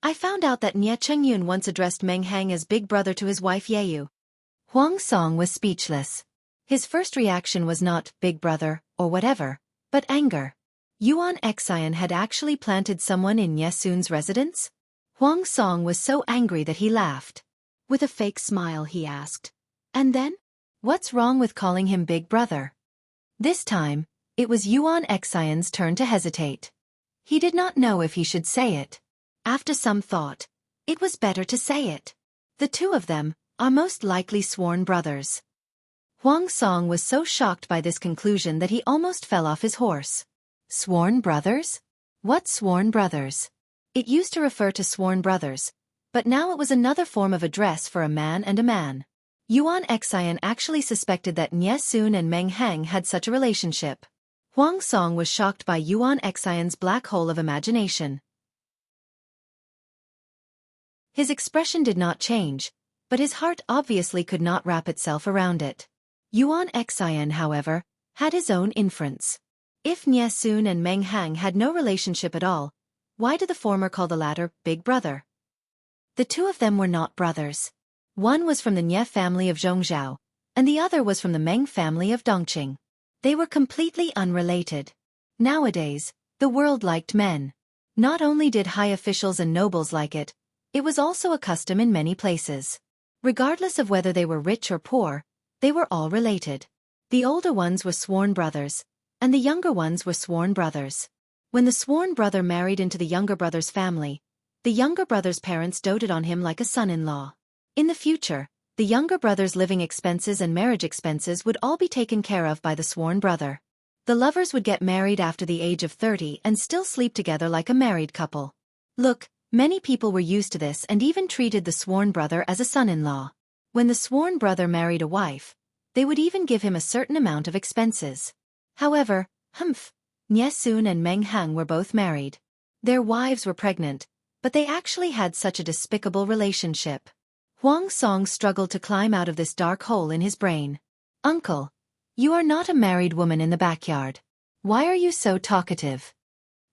I found out that Nye Chengyun once addressed Meng Hang as big brother to his wife Yeyu. Huang Song was speechless. His first reaction was not big brother or whatever, but anger. Yuan Xian had actually planted someone in Nye Sun's residence? Huang Song was so angry that he laughed. With a fake smile he asked, "And then? What's wrong with calling him big brother?" This time, it was Yuan Xian's turn to hesitate. He did not know if he should say it. After some thought, it was better to say it. The two of them are most likely sworn brothers. Huang Song was so shocked by this conclusion that he almost fell off his horse. Sworn brothers? What sworn brothers? It used to refer to sworn brothers, but now it was another form of address for a man and a man. Yuan Xian actually suspected that Nye Sun and Meng Hang had such a relationship. Huang Song was shocked by Yuan Xian's black hole of imagination. His expression did not change, but his heart obviously could not wrap itself around it. Yuan Xian, however, had his own inference. If Nye Sun and Meng Hang had no relationship at all, why did the former call the latter big brother? The two of them were not brothers. One was from the Nye family of Zhongzhou, and the other was from the Meng family of Dongqing. They were completely unrelated. Nowadays, the world liked men. Not only did high officials and nobles like it, it was also a custom in many places. Regardless of whether they were rich or poor, they were all related. The older ones were sworn brothers, and the younger ones were sworn brothers. When the sworn brother married into the younger brother's family, the younger brother's parents doted on him like a son-in-law. In the future, the younger brother's living expenses and marriage expenses would all be taken care of by the sworn brother. The lovers would get married after the age of 30 and still sleep together like a married couple. Look, many people were used to this and even treated the sworn brother as a son-in-law. When the sworn brother married a wife, they would even give him a certain amount of expenses. However, Nye Sun and Meng Hang were both married. Their wives were pregnant, but they actually had such a despicable relationship. Huang Song struggled to climb out of this dark hole in his brain. "Uncle, you are not a married woman in the backyard. Why are you so talkative?"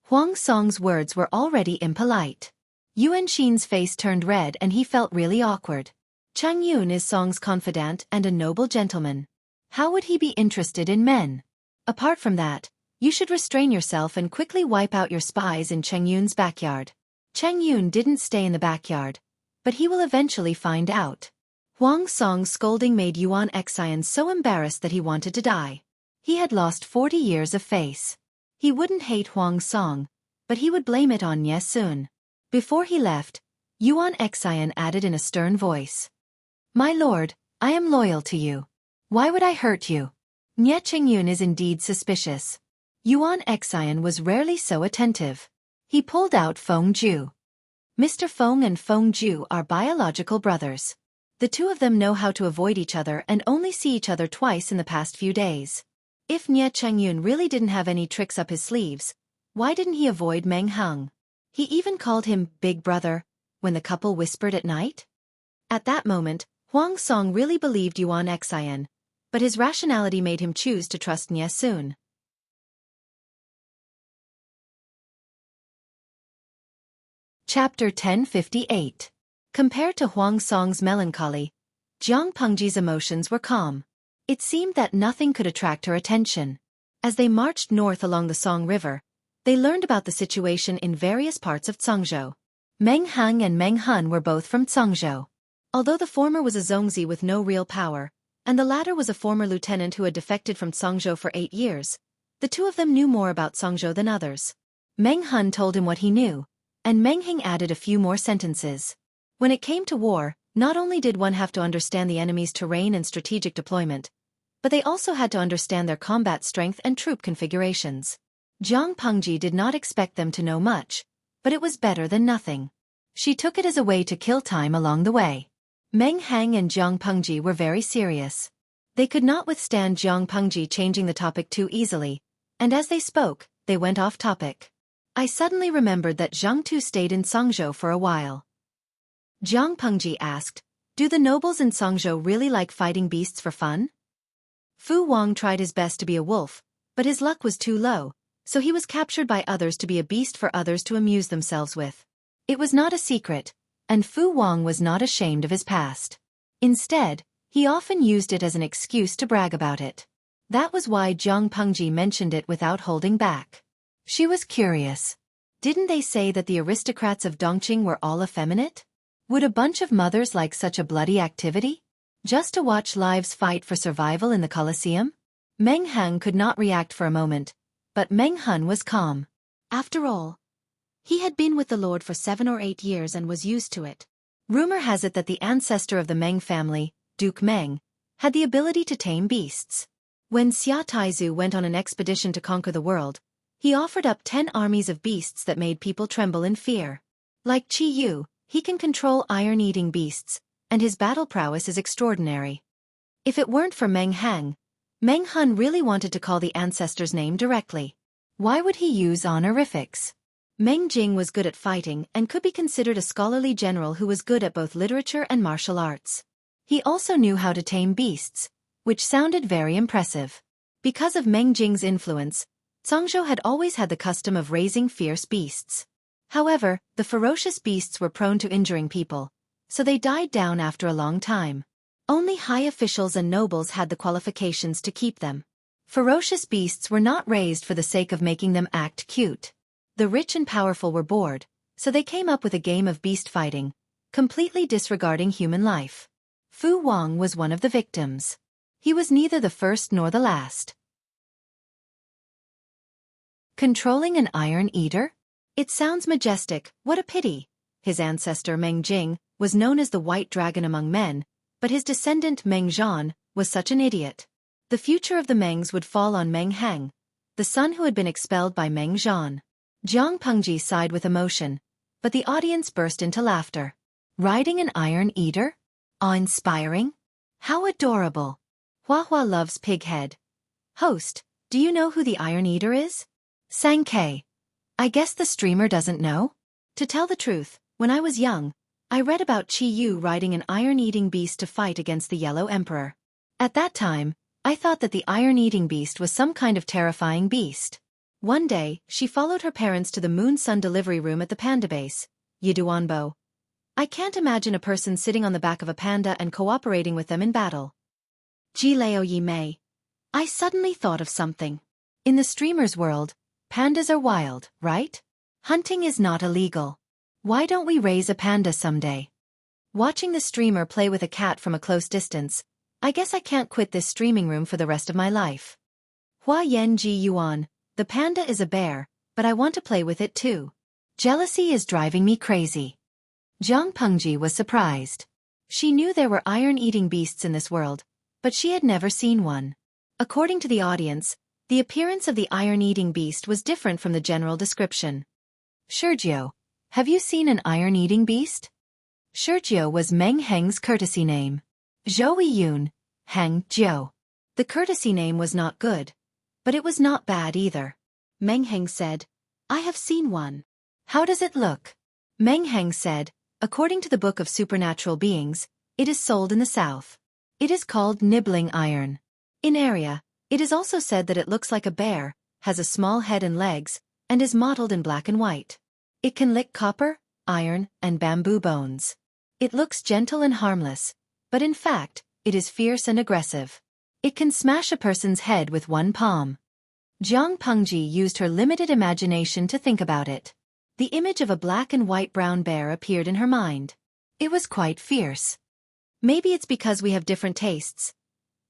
Huang Song's words were already impolite. Yuan Xin's face turned red and he felt really awkward. Chang Yun is Song's confidant and a noble gentleman. How would he be interested in men? Apart from that, you should restrain yourself and quickly wipe out your spies in Chang Yun's backyard. Chang Yun didn't stay in the backyard, but he will eventually find out. Huang Song's scolding made Yuan Xian so embarrassed that he wanted to die. He had lost 40 years of face. He wouldn't hate Huang Song, but he would blame it on Nye Sun. Before he left, Yuan Xian added in a stern voice, "My lord, I am loyal to you. Why would I hurt you?" Nye Chengyun is indeed suspicious. Yuan Xian was rarely so attentive. He pulled out Feng Ju. Mr. Feng and Feng Ju are biological brothers. The two of them know how to avoid each other and only see each other twice in the past few days. If Nye Chengyun really didn't have any tricks up his sleeves, why didn't he avoid Meng Hang? He even called him big brother when the couple whispered at night. At that moment, Huang Song really believed Yuan Xian, but his rationality made him choose to trust Nye Sun. Chapter 1058. Compared to Huang Song's melancholy, Jiang Pengji's emotions were calm. It seemed that nothing could attract her attention. As they marched north along the Song River, they learned about the situation in various parts of Zhongzhou. Meng Hang and Meng Hun were both from Zhongzhou. Although the former was a Zongzi with no real power, and the latter was a former lieutenant who had defected from Zhongzhou for 8 years, the two of them knew more about Zhongzhou than others. Meng Hun told him what he knew, and Meng Hing added a few more sentences. When it came to war, not only did one have to understand the enemy's terrain and strategic deployment, but they also had to understand their combat strength and troop configurations. Jiang Pengji did not expect them to know much, but it was better than nothing. She took it as a way to kill time along the way. Meng Hang and Jiang Pengji were very serious. They could not withstand Jiang Pengji changing the topic too easily, and as they spoke, they went off topic. I suddenly remembered that Zhang Tu stayed in Songzhou for a while. Jiang Pengji asked, "Do the nobles in Songzhou really like fighting beasts for fun?" Fu Wang tried his best to be a wolf, but his luck was too low, so he was captured by others to be a beast for others to amuse themselves with. It was not a secret, and Fu Wang was not ashamed of his past. Instead, he often used it as an excuse to brag about it. That was why Jiang Pengji mentioned it without holding back. She was curious. Didn't they say that the aristocrats of Dongqing were all effeminate? Would a bunch of mothers like such a bloody activity? Just to watch lives fight for survival in the Colosseum? Meng Hang could not react for a moment, but Meng Hun was calm. After all, he had been with the Lord for 7 or 8 years and was used to it. Rumor has it that the ancestor of the Meng family, Duke Meng, had the ability to tame beasts. When Xia Taizu went on an expedition to conquer the world, he offered up 10 armies of beasts that made people tremble in fear. Like Qi Yu, he can control iron-eating beasts, and his battle prowess is extraordinary. If it weren't for Meng Hang, Meng Hun really wanted to call the ancestor's name directly. Why would he use honorifics? Meng Jing was good at fighting and could be considered a scholarly general who was good at both literature and martial arts. He also knew how to tame beasts, which sounded very impressive. Because of Meng Jing's influence, Zhangzhou had always had the custom of raising fierce beasts. However, the ferocious beasts were prone to injuring people, so they died down after a long time. Only high officials and nobles had the qualifications to keep them. Ferocious beasts were not raised for the sake of making them act cute. The rich and powerful were bored, so they came up with a game of beast fighting, completely disregarding human life. Fu Wang was one of the victims. He was neither the first nor the last. Controlling an iron eater? It sounds majestic, what a pity. His ancestor Meng Jing was known as the White Dragon among men, but his descendant Meng Zhan was such an idiot. The future of the Mengs would fall on Meng Hang, the son who had been expelled by Meng Zhan. Jiang Pengji sighed with emotion, but the audience burst into laughter. Riding an iron eater? Awe-inspiring? How adorable. Hua Hua loves Pighead. Host, do you know who the iron eater is? Sang Ke. I guess the streamer doesn't know? To tell the truth, when I was young, I read about Qi Yu riding an iron-eating beast to fight against the Yellow Emperor. At that time, I thought that the iron-eating beast was some kind of terrifying beast. One day, she followed her parents to the Moon-Sun delivery room at the panda base, Yiduanbo. I can't imagine a person sitting on the back of a panda and cooperating with them in battle. Jileo Yi Mei. I suddenly thought of something. In the streamer's world, pandas are wild, right? Hunting is not illegal. Why don't we raise a panda someday? Watching the streamer play with a cat from a close distance, I guess I can't quit this streaming room for the rest of my life. Hua Yen Ji Yuan, the panda is a bear, but I want to play with it too. Jealousy is driving me crazy. Jiang Pengji was surprised. She knew there were iron-eating beasts in this world, but she had never seen one. According to the audience, the appearance of the iron-eating beast was different from the general description. Sergio, have you seen an iron-eating beast? Sergio was Meng Heng's courtesy name. Zhou Yun, Heng Jiu. The courtesy name was not good, but it was not bad either. Meng Heng said, I have seen one. How does it look? Meng Heng said, according to the Book of Supernatural Beings, it is sold in the south. It is called nibbling iron. In area, it is also said that it looks like a bear, has a small head and legs, and is mottled in black and white. It can lick copper, iron, and bamboo bones. It looks gentle and harmless, but in fact, it is fierce and aggressive. It can smash a person's head with one palm. Jiang Pengji used her limited imagination to think about it. The image of a black and white brown bear appeared in her mind. It was quite fierce. Maybe it's because we have different tastes.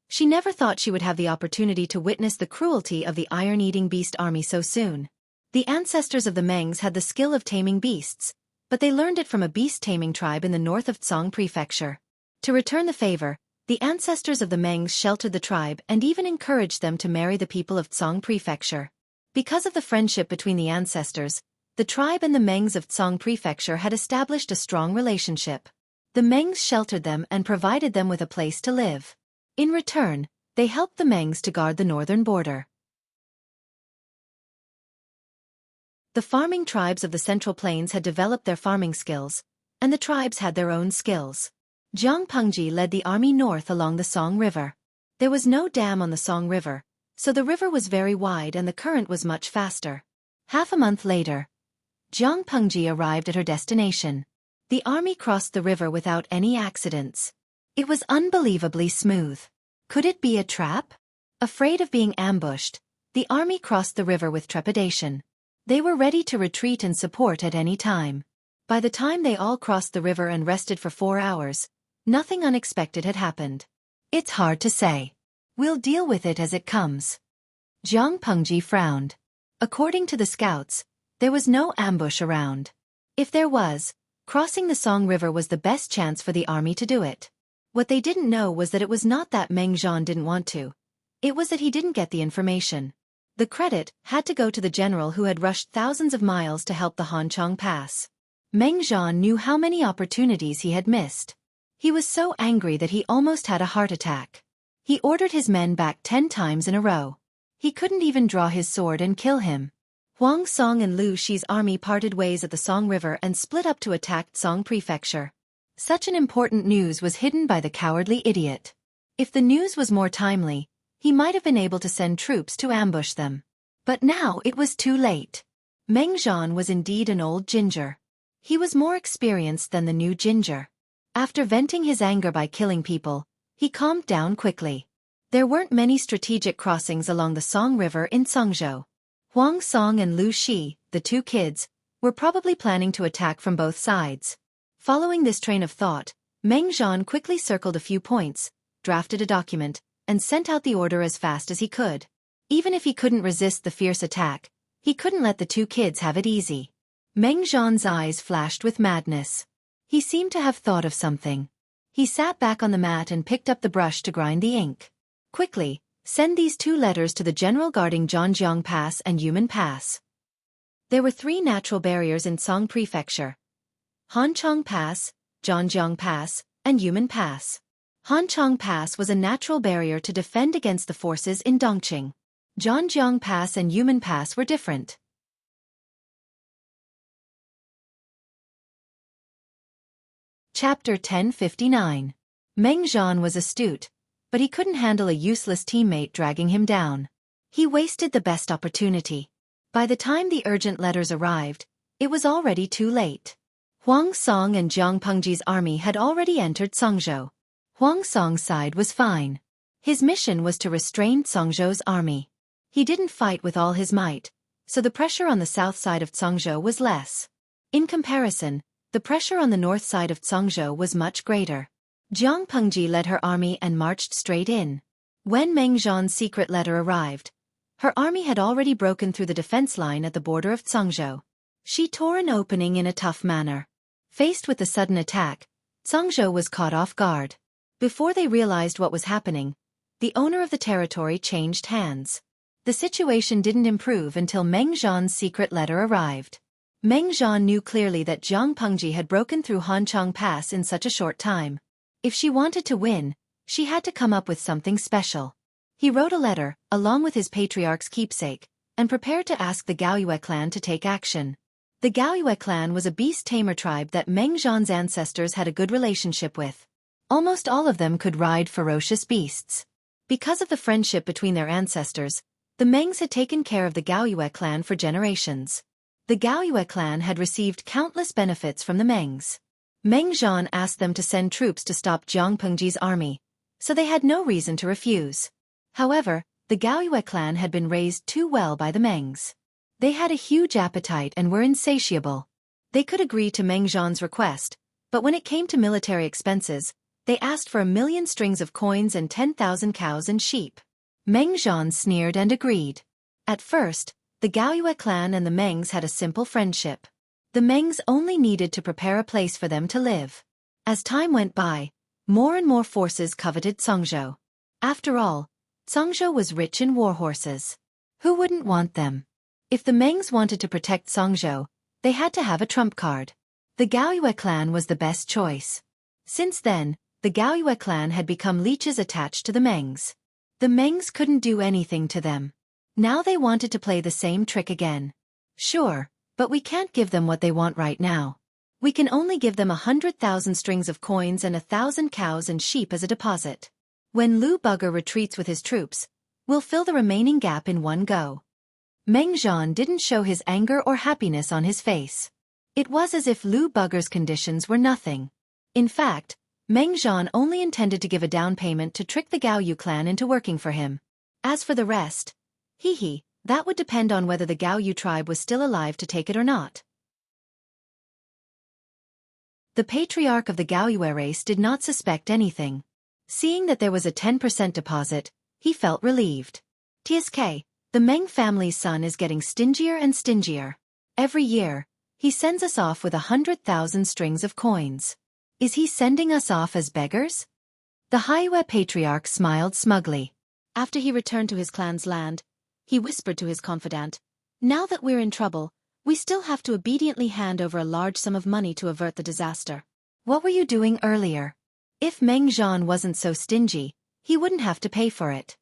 She never thought she would have the opportunity to witness the cruelty of the iron-eating beast army so soon. The ancestors of the Mengs had the skill of taming beasts, but they learned it from a beast-taming tribe in the north of Tsang Prefecture. To return the favor, the ancestors of the Mengs sheltered the tribe and even encouraged them to marry the people of Tsang Prefecture. Because of the friendship between the ancestors, the tribe and the Mengs of Tsang Prefecture had established a strong relationship. The Mengs sheltered them and provided them with a place to live. In return, they helped the Mengs to guard the northern border. The farming tribes of the Central Plains had developed their farming skills, and the tribes had their own skills. Jiang Pengji led the army north along the Song River. There was no dam on the Song River, so the river was very wide and the current was much faster. Half a month later, Jiang Pengji arrived at her destination. The army crossed the river without any accidents. It was unbelievably smooth. Could it be a trap? Afraid of being ambushed, the army crossed the river with trepidation. They were ready to retreat and support at any time. By the time they all crossed the river and rested for 4 hours, nothing unexpected had happened. It's hard to say. We'll deal with it as it comes. Jiang Pengji frowned. According to the scouts, there was no ambush around. If there was, crossing the Song River was the best chance for the army to do it. What they didn't know was that it was not that Meng Zhan didn't want to. It was that he didn't get the information. The credit had to go to the general who had rushed thousands of miles to help the Hanchang Pass. Meng Zhan knew how many opportunities he had missed. He was so angry that he almost had a heart attack. He ordered his men back 10 times in a row. He couldn't even draw his sword and kill him. Huang Song and Lu Shi's army parted ways at the Song River and split up to attack Song Prefecture. Such an important news was hidden by the cowardly idiot. If the news was more timely, he might have been able to send troops to ambush them. But now it was too late. Meng Zhan was indeed an old ginger. He was more experienced than the new ginger. After venting his anger by killing people, he calmed down quickly. There weren't many strategic crossings along the Song River in Songzhou. Huang Song and Lu Shi, the 2 kids, were probably planning to attack from both sides. Following this train of thought, Meng Zhan quickly circled a few points, drafted a document, and sent out the order as fast as he could. Even if he couldn't resist the fierce attack, he couldn't let the 2 kids have it easy. Meng Zhan's eyes flashed with madness. He seemed to have thought of something. He sat back on the mat and picked up the brush to grind the ink. Quickly, send these 2 letters to the general guarding Zhanjiang Pass and Yumen Pass. There were 3 natural barriers in Song Prefecture: Hanchang Pass, Zhanjiang Pass, and Yumen Pass. Hanchang Pass was a natural barrier to defend against the forces in Dongqing. Zhanjiang Pass and Yumen Pass were different. Chapter 1059. Meng Zhan was astute, but he couldn't handle a useless teammate dragging him down. He wasted the best opportunity. By the time the urgent letters arrived, it was already too late. Huang Song and Jiang Pengji's army had already entered Songzhou. Huang Song's side was fine. His mission was to restrain Songzhou's army. He didn't fight with all his might, so the pressure on the south side of Songzhou was less. In comparison, the pressure on the north side of Songzhou was much greater. Jiang Pengji led her army and marched straight in. When Meng Zhan's secret letter arrived, her army had already broken through the defense line at the border of Songzhou. She tore an opening in a tough manner. Faced with the sudden attack, Songzhou was caught off guard. Before they realized what was happening, the owner of the territory changed hands. The situation didn't improve until Meng Zhan's secret letter arrived. Meng Zhan knew clearly that Jiang Pengji had broken through Hanchang Pass in such a short time. If she wanted to win, she had to come up with something special. He wrote a letter, along with his patriarch's keepsake, and prepared to ask the Gaoyue clan to take action. The Gaoyue clan was a beast-tamer tribe that Meng Zhan's ancestors had a good relationship with. Almost all of them could ride ferocious beasts. Because of the friendship between their ancestors, the Mengs had taken care of the Gaoyue clan for generations. The Gaoyue clan had received countless benefits from the Mengs. Meng Zhan asked them to send troops to stop Jiang Pengji's army, so they had no reason to refuse. However, the Gaoyue clan had been raised too well by the Mengs. They had a huge appetite and were insatiable. They could agree to Meng Zhan's request, but when it came to military expenses, they asked for 1,000,000 strings of coins and 10,000 cows and sheep. Meng Zhan sneered and agreed. At first, the Gaoyue clan and the Mengs had a simple friendship. The Mengs only needed to prepare a place for them to live. As time went by, more and more forces coveted Songzhou. After all, Songzhou was rich in war horses. Who wouldn't want them? If the Mengs wanted to protect Songzhou, they had to have a trump card. The Gaoyue clan was the best choice. Since then, the Gaoyue clan had become leeches attached to the Mengs. The Mengs couldn't do anything to them. Now they wanted to play the same trick again. Sure, but we can't give them what they want right now. We can only give them 100,000 strings of coins and 1,000 cows and sheep as a deposit. When Lu Bugger retreats with his troops, we'll fill the remaining gap in one go. Meng Zhan didn't show his anger or happiness on his face. It was as if Lu Bugger's conditions were nothing. In fact, Meng Zhan only intended to give a down payment to trick the Gao Yu clan into working for him. As for the rest, that would depend on whether the Gao Yu tribe was still alive to take it or not. The patriarch of the Gao Yue race did not suspect anything. Seeing that there was a 10% deposit, he felt relieved. TSK, the Meng family's son is getting stingier and stingier. Every year, he sends us off with 100,000 strings of coins. Is he sending us off as beggars? The Haiyue patriarch smiled smugly. After he returned to his clan's land, he whispered to his confidant, "Now that we're in trouble, we still have to obediently hand over a large sum of money to avert the disaster. What were you doing earlier? If Meng Zhan wasn't so stingy, he wouldn't have to pay for it."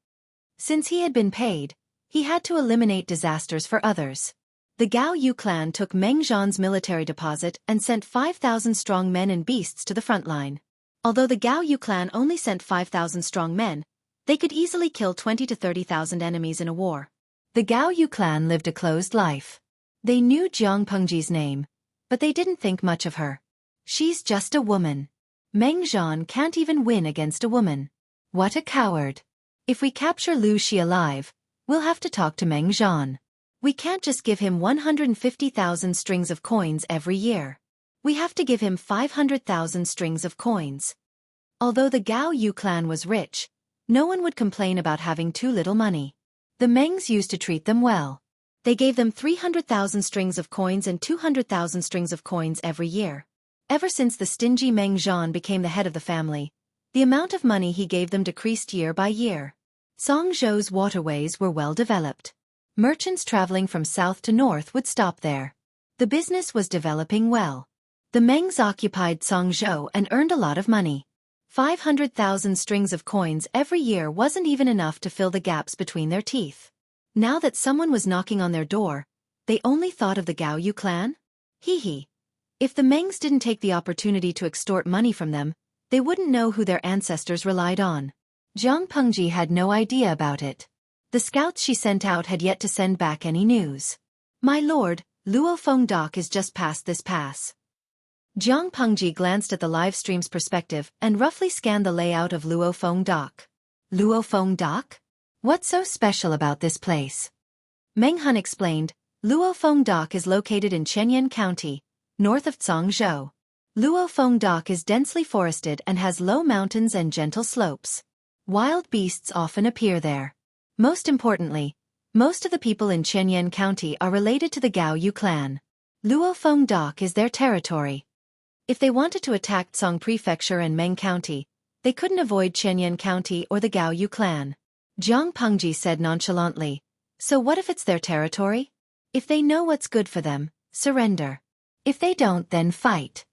Since he had been paid, he had to eliminate disasters for others. The Gao Yu clan took Meng Zhan's military deposit and sent 5,000 strong men and beasts to the front line. Although the Gao Yu clan only sent 5,000 strong men, they could easily kill 20 to 30,000 enemies in a war. The Gao Yu clan lived a closed life. They knew Jiang Pengji's name, but they didn't think much of her. She's just a woman. Meng Zhan can't even win against a woman. What a coward. If we capture Lu Shi alive, we'll have to talk to Meng Zhan. We can't just give him 150,000 strings of coins every year. We have to give him 500,000 strings of coins. Although the Gao Yu clan was rich, no one would complain about having too little money. The Mengs used to treat them well. They gave them 300,000 strings of coins and 200,000 strings of coins every year. Ever since the stingy Meng Zhan became the head of the family, the amount of money he gave them decreased year by year. Songzhou's waterways were well developed. Merchants traveling from south to north would stop there. The business was developing well. The Mengs occupied Songzhou and earned a lot of money. 500,000 strings of coins every year wasn't even enough to fill the gaps between their teeth. Now that someone was knocking on their door, they only thought of the Gao Yu clan? If the Mengs didn't take the opportunity to extort money from them, they wouldn't know who their ancestors relied on. Jiang Pengji had no idea about it. The scouts she sent out had yet to send back any news. "My lord, Luofeng Dock is just past this pass." Jiang Pengji glanced at the live stream's perspective and roughly scanned the layout of Luofeng Dock. Luofeng Dock? What's so special about this place? Meng Hun explained, Luofeng Dock is located in Chenyan County, north of Zhangzhou. Luofeng Dock is densely forested and has low mountains and gentle slopes. Wild beasts often appear there. Most importantly, most of the people in Chenyan County are related to the Gao Yu clan. Luofeng Dock is their territory. If they wanted to attack Cong Prefecture and Meng County, they couldn't avoid Chenyan County or the Gao Yu clan. Jiang Pengji said nonchalantly, "So what if it's their territory? If they know what's good for them, surrender. If they don't, then fight."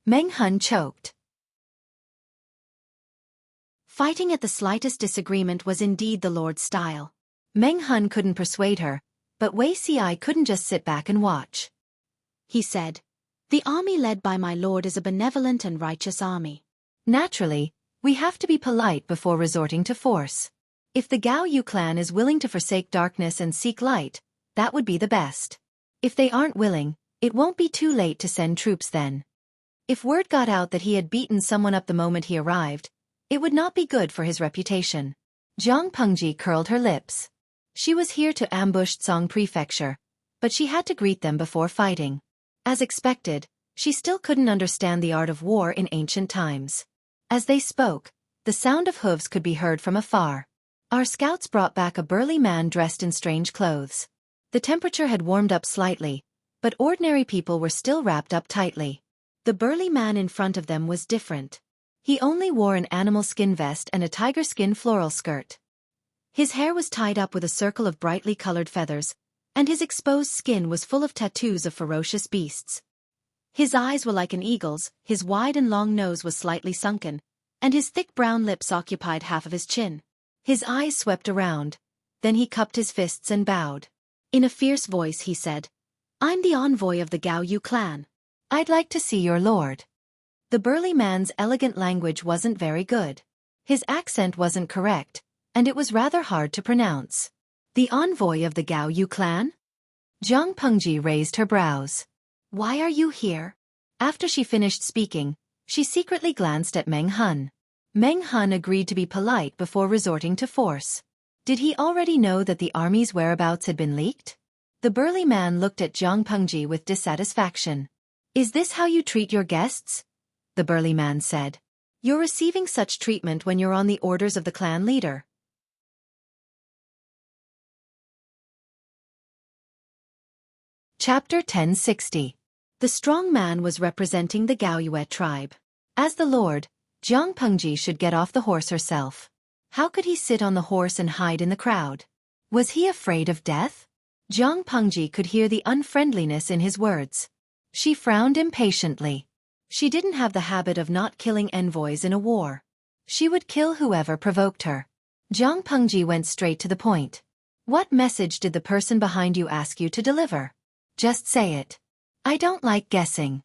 Meng Hun choked. Fighting at the slightest disagreement was indeed the Lord's style. Meng Hun couldn't persuade her, but Wei Ci couldn't just sit back and watch. He said, "The army led by my lord is a benevolent and righteous army. Naturally, we have to be polite before resorting to force. If the Gao Yu clan is willing to forsake darkness and seek light, that would be the best. If they aren't willing, it won't be too late to send troops then. If word got out that he had beaten someone up the moment he arrived, it would not be good for his reputation." Jiang Pengji curled her lips. She was here to ambush Cong Prefecture, but she had to greet them before fighting. As expected, she still couldn't understand the art of war in ancient times. As they spoke, the sound of hooves could be heard from afar. Our scouts brought back a burly man dressed in strange clothes. The temperature had warmed up slightly, but ordinary people were still wrapped up tightly. The burly man in front of them was different. He only wore an animal skin vest and a tiger skin floral skirt. His hair was tied up with a circle of brightly colored feathers, and his exposed skin was full of tattoos of ferocious beasts. His eyes were like an eagle's, his wide and long nose was slightly sunken, and his thick brown lips occupied half of his chin. His eyes swept around, then he cupped his fists and bowed. In a fierce voice he said, "I'm the envoy of the Gao Yu clan. I'd like to see your lord." The burly man's elegant language wasn't very good. His accent wasn't correct, and it was rather hard to pronounce. "The envoy of the Gao Yu clan? Jiang Pengji raised her brows. Why are you here? After she finished speaking, she secretly glanced at Meng Hun. Meng Hun agreed to be polite before resorting to force. Did he already know that the army's whereabouts had been leaked? The burly man looked at Jiang Pengji with dissatisfaction. Is this how you treat your guests? The burly man said. You're receiving such treatment when you're on the orders of the clan leader. Chapter 1060. The strong man was representing the Gaoyue tribe. As the lord, Jiang Pengji should get off the horse herself. How could he sit on the horse and hide in the crowd? Was he afraid of death? Jiang Pengji could hear the unfriendliness in his words. She frowned impatiently. She didn't have the habit of not killing envoys in a war. She would kill whoever provoked her. Jiang Pengji went straight to the point. What message did the person behind you ask you to deliver? Just say it. I don't like guessing.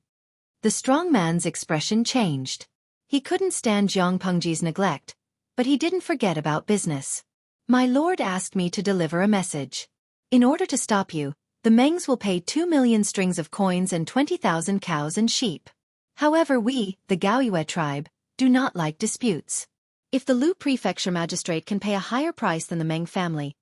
The strong man's expression changed. He couldn't stand Jiang Pengji's neglect, but he didn't forget about business. My lord asked me to deliver a message. In order to stop you, the Mengs will pay 2 million strings of coins and 20,000 cows and sheep. However, we, the Gaoyue tribe, do not like disputes. If the Lu Prefecture magistrate can pay a higher price than the Meng family,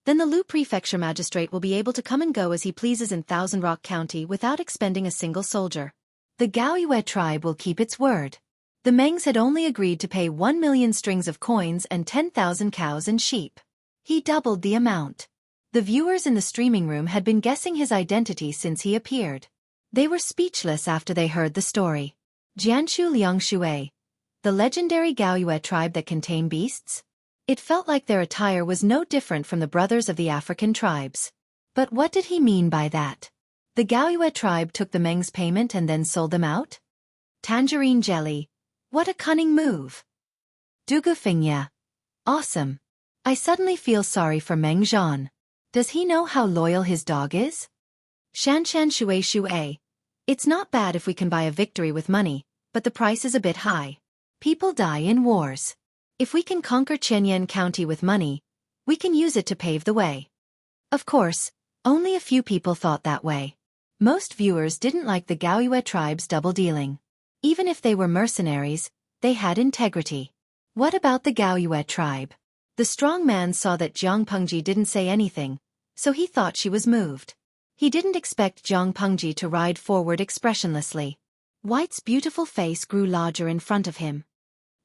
then the Lu Prefecture magistrate will be able to come and go as he pleases in Thousand Rock County without expending a single soldier. The Gaoyue tribe will keep its word. The Mengs had only agreed to pay 1 million strings of coins and 10,000 cows and sheep. He doubled the amount. The viewers in the streaming room had been guessing his identity since he appeared. They were speechless after they heard the story. Jianshu Liang Xue, the legendary Gaoyue tribe that can tame beasts? It felt like their attire was no different from the brothers of the African tribes. But what did he mean by that? The Gaoyue tribe took the Meng's payment and then sold them out? Tangerine jelly. What a cunning move. Dugufingya. Awesome. I suddenly feel sorry for Meng Zhan. Does he know how loyal his dog is? Shanshan Xue. It's not bad if we can buy a victory with money, but the price is a bit high. People die in wars. If we can conquer Chenyan County with money, we can use it to pave the way. Of course, only a few people thought that way. Most viewers didn't like the Gaoyue tribe's double-dealing. Even if they were mercenaries, they had integrity. What about the Gaoyue tribe? The strong man saw that Jiang Pengji didn't say anything, so he thought she was moved. He didn't expect Jiang Pengji to ride forward expressionlessly. White's beautiful face grew larger in front of him.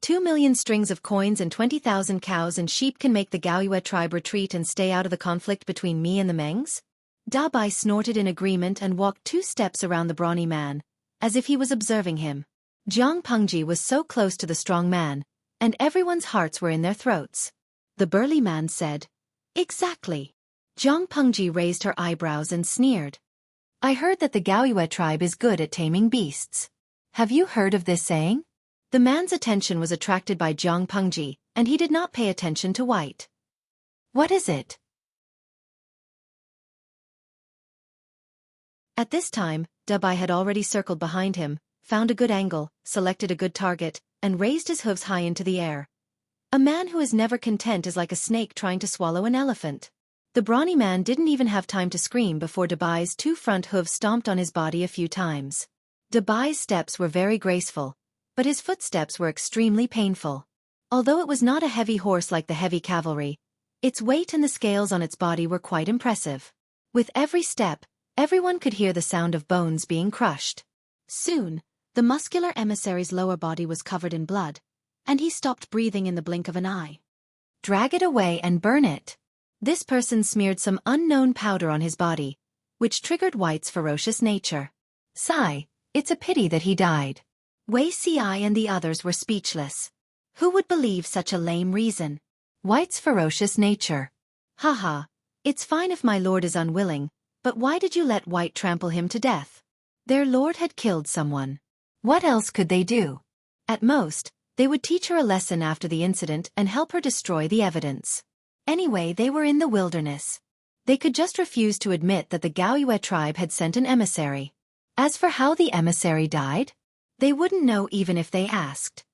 2 million strings of coins and 20,000 cows and sheep can make the Gaoyue tribe retreat and stay out of the conflict between me and the Mengs? Dabai snorted in agreement and walked 2 steps around the brawny man, as if he was observing him. Jiang Pengji was so close to the strong man, and everyone's hearts were in their throats. The burly man said, Exactly. Jiang Pengji raised her eyebrows and sneered. I heard that the Gaoyue tribe is good at taming beasts. Have you heard of this saying? The man's attention was attracted by Jiang Pengji, and he did not pay attention to White. What is it? At this time, Dabai had already circled behind him, found a good angle, selected a good target, and raised his hooves high into the air. A man who is never content is like a snake trying to swallow an elephant. The brawny man didn't even have time to scream before Dabai's 2 front hooves stomped on his body a few times. Dabai's steps were very graceful, but his footsteps were extremely painful. Although it was not a heavy horse like the heavy cavalry, its weight and the scales on its body were quite impressive. With every step, everyone could hear the sound of bones being crushed. Soon, the muscular emissary's lower body was covered in blood, and he stopped breathing in the blink of an eye. Drag it away and burn it. This person smeared some unknown powder on his body, which triggered White's ferocious nature. Sigh, it's a pity that he died. Wei Si and the others were speechless. Who would believe such a lame reason? White's ferocious nature. Haha, it's fine if my lord is unwilling, but why did you let White trample him to death? Their lord had killed someone. What else could they do? At most, they would teach her a lesson after the incident and help her destroy the evidence. Anyway, they were in the wilderness. They could just refuse to admit that the Gaoyue tribe had sent an emissary. As for how the emissary died, they wouldn't know even if they asked.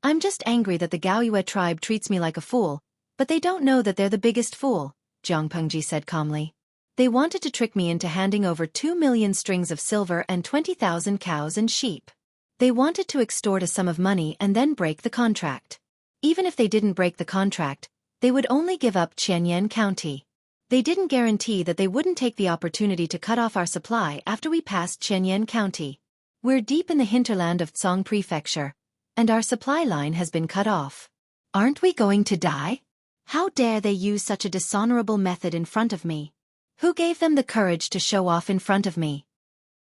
I'm just angry that the Gaoyue tribe treats me like a fool, but they don't know that they're the biggest fool, Jiang Pengji said calmly. They wanted to trick me into handing over 2 million strings of silver and 20,000 cows and sheep. They wanted to extort a sum of money and then break the contract. Even if they didn't break the contract, they would only give up Qianyan County. They didn't guarantee that they wouldn't take the opportunity to cut off our supply after we passed Qianyan County. We're deep in the hinterland of Tsong Prefecture, and our supply line has been cut off. Aren't we going to die? How dare they use such a dishonorable method in front of me? Who gave them the courage to show off in front of me?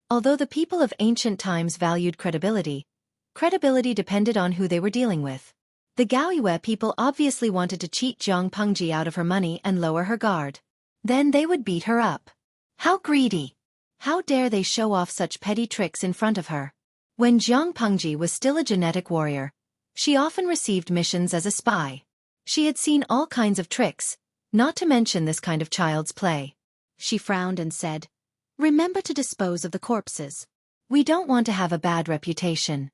Although the people of ancient times valued credibility depended on who they were dealing with. The Gaoyue people obviously wanted to cheat Jiang Pengji out of her money and lower her guard. Then they would beat her up. How greedy! How dare they show off such petty tricks in front of her? When Jiang Pengji was still a genetic warrior, she often received missions as a spy. She had seen all kinds of tricks, not to mention this kind of child's play. She frowned and said, "Remember to dispose of the corpses. We don't want to have a bad reputation."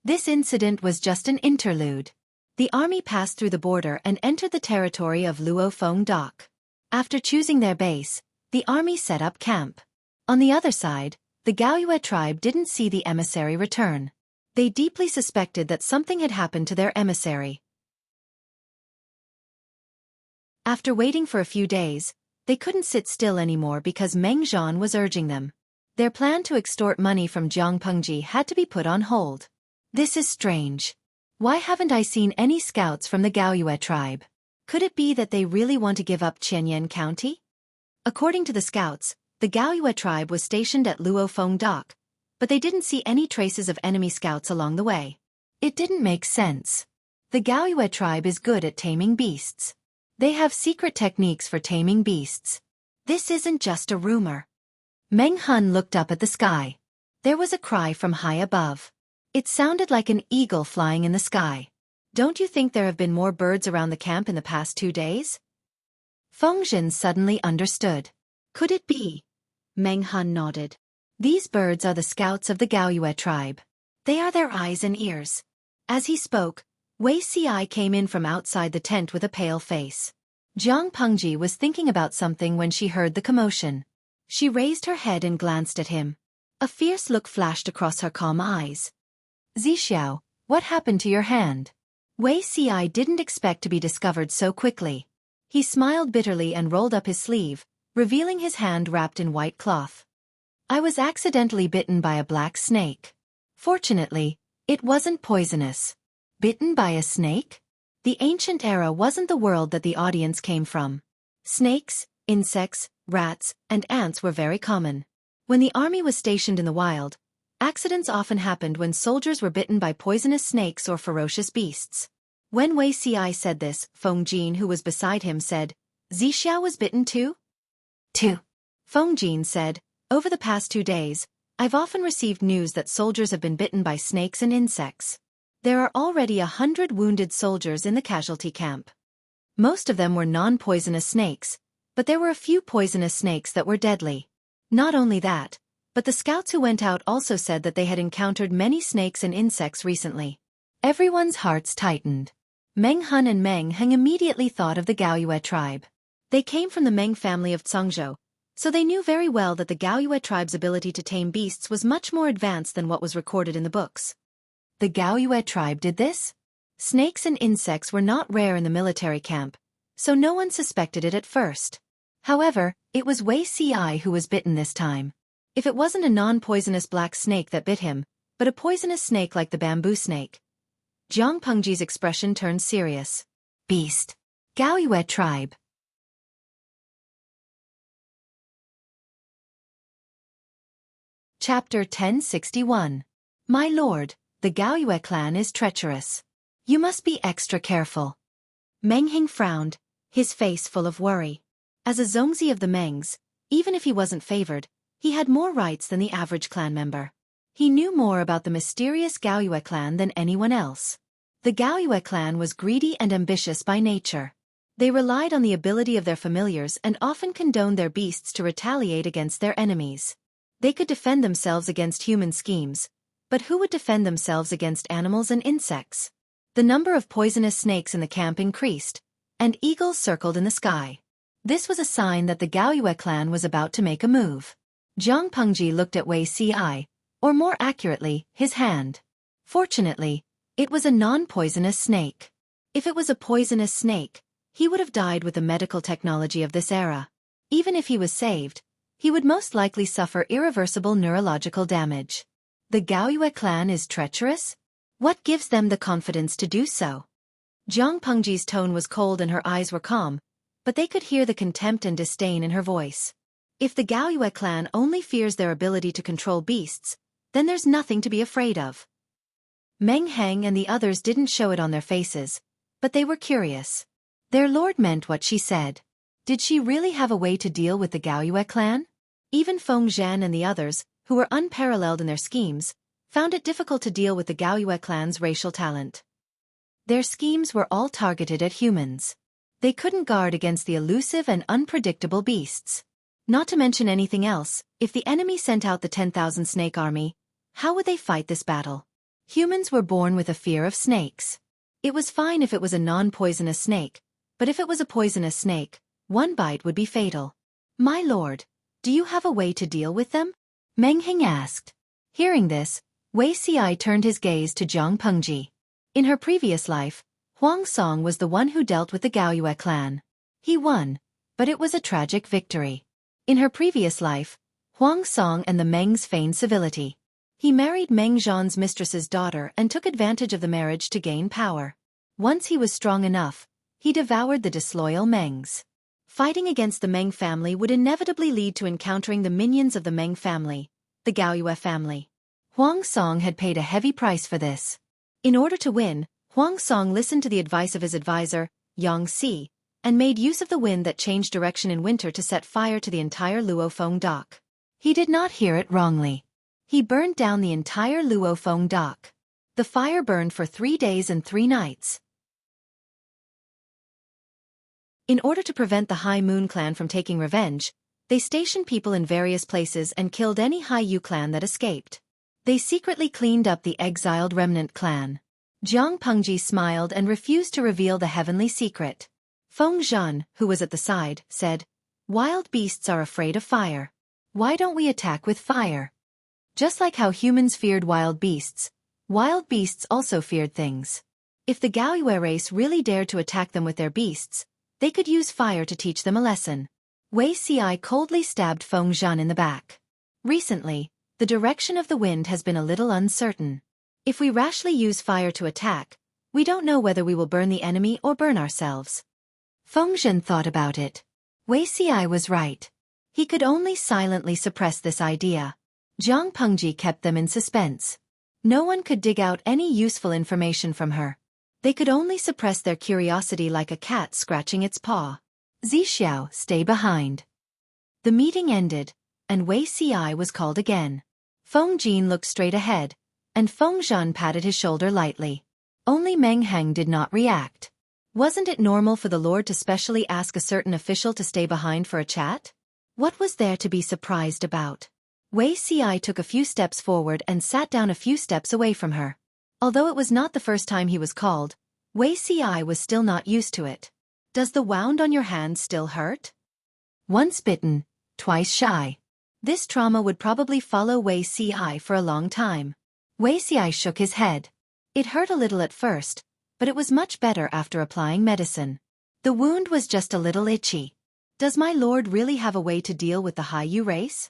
This incident was just an interlude. The army passed through the border and entered the territory of Luofeng Dock. After choosing their base, the army set up camp. On the other side, the Gaoyue tribe didn't see the emissary return. They deeply suspected that something had happened to their emissary. After waiting for a few days, they couldn't sit still anymore because Meng Zhan was urging them. Their plan to extort money from Jiang Pengji had to be put on hold. This is strange. Why haven't I seen any scouts from the Gaoyue tribe? Could it be that they really want to give up Qianyan County? According to the scouts, the Gaoyue tribe was stationed at Luofeng Dock, but they didn't see any traces of enemy scouts along the way. It didn't make sense. The Gaoyue tribe is good at taming beasts. They have secret techniques for taming beasts. This isn't just a rumor. Meng Hun looked up at the sky. There was a cry from high above. It sounded like an eagle flying in the sky. Don't you think there have been more birds around the camp in the past 2 days? Feng Jin suddenly understood. Could it be? Meng Hun nodded. These birds are the scouts of the Gaoyue tribe. They are their eyes and ears. As he spoke, Wei Ci came in from outside the tent with a pale face. Jiang Pengji was thinking about something when she heard the commotion. She raised her head and glanced at him. A fierce look flashed across her calm eyes. "Zixiao, what happened to your hand?" Wei Ci didn't expect to be discovered so quickly. He smiled bitterly and rolled up his sleeve, revealing his hand wrapped in white cloth. "I was accidentally bitten by a black snake. Fortunately, it wasn't poisonous." Bitten by a snake? The ancient era wasn't the world that the audience came from. Snakes, insects, rats, and ants were very common. When the army was stationed in the wild, accidents often happened when soldiers were bitten by poisonous snakes or ferocious beasts. When Wei Ci said this, Feng Jin, who was beside him, said, "Zixiao was bitten too?" "Too." Feng Jin said, "Over the past 2 days, I've often received news that soldiers have been bitten by snakes and insects. There are already 100 wounded soldiers in the casualty camp. Most of them were non-poisonous snakes, but there were a few poisonous snakes that were deadly. Not only that, but the scouts who went out also said that they had encountered many snakes and insects recently." Everyone's hearts tightened. Meng Hun and Meng Heng immediately thought of the Gaoyue tribe. They came from the Meng family of Cangzhou, so they knew very well that the Gaoyue tribe's ability to tame beasts was much more advanced than what was recorded in the books. The Gaoyue tribe did this? Snakes and insects were not rare in the military camp, so no one suspected it at first. However, it was Wei Ci who was bitten this time. If it wasn't a non-poisonous black snake that bit him, but a poisonous snake like the bamboo snake. Jiang Pengji's expression turned serious. "Beast. Gaoyue tribe." Chapter 1061. My lord, the Gaoyue clan is treacherous. You must be extra careful. Meng Heng frowned, his face full of worry. As a Zongzi of the Mengs, even if he wasn't favored, he had more rights than the average clan member. He knew more about the mysterious Gaoyue clan than anyone else. The Gaoyue clan was greedy and ambitious by nature. They relied on the ability of their familiars and often condoned their beasts to retaliate against their enemies. They could defend themselves against human schemes, but who would defend themselves against animals and insects? The number of poisonous snakes in the camp increased, and eagles circled in the sky. This was a sign that the Gaoyue clan was about to make a move. Jiang Pengji looked at Wei Ci, or more accurately, his hand. Fortunately, it was a non-poisonous snake. If it was a poisonous snake, he would have died with the medical technology of this era. Even if he was saved, he would most likely suffer irreversible neurological damage. The Gaoyue clan is treacherous? What gives them the confidence to do so? Jiang Pengji's tone was cold and her eyes were calm, but they could hear the contempt and disdain in her voice. If the Gaoyue clan only fears their ability to control beasts, then there's nothing to be afraid of. Meng Heng and the others didn't show it on their faces, but they were curious. Their lord meant what she said. Did she really have a way to deal with the Gaoyue clan? Even Feng Zhan and the others, who were unparalleled in their schemes, found it difficult to deal with the Gaoyue clan's racial talent. Their schemes were all targeted at humans. They couldn't guard against the elusive and unpredictable beasts. Not to mention anything else, if the enemy sent out the 10,000 snake army, how would they fight this battle? Humans were born with a fear of snakes. It was fine if it was a non-poisonous snake, but if it was a poisonous snake, one bite would be fatal. My lord, do you have a way to deal with them? Meng Heng asked. Hearing this, Wei Ci turned his gaze to Jiang Pengji. In her previous life, Huang Song was the one who dealt with the Gaoyue clan. He won, but it was a tragic victory. In her previous life, Huang Song and the Mengs feigned civility. He married Meng Zhan's mistress's daughter and took advantage of the marriage to gain power. Once he was strong enough, he devoured the disloyal Mengs. Fighting against the Meng family would inevitably lead to encountering the minions of the Meng family, the Gaoyue family. Huang Song had paid a heavy price for this. In order to win, Huang Song listened to the advice of his advisor, Yang Si, and made use of the wind that changed direction in winter to set fire to the entire Luofeng dock. He did not hear it wrongly. He burned down the entire Luofeng dock. The fire burned for 3 days and 3 nights. In order to prevent the High Moon clan from taking revenge, they stationed people in various places and killed any High Yu clan that escaped. They secretly cleaned up the exiled remnant clan. Jiang Pengji smiled and refused to reveal the heavenly secret. Feng Zhan, who was at the side, said, "Wild beasts are afraid of fire. Why don't we attack with fire?" Just like how humans feared wild beasts also feared things. If the Gaoyue race really dared to attack them with their beasts, they could use fire to teach them a lesson. Wei Ci coldly stabbed Feng Zhan in the back. Recently, the direction of the wind has been a little uncertain. If we rashly use fire to attack, we don't know whether we will burn the enemy or burn ourselves. Feng Zhan thought about it. Wei Ci was right. He could only silently suppress this idea. Jiang Pengji kept them in suspense. No one could dig out any useful information from her. They could only suppress their curiosity like a cat scratching its paw. Zixiao, stay behind. The meeting ended, and Wei Ci was called again. Feng Jin looked straight ahead, and Feng Zhan patted his shoulder lightly. Only Meng Heng did not react. Wasn't it normal for the Lord to specially ask a certain official to stay behind for a chat? What was there to be surprised about? Wei Ci took a few steps forward and sat down a few steps away from her. Although it was not the first time he was called, Wei Ci was still not used to it. Does the wound on your hand still hurt? Once bitten, twice shy. This trauma would probably follow Wei Ci for a long time. Wei Ci shook his head. It hurt a little at first, but it was much better after applying medicine. The wound was just a little itchy. Does my lord really have a way to deal with the Haiyu race?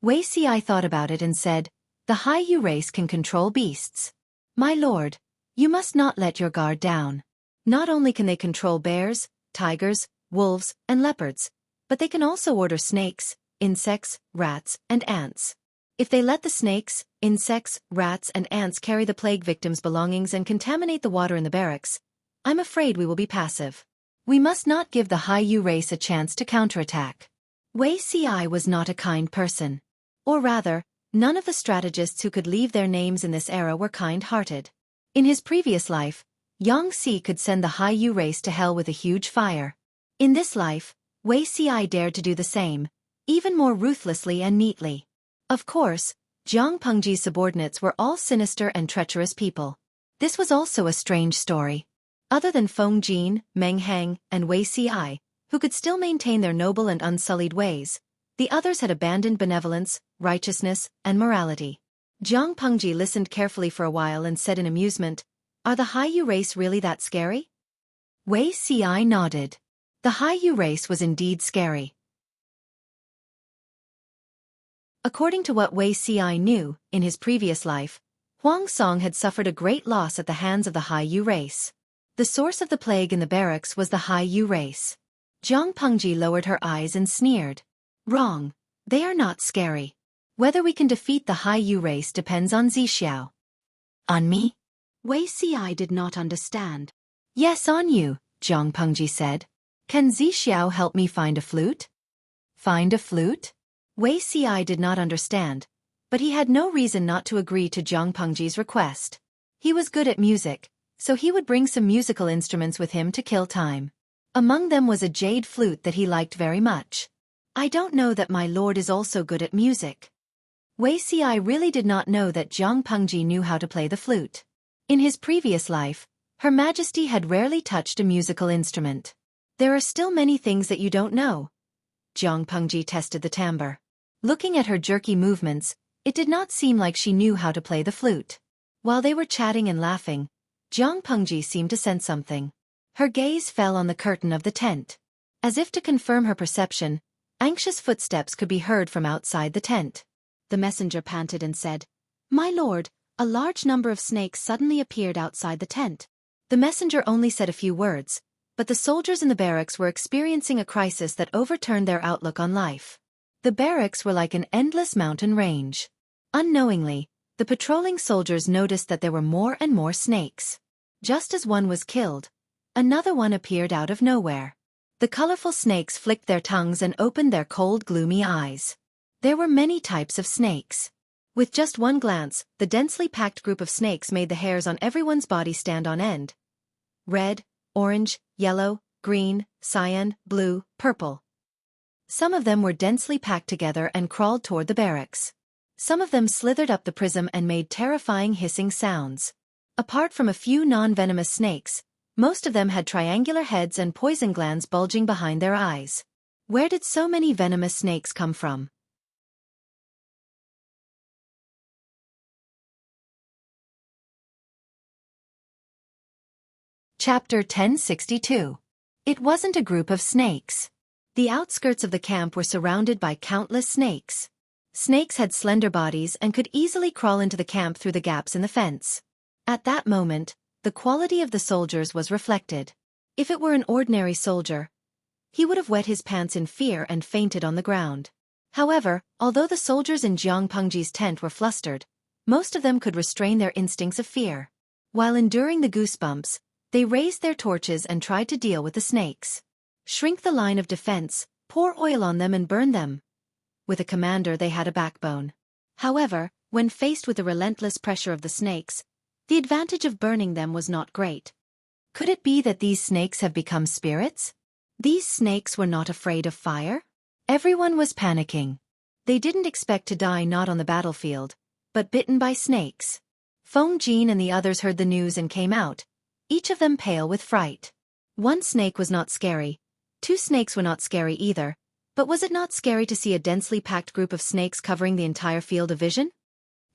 Wei Ci thought about it and said, the Haiyu race can control beasts. My lord, you must not let your guard down. Not only can they control bears, tigers, wolves, and leopards, but they can also order snakes, insects, rats, and ants. If they let the snakes, insects, rats, and ants carry the plague victims' belongings and contaminate the water in the barracks, I'm afraid we will be passive. We must not give the Haiyu race a chance to counterattack. Wei Ci was not a kind person. Or rather, none of the strategists who could leave their names in this era were kind-hearted. In his previous life, Yang Si could send the Haiyu race to hell with a huge fire. In this life, Wei Ci dared to do the same, even more ruthlessly and neatly. Of course, Jiang Pengji's subordinates were all sinister and treacherous people. This was also a strange story. Other than Feng Jin, Meng Heng, and Wei Ci, who could still maintain their noble and unsullied ways. The others had abandoned benevolence, righteousness, and morality. Jiang Pengji listened carefully for a while and said in amusement, "Are the Haiyu race really that scary?" Wei Ci nodded. The Haiyu race was indeed scary. According to what Wei Ci knew, in his previous life, Huang Song had suffered a great loss at the hands of the Haiyu race. The source of the plague in the barracks was the Haiyu race. Jiang Pengji lowered her eyes and sneered. "Wrong. They are not scary. Whether we can defeat the Haiyu race depends on Zixiao." "On me?" Wei Ci did not understand. "Yes, on you," Jiang Pengji said. "Can Zixiao help me find a flute?" "Find a flute?" Wei Ci did not understand, but he had no reason not to agree to Jiang Pengji's request. He was good at music, so he would bring some musical instruments with him to kill time. Among them was a jade flute that he liked very much. "I don't know that my lord is also good at music." Wei Ci really did not know that Jiang Pengji knew how to play the flute. In his previous life, Her Majesty had rarely touched a musical instrument. "There are still many things that you don't know." Jiang Pengji tested the timbre. Looking at her jerky movements, it did not seem like she knew how to play the flute. While they were chatting and laughing, Jiang Pengji seemed to sense something. Her gaze fell on the curtain of the tent. As if to confirm her perception, anxious footsteps could be heard from outside the tent. The messenger panted and said, "My lord, a large number of snakes suddenly appeared outside the tent." The messenger only said a few words, but the soldiers in the barracks were experiencing a crisis that overturned their outlook on life. The barracks were like an endless mountain range. Unknowingly, the patrolling soldiers noticed that there were more and more snakes. Just as one was killed, another one appeared out of nowhere. The colorful snakes flicked their tongues and opened their cold, gloomy eyes. There were many types of snakes. With just one glance, the densely packed group of snakes made the hairs on everyone's body stand on end. Red, orange, yellow, green, cyan, blue, purple. Some of them were densely packed together and crawled toward the barracks. Some of them slithered up the prism and made terrifying hissing sounds. Apart from a few non-venomous snakes, most of them had triangular heads and poison glands bulging behind their eyes. Where did so many venomous snakes come from? Chapter 1062. It wasn't a group of snakes. The outskirts of the camp were surrounded by countless snakes. Snakes had slender bodies and could easily crawl into the camp through the gaps in the fence. At that moment, the quality of the soldiers was reflected. If it were an ordinary soldier, he would have wet his pants in fear and fainted on the ground. However, although the soldiers in Jiang Pengji's tent were flustered, most of them could restrain their instincts of fear. While enduring the goosebumps, they raised their torches and tried to deal with the snakes. Shrink the line of defense, pour oil on them and burn them. With a commander they had a backbone. However, when faced with the relentless pressure of the snakes, the advantage of burning them was not great. Could it be that these snakes have become spirits? These snakes were not afraid of fire? Everyone was panicking. They didn't expect to die not on the battlefield, but bitten by snakes. Feng Jin and the others heard the news and came out, each of them pale with fright. One snake was not scary. Two snakes were not scary either, but was it not scary to see a densely packed group of snakes covering the entire field of vision?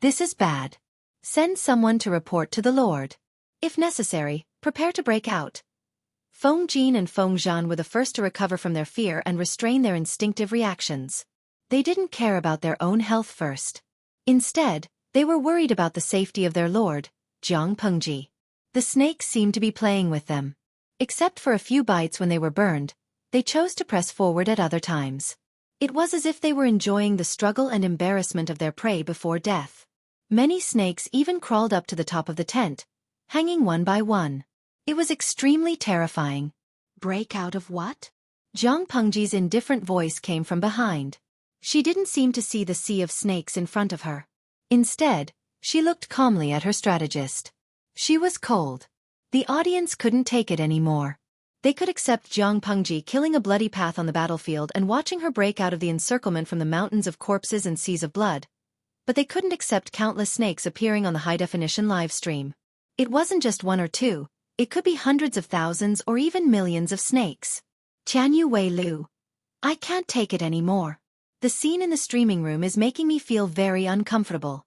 This is bad. Send someone to report to the Lord. If necessary, prepare to break out. Feng Jin and Feng Zhan were the first to recover from their fear and restrain their instinctive reactions. They didn't care about their own health first. Instead, they were worried about the safety of their lord, Jiang Pengji. The snakes seemed to be playing with them. Except for a few bites when they were burned, they chose to press forward at other times. It was as if they were enjoying the struggle and embarrassment of their prey before death. Many snakes even crawled up to the top of the tent, hanging one by one. It was extremely terrifying. Break out of what? Jiang Pengji's indifferent voice came from behind. She didn't seem to see the sea of snakes in front of her. Instead, she looked calmly at her strategist. She was cold. The audience couldn't take it anymore. They could accept Jiang Pengji killing a bloody path on the battlefield and watching her break out of the encirclement from the mountains of corpses and seas of blood. But they couldn't accept countless snakes appearing on the high-definition live stream. It wasn't just one or two, it could be hundreds of thousands or even millions of snakes. Chanyu Wei Lu. I can't take it anymore. The scene in the streaming room is making me feel very uncomfortable.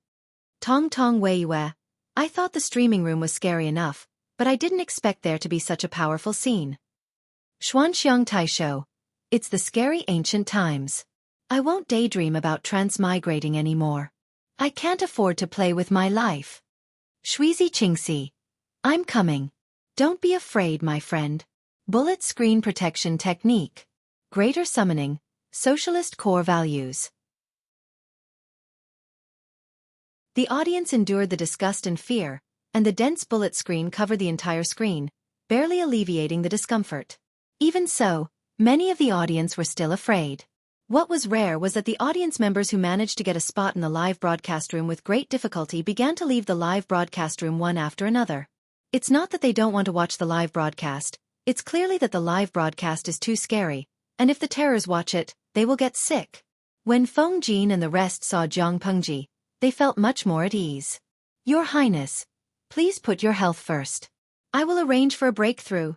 Tong Tong Wei Yue. I thought the streaming room was scary enough, but I didn't expect there to be such a powerful scene. Xuanxiang Taisho. It's the scary ancient times. I won't daydream about transmigrating anymore. I can't afford to play with my life. Xueqi Qingxi. I'm coming. Don't be afraid, my friend. Bullet screen protection technique. Greater summoning. Socialist core values. The audience endured the disgust and fear, and the dense bullet screen covered the entire screen, barely alleviating the discomfort. Even so, many of the audience were still afraid. What was rare was that the audience members who managed to get a spot in the live broadcast room with great difficulty began to leave the live broadcast room one after another. It's not that they don't want to watch the live broadcast, it's clearly that the live broadcast is too scary, and if the terrors watch it, they will get sick. When Feng Jin and the rest saw Jiang Pengji, they felt much more at ease. Your Highness, please put your health first. I will arrange for a breakthrough.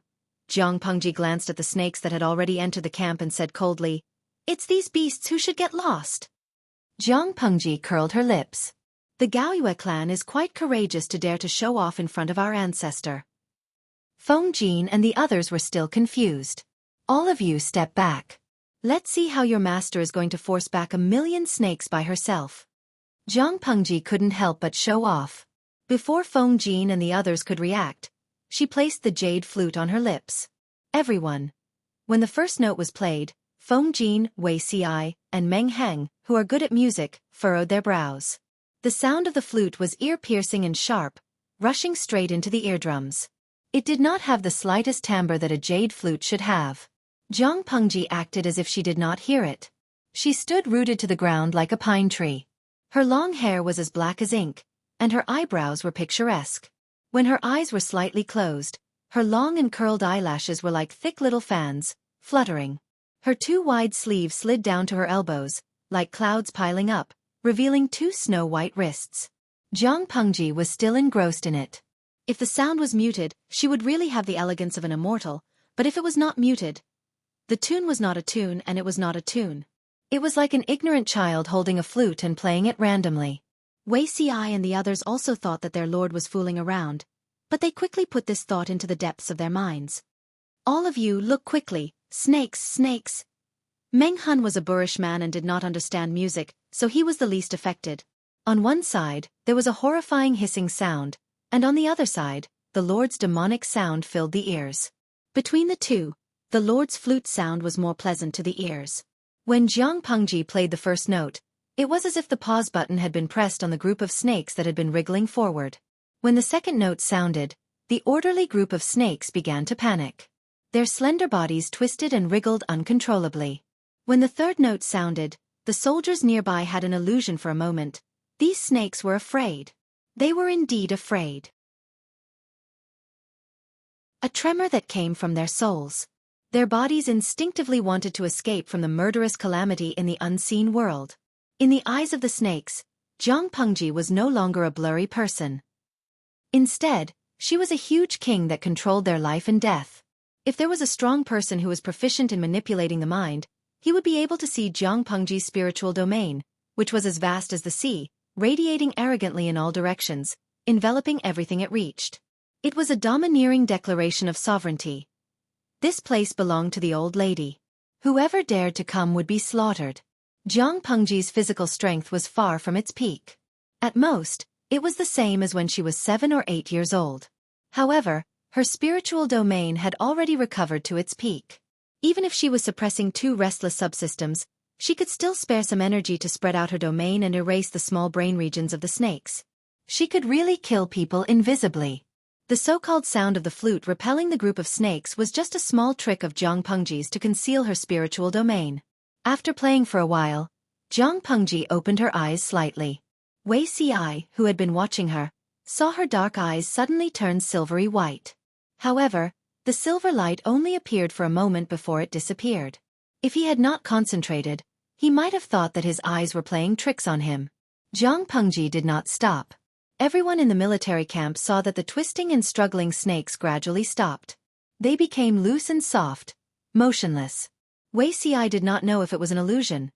Jiang Pengji glanced at the snakes that had already entered the camp and said coldly, It's these beasts who should get lost. Jiang Pengji curled her lips. The Gaoyue clan is quite courageous to dare to show off in front of our ancestor. Feng Jin and the others were still confused. All of you step back. Let's see how your master is going to force back 1,000,000 snakes by herself. Jiang Pengji couldn't help but show off. Before Feng Jin and the others could react, she placed the jade flute on her lips. Everyone. When the first note was played, Feng Jin, Wei Ci, and Meng Heng, who are good at music, furrowed their brows. The sound of the flute was ear-piercing and sharp, rushing straight into the eardrums. It did not have the slightest timbre that a jade flute should have. Jiang Pengji acted as if she did not hear it. She stood rooted to the ground like a pine tree. Her long hair was as black as ink, and her eyebrows were picturesque. When her eyes were slightly closed, her long and curled eyelashes were like thick little fans, fluttering. Her two wide sleeves slid down to her elbows, like clouds piling up, revealing two snow-white wrists. Jiang Pengji was still engrossed in it. If the sound was muted, she would really have the elegance of an immortal, but if it was not muted, the tune was not a tune and it was not a tune. It was like an ignorant child holding a flute and playing it randomly. Wei Ci and the others also thought that their lord was fooling around, but they quickly put this thought into the depths of their minds. All of you look quickly, snakes, snakes. Meng Hun was a boorish man and did not understand music, so he was the least affected. On one side, there was a horrifying hissing sound, and on the other side, the Lord's demonic sound filled the ears. Between the two, the Lord's flute sound was more pleasant to the ears. When Jiang Pengji played the first note, it was as if the pause button had been pressed on the group of snakes that had been wriggling forward. When the second note sounded, the orderly group of snakes began to panic. Their slender bodies twisted and wriggled uncontrollably. When the third note sounded, the soldiers nearby had an illusion for a moment. These snakes were afraid. They were indeed afraid. A tremor that came from their souls. Their bodies instinctively wanted to escape from the murderous calamity in the unseen world. In the eyes of the snakes, Jiang Pengji was no longer a blurry person. Instead, she was a huge king that controlled their life and death. If there was a strong person who was proficient in manipulating the mind, he would be able to see Jiang Pengji's spiritual domain, which was as vast as the sea, radiating arrogantly in all directions, enveloping everything it reached. It was a domineering declaration of sovereignty. This place belonged to the old lady. Whoever dared to come would be slaughtered. Jiang Pengji's physical strength was far from its peak. At most, it was the same as when she was 7 or 8 years old. However, her spiritual domain had already recovered to its peak. Even if she was suppressing 2 restless subsystems, she could still spare some energy to spread out her domain and erase the small brain regions of the snakes. She could really kill people invisibly. The so-called sound of the flute repelling the group of snakes was just a small trick of Jiang Pengji's to conceal her spiritual domain. After playing for a while, Jiang Pengji opened her eyes slightly. Wei Ci, who had been watching her, saw her dark eyes suddenly turn silvery white. However, the silver light only appeared for a moment before it disappeared. If he had not concentrated, he might have thought that his eyes were playing tricks on him. Jiang Pengji did not stop. Everyone in the military camp saw that the twisting and struggling snakes gradually stopped. They became loose and soft, motionless. Wei Si did not know if it was an illusion.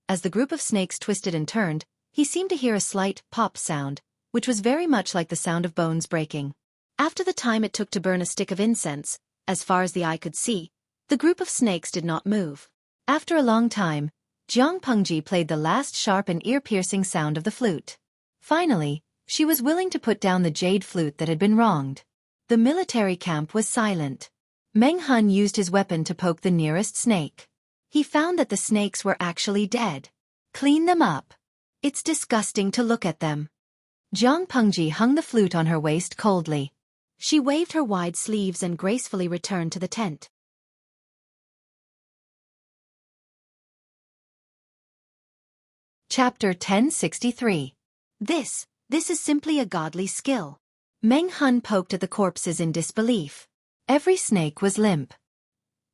As the group of snakes twisted and turned, he seemed to hear a slight pop sound, which was very much like the sound of bones breaking. After the time it took to burn a stick of incense, as far as the eye could see, the group of snakes did not move. After a long time, Jiang Pengji played the last sharp and ear-piercing sound of the flute. Finally, she was willing to put down the jade flute that had been wronged. The military camp was silent. Meng Hun used his weapon to poke the nearest snake. He found that the snakes were actually dead. Clean them up. It's disgusting to look at them. Jiang Pengji hung the flute on her waist coldly. She waved her wide sleeves and gracefully returned to the tent. Chapter 1063. This is simply a godly skill. Meng Hun poked at the corpses in disbelief. Every snake was limp.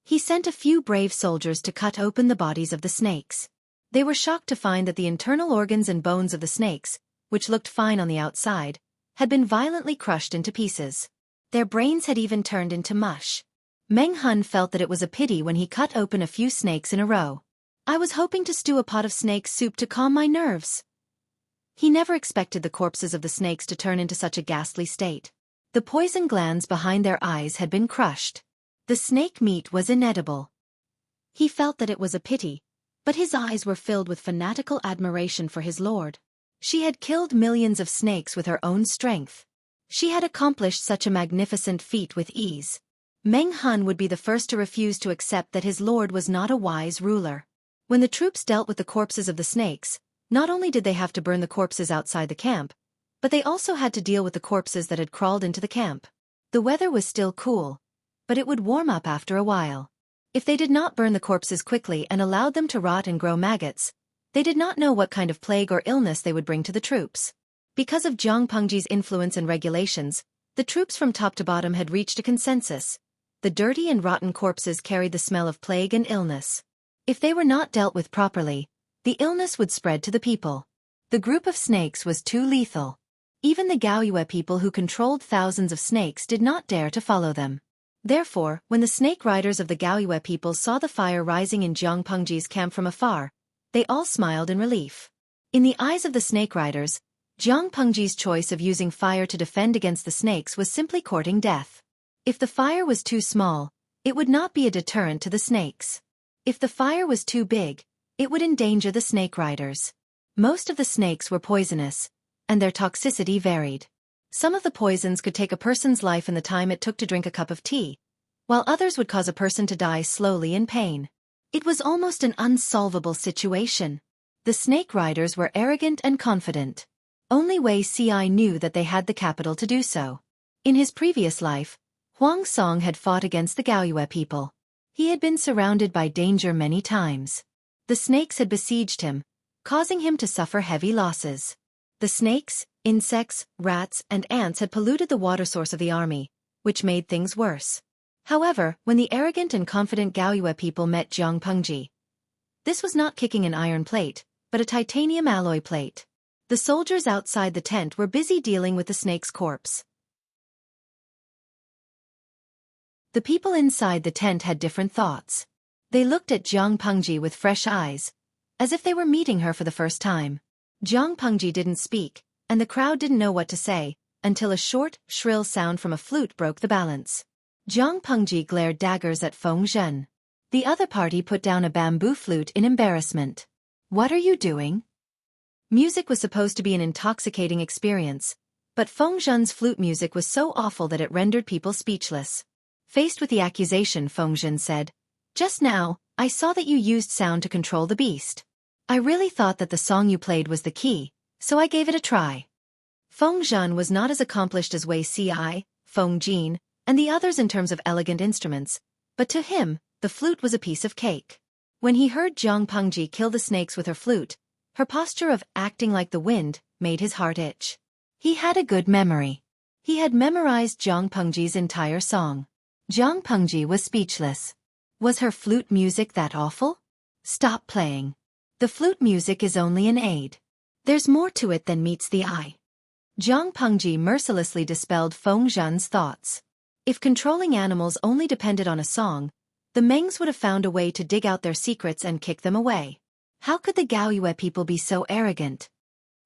He sent a few brave soldiers to cut open the bodies of the snakes. They were shocked to find that the internal organs and bones of the snakes, which looked fine on the outside, had been violently crushed into pieces. Their brains had even turned into mush. Meng Hun felt that it was a pity when he cut open a few snakes in a row. I was hoping to stew a pot of snake soup to calm my nerves. He never expected the corpses of the snakes to turn into such a ghastly state. The poison glands behind their eyes had been crushed. The snake meat was inedible. He felt that it was a pity, but his eyes were filled with fanatical admiration for his lord. She had killed millions of snakes with her own strength. She had accomplished such a magnificent feat with ease. Meng Hun would be the first to refuse to accept that his lord was not a wise ruler. When the troops dealt with the corpses of the snakes, not only did they have to burn the corpses outside the camp, but they also had to deal with the corpses that had crawled into the camp. The weather was still cool, but it would warm up after a while. If they did not burn the corpses quickly and allowed them to rot and grow maggots, they did not know what kind of plague or illness they would bring to the troops. Because of Jiang Pengji's influence and regulations, the troops from top to bottom had reached a consensus. The dirty and rotten corpses carried the smell of plague and illness. If they were not dealt with properly, the illness would spread to the people. The group of snakes was too lethal. Even the Gaoyue people who controlled thousands of snakes did not dare to follow them. Therefore, when the snake riders of the Gaoyue people saw the fire rising in Jiang Pengji's camp from afar, they all smiled in relief. In the eyes of the snake riders, Jiang Pengji's choice of using fire to defend against the snakes was simply courting death. If the fire was too small, it would not be a deterrent to the snakes. If the fire was too big, it would endanger the snake riders. Most of the snakes were poisonous, and their toxicity varied. Some of the poisons could take a person's life in the time it took to drink a cup of tea, while others would cause a person to die slowly in pain. It was almost an unsolvable situation. The snake riders were arrogant and confident. Only Wei Si knew that they had the capital to do so. In his previous life, Huang Song had fought against the Gaoyue people. He had been surrounded by danger many times. The snakes had besieged him, causing him to suffer heavy losses. The snakes, insects, rats, and ants had polluted the water source of the army, which made things worse. However, when the arrogant and confident Gaoyue people met Jiang Pengji, this was not kicking an iron plate, but a titanium alloy plate. The soldiers outside the tent were busy dealing with the snake's corpse. The people inside the tent had different thoughts. They looked at Jiang Pengji with fresh eyes, as if they were meeting her for the first time. Jiang Pengji didn't speak, and the crowd didn't know what to say, until a short, shrill sound from a flute broke the balance. Jiang Pengji glared daggers at Feng Zhen. The other party put down a bamboo flute in embarrassment. What are you doing? Music was supposed to be an intoxicating experience, but Feng Zhen's flute music was so awful that it rendered people speechless. Faced with the accusation, Feng Zhen said, "Just now, I saw that you used sound to control the beast. I really thought that the song you played was the key, so I gave it a try." Feng Zhen was not as accomplished as Wei Si, Feng Jin, and the others in terms of elegant instruments, but to him, the flute was a piece of cake. When he heard Jiang Pengji kill the snakes with her flute, her posture of acting like the wind made his heart itch. He had a good memory. He had memorized Jiang Pengji's entire song. Jiang Pengji was speechless. Was her flute music that awful? Stop playing. The flute music is only an aid. There's more to it than meets the eye. Jiang Pengji mercilessly dispelled Feng Zhen's thoughts. If controlling animals only depended on a song, the Mengs would have found a way to dig out their secrets and kick them away. How could the Gaoyue people be so arrogant?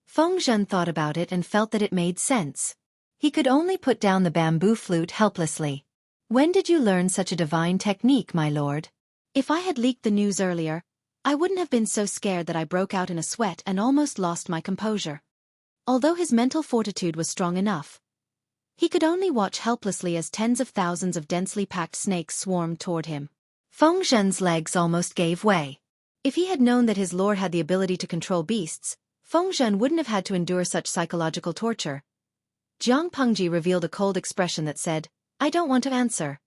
Feng Zhen thought about it and felt that it made sense. He could only put down the bamboo flute helplessly. When did you learn such a divine technique, my lord? If I had leaked the news earlier, I wouldn't have been so scared that I broke out in a sweat and almost lost my composure. Although his mental fortitude was strong enough, he could only watch helplessly as tens of thousands of densely packed snakes swarmed toward him. Feng Zhen's legs almost gave way. If he had known that his lord had the ability to control beasts, Feng Zhen wouldn't have had to endure such psychological torture. Jiang Pengji revealed a cold expression that said, "I don't want to answer."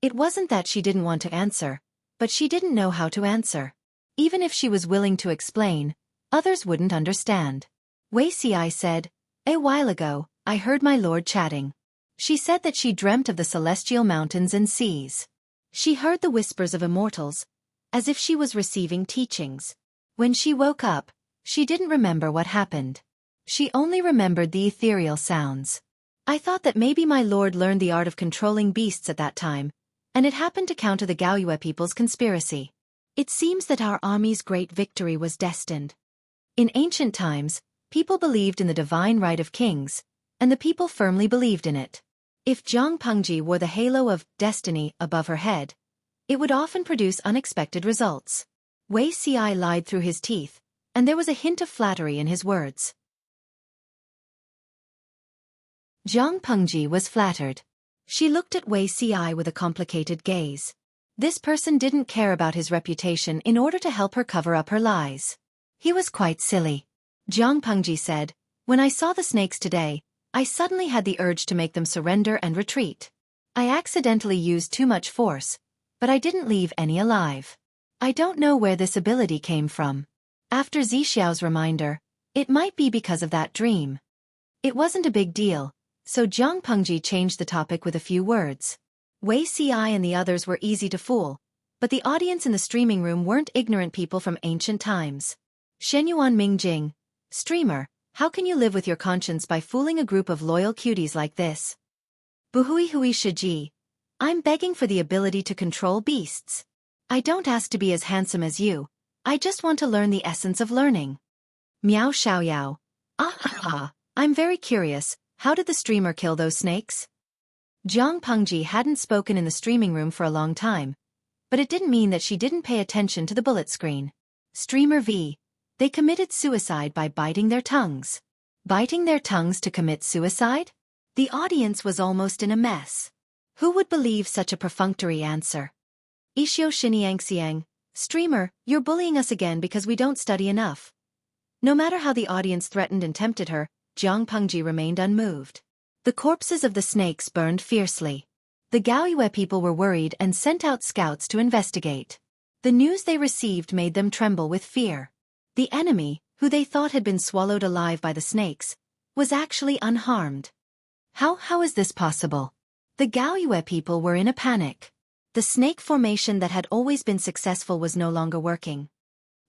It wasn't that she didn't want to answer, but she didn't know how to answer. Even if she was willing to explain, others wouldn't understand. Wei Xi said, "A while ago, I heard my lord chatting. She said that she dreamt of the celestial mountains and seas. She heard the whispers of immortals, as if she was receiving teachings. When she woke up, she didn't remember what happened. She only remembered the ethereal sounds. I thought that maybe my lord learned the art of controlling beasts at that time, and it happened to counter the Gaoyue people's conspiracy. It seems that our army's great victory was destined. In ancient times, people believed in the divine right of kings, and the people firmly believed in it. If Jiang Pengji wore the halo of destiny above her head, it would often produce unexpected results." Wei Xi lied through his teeth, and there was a hint of flattery in his words. Jiang Pengji was flattered. She looked at Wei Xi with a complicated gaze. This person didn't care about his reputation in order to help her cover up her lies. He was quite silly. Jiang Pengji said, "When I saw the snakes today, I suddenly had the urge to make them surrender and retreat. I accidentally used too much force, but I didn't leave any alive. I don't know where this ability came from. After Zixiao's reminder, it might be because of that dream." It wasn't a big deal, so Jiang Pengji changed the topic with a few words. Wei Xi and the others were easy to fool, but the audience in the streaming room weren't ignorant people from ancient times. Shenyuan Mingjing, "Streamer, how can you live with your conscience by fooling a group of loyal cuties like this?" Buhui Hui Shiji, "I'm begging for the ability to control beasts. I don't ask to be as handsome as you, I just want to learn the essence of learning." Miao Xiaoyao, "I'm very curious, how did the streamer kill those snakes?" Jiang Pengji hadn't spoken in the streaming room for a long time, but it didn't mean that she didn't pay attention to the bullet screen. Streamer V, "They committed suicide by biting their tongues." Biting their tongues to commit suicide? The audience was almost in a mess. Who would believe such a perfunctory answer? Ishio Xiniangxiang, "Streamer, you're bullying us again because we don't study enough." No matter how the audience threatened and tempted her, Jiang Pengji remained unmoved. The corpses of the snakes burned fiercely. The Gaoyue people were worried and sent out scouts to investigate. The news they received made them tremble with fear. The enemy, who they thought had been swallowed alive by the snakes, was actually unharmed. How is this possible? The Gaoyue people were in a panic. The snake formation that had always been successful was no longer working.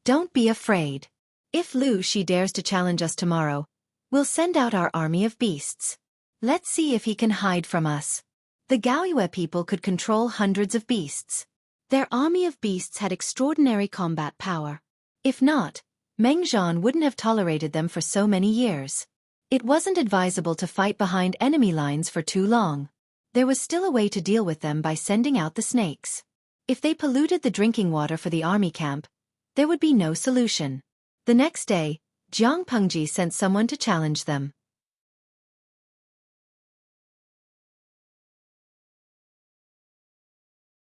"Don't be afraid. If Lu Shi dares to challenge us tomorrow, we'll send out our army of beasts. Let's see if he can hide from us." The Gaoyue people could control hundreds of beasts. Their army of beasts had extraordinary combat power. If not, Meng Zhan wouldn't have tolerated them for so many years. It wasn't advisable to fight behind enemy lines for too long. There was still a way to deal with them by sending out the snakes. If they polluted the drinking water for the army camp, there would be no solution. The next day, Jiang Pengji sent someone to challenge them.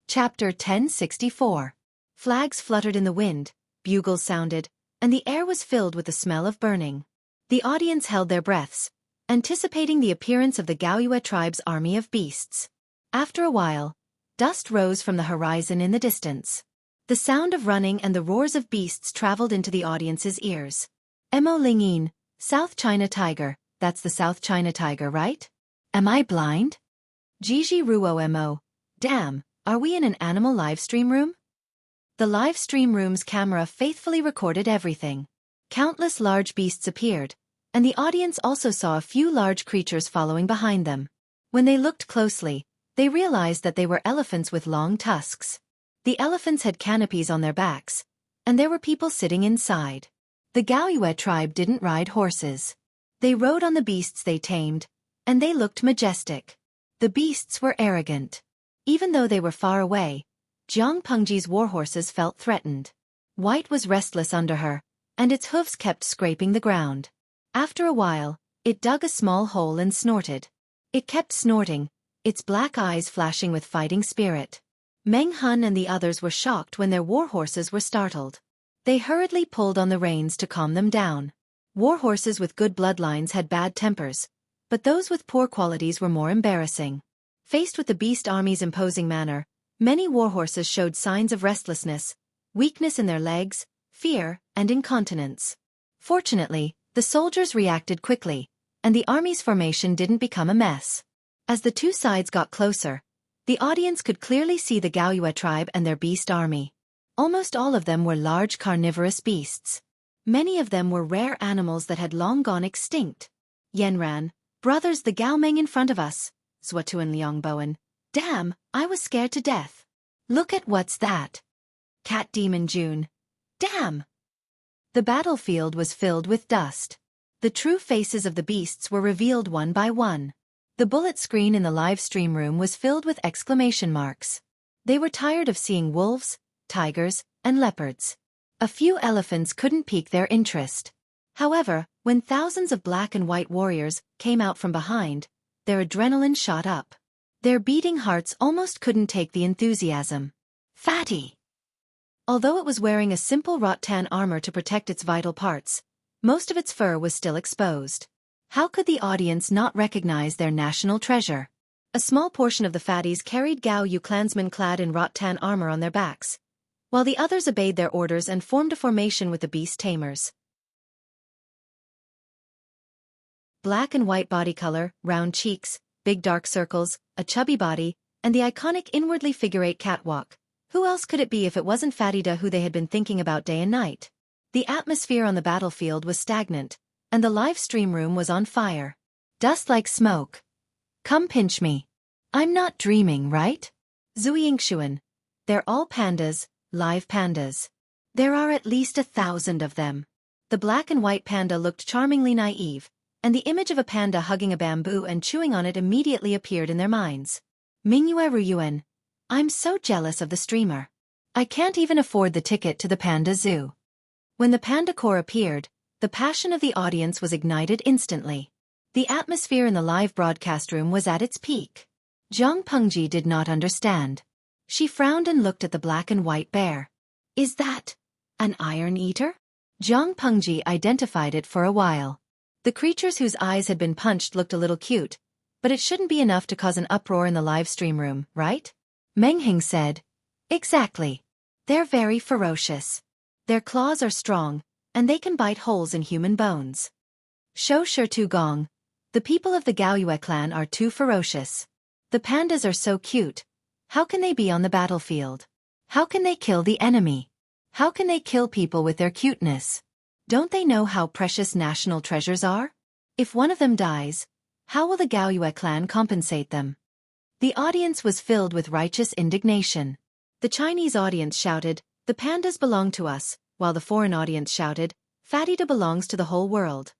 Chapter 1064. Flags fluttered in the wind, bugles sounded, and the air was filled with the smell of burning. The audience held their breaths, anticipating the appearance of the Gaoyue tribe's army of beasts. After a while, dust rose from the horizon in the distance. The sound of running and the roars of beasts traveled into the audience's ears. "Mo Lingyin, South China tiger, that's the South China tiger, right? Am I blind?" Jiji Ruo Mo, "Damn, are we in an animal live stream room?" The live stream room's camera faithfully recorded everything. Countless large beasts appeared, and the audience also saw a few large creatures following behind them. When they looked closely, they realized that they were elephants with long tusks. The elephants had canopies on their backs, and there were people sitting inside. The Gaoyue tribe didn't ride horses. They rode on the beasts they tamed, and they looked majestic. The beasts were arrogant. Even though they were far away, Jiang Pengji's warhorses felt threatened. White was restless under her, and its hooves kept scraping the ground. After a while, it dug a small hole and snorted. It kept snorting, its black eyes flashing with fighting spirit. Meng Hun and the others were shocked when their warhorses were startled. They hurriedly pulled on the reins to calm them down. Warhorses with good bloodlines had bad tempers, but those with poor qualities were more embarrassing. Faced with the beast army's imposing manner, many warhorses showed signs of restlessness, weakness in their legs, fear, and incontinence. Fortunately, the soldiers reacted quickly, and the army's formation didn't become a mess. As the two sides got closer, the audience could clearly see the Gaoyue tribe and their beast army. Almost all of them were large carnivorous beasts. Many of them were rare animals that had long gone extinct. Yenran, brothers, the Gaomeng in front of us, Xueqi and Liangboan. Damn, I was scared to death. Look at what's that? Cat Demon June. Damn! The battlefield was filled with dust. The true faces of the beasts were revealed one by one. The bullet screen in the live stream room was filled with exclamation marks. They were tired of seeing wolves, tigers, and leopards. A few elephants couldn't pique their interest. However, when thousands of black and white warriors came out from behind, their adrenaline shot up. Their beating hearts almost couldn't take the enthusiasm. Fatty! Although it was wearing a simple rattan armor to protect its vital parts, most of its fur was still exposed. How could the audience not recognize their national treasure? A small portion of the fatties carried Gaoyu clansmen clad in rattan armor on their backs, while the others obeyed their orders and formed a formation with the beast tamers. Black and white body color, round cheeks, big dark circles, a chubby body, and the iconic inwardly figure-8 catwalk. Who else could it be if it wasn't Fatida, who they had been thinking about day and night? The atmosphere on the battlefield was stagnant, and the live stream room was on fire. Dust like smoke. Come pinch me. I'm not dreaming, right? Xueqi. They're all pandas, live pandas. There are at least 1,000 of them. The black and white panda looked charmingly naive, and the image of a panda hugging a bamboo and chewing on it immediately appeared in their minds. Mingyue Ruyuan. I'm so jealous of the streamer. I can't even afford the ticket to the panda zoo. When the panda core appeared, the passion of the audience was ignited instantly. The atmosphere in the live broadcast room was at its peak. Jiang Pengji did not understand. She frowned and looked at the black and white bear. Is that an iron eater? Jiang Pengji identified it for a while. The creatures whose eyes had been punched looked a little cute, but it shouldn't be enough to cause an uproar in the live stream room, right? Meng Hing said. Exactly. They're very ferocious. Their claws are strong, and they can bite holes in human bones. Shou Tu Gong. The people of the Gaoyue clan are too ferocious. The pandas are so cute. How can they be on the battlefield? How can they kill the enemy? How can they kill people with their cuteness? Don't they know how precious national treasures are? If one of them dies, how will the Gaoyue clan compensate them? The audience was filled with righteous indignation. The Chinese audience shouted, "The pandas belong to us," while the foreign audience shouted, "Fatida belongs to the whole world."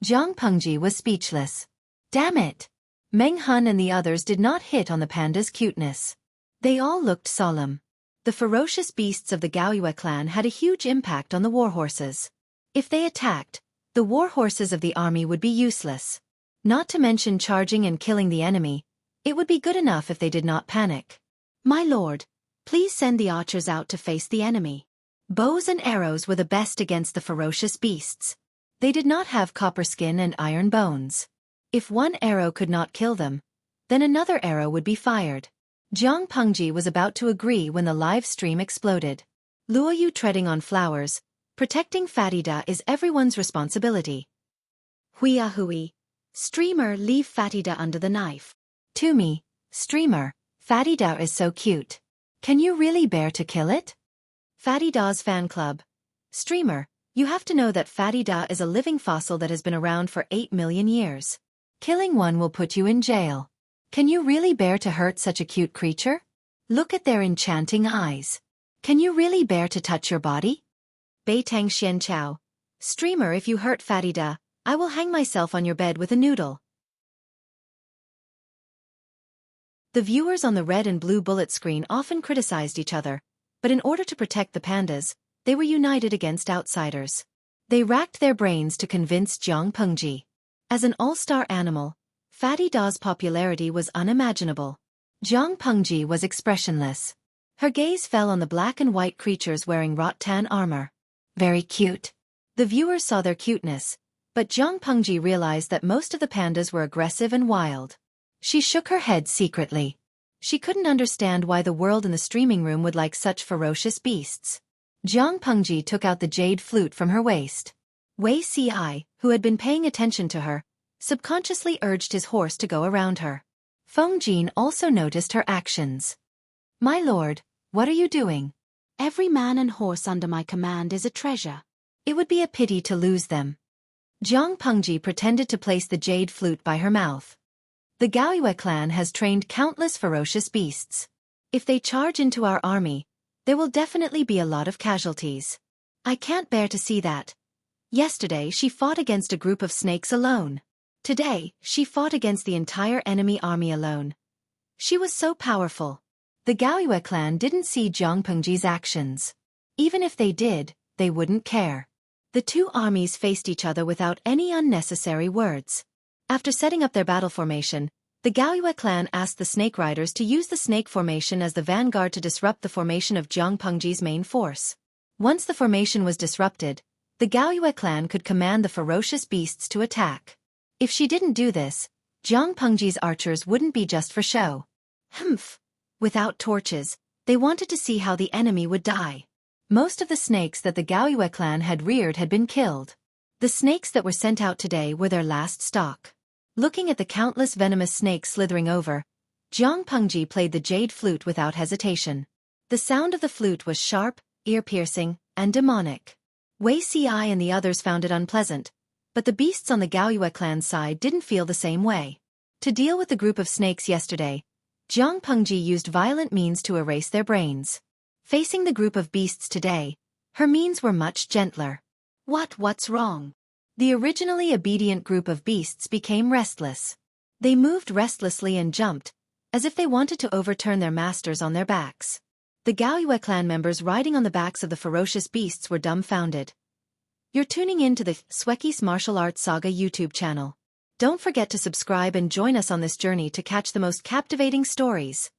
Jiang Pengji was speechless. Damn it! Meng Hun and the others did not hit on the panda's cuteness. They all looked solemn. The ferocious beasts of the Gaoyue clan had a huge impact on the warhorses. If they attacked, the warhorses of the army would be useless. Not to mention charging and killing the enemy, it would be good enough if they did not panic. My lord, please send the archers out to face the enemy. Bows and arrows were the best against the ferocious beasts. They did not have copper skin and iron bones. If one arrow could not kill them, then another arrow would be fired. Jiang Pengji was about to agree when the live stream exploded. Luoyu treading on flowers, protecting Fatida is everyone's responsibility. Huia Hui. Streamer, leave Fatida under the knife. To me, streamer, Fatida is so cute. Can you really bear to kill it? Fatida's fan club. Streamer, you have to know that Fatida is a living fossil that has been around for 8 million years. Killing one will put you in jail. Can you really bear to hurt such a cute creature? Look at their enchanting eyes. Can you really bear to touch your body? Beitang Xian Chao. Streamer, if you hurt Fatida, I will hang myself on your bed with a noodle. The viewers on the red and blue bullet screen often criticized each other, but in order to protect the pandas, they were united against outsiders. They racked their brains to convince Jiang Pengji. As an all-star animal, Fatty Da's popularity was unimaginable. Jiang Pengji was expressionless. Her gaze fell on the black and white creatures wearing rattan armor. Very cute. The viewers saw their cuteness, but Jiang Pengji realized that most of the pandas were aggressive and wild. She shook her head secretly. She couldn't understand why the world in the streaming room would like such ferocious beasts. Jiang Pengji took out the jade flute from her waist. Wei Ci, who had been paying attention to her, subconsciously urged his horse to go around her. Feng Jin also noticed her actions. My lord, what are you doing? Every man and horse under my command is a treasure. It would be a pity to lose them. Jiang Pengji pretended to place the jade flute by her mouth. The Gaoyue clan has trained countless ferocious beasts. If they charge into our army, there will definitely be a lot of casualties. I can't bear to see that. Yesterday she fought against a group of snakes alone. Today, she fought against the entire enemy army alone. She was so powerful. The Gaoyue clan didn't see Jiang Pengji's actions. Even if they did, they wouldn't care. The two armies faced each other without any unnecessary words. After setting up their battle formation, the Gaoyue clan asked the snake riders to use the snake formation as the vanguard to disrupt the formation of Jiang Pengji's main force. Once the formation was disrupted, the Gaoyue clan could command the ferocious beasts to attack. If she didn't do this, Jiang Pengji's archers wouldn't be just for show. Humph! Without torches, they wanted to see how the enemy would die. Most of the snakes that the Gaoyue clan had reared had been killed. The snakes that were sent out today were their last stock. Looking at the countless venomous snakes slithering over, Jiang Pengji played the jade flute without hesitation. The sound of the flute was sharp, ear-piercing, and demonic. Wei Ci and the others found it unpleasant, but the beasts on the Gaoyue clan's side didn't feel the same way. To deal with the group of snakes yesterday, Jiang Pengji used violent means to erase their brains. Facing the group of beasts today, her means were much gentler. What's wrong? The originally obedient group of beasts became restless. They moved restlessly and jumped, as if they wanted to overturn their masters on their backs. The Gaoyue clan members riding on the backs of the ferocious beasts were dumbfounded. You're tuning in to the Xueqi's Martial Arts Saga YouTube channel. Don't forget to subscribe and join us on this journey to catch the most captivating stories.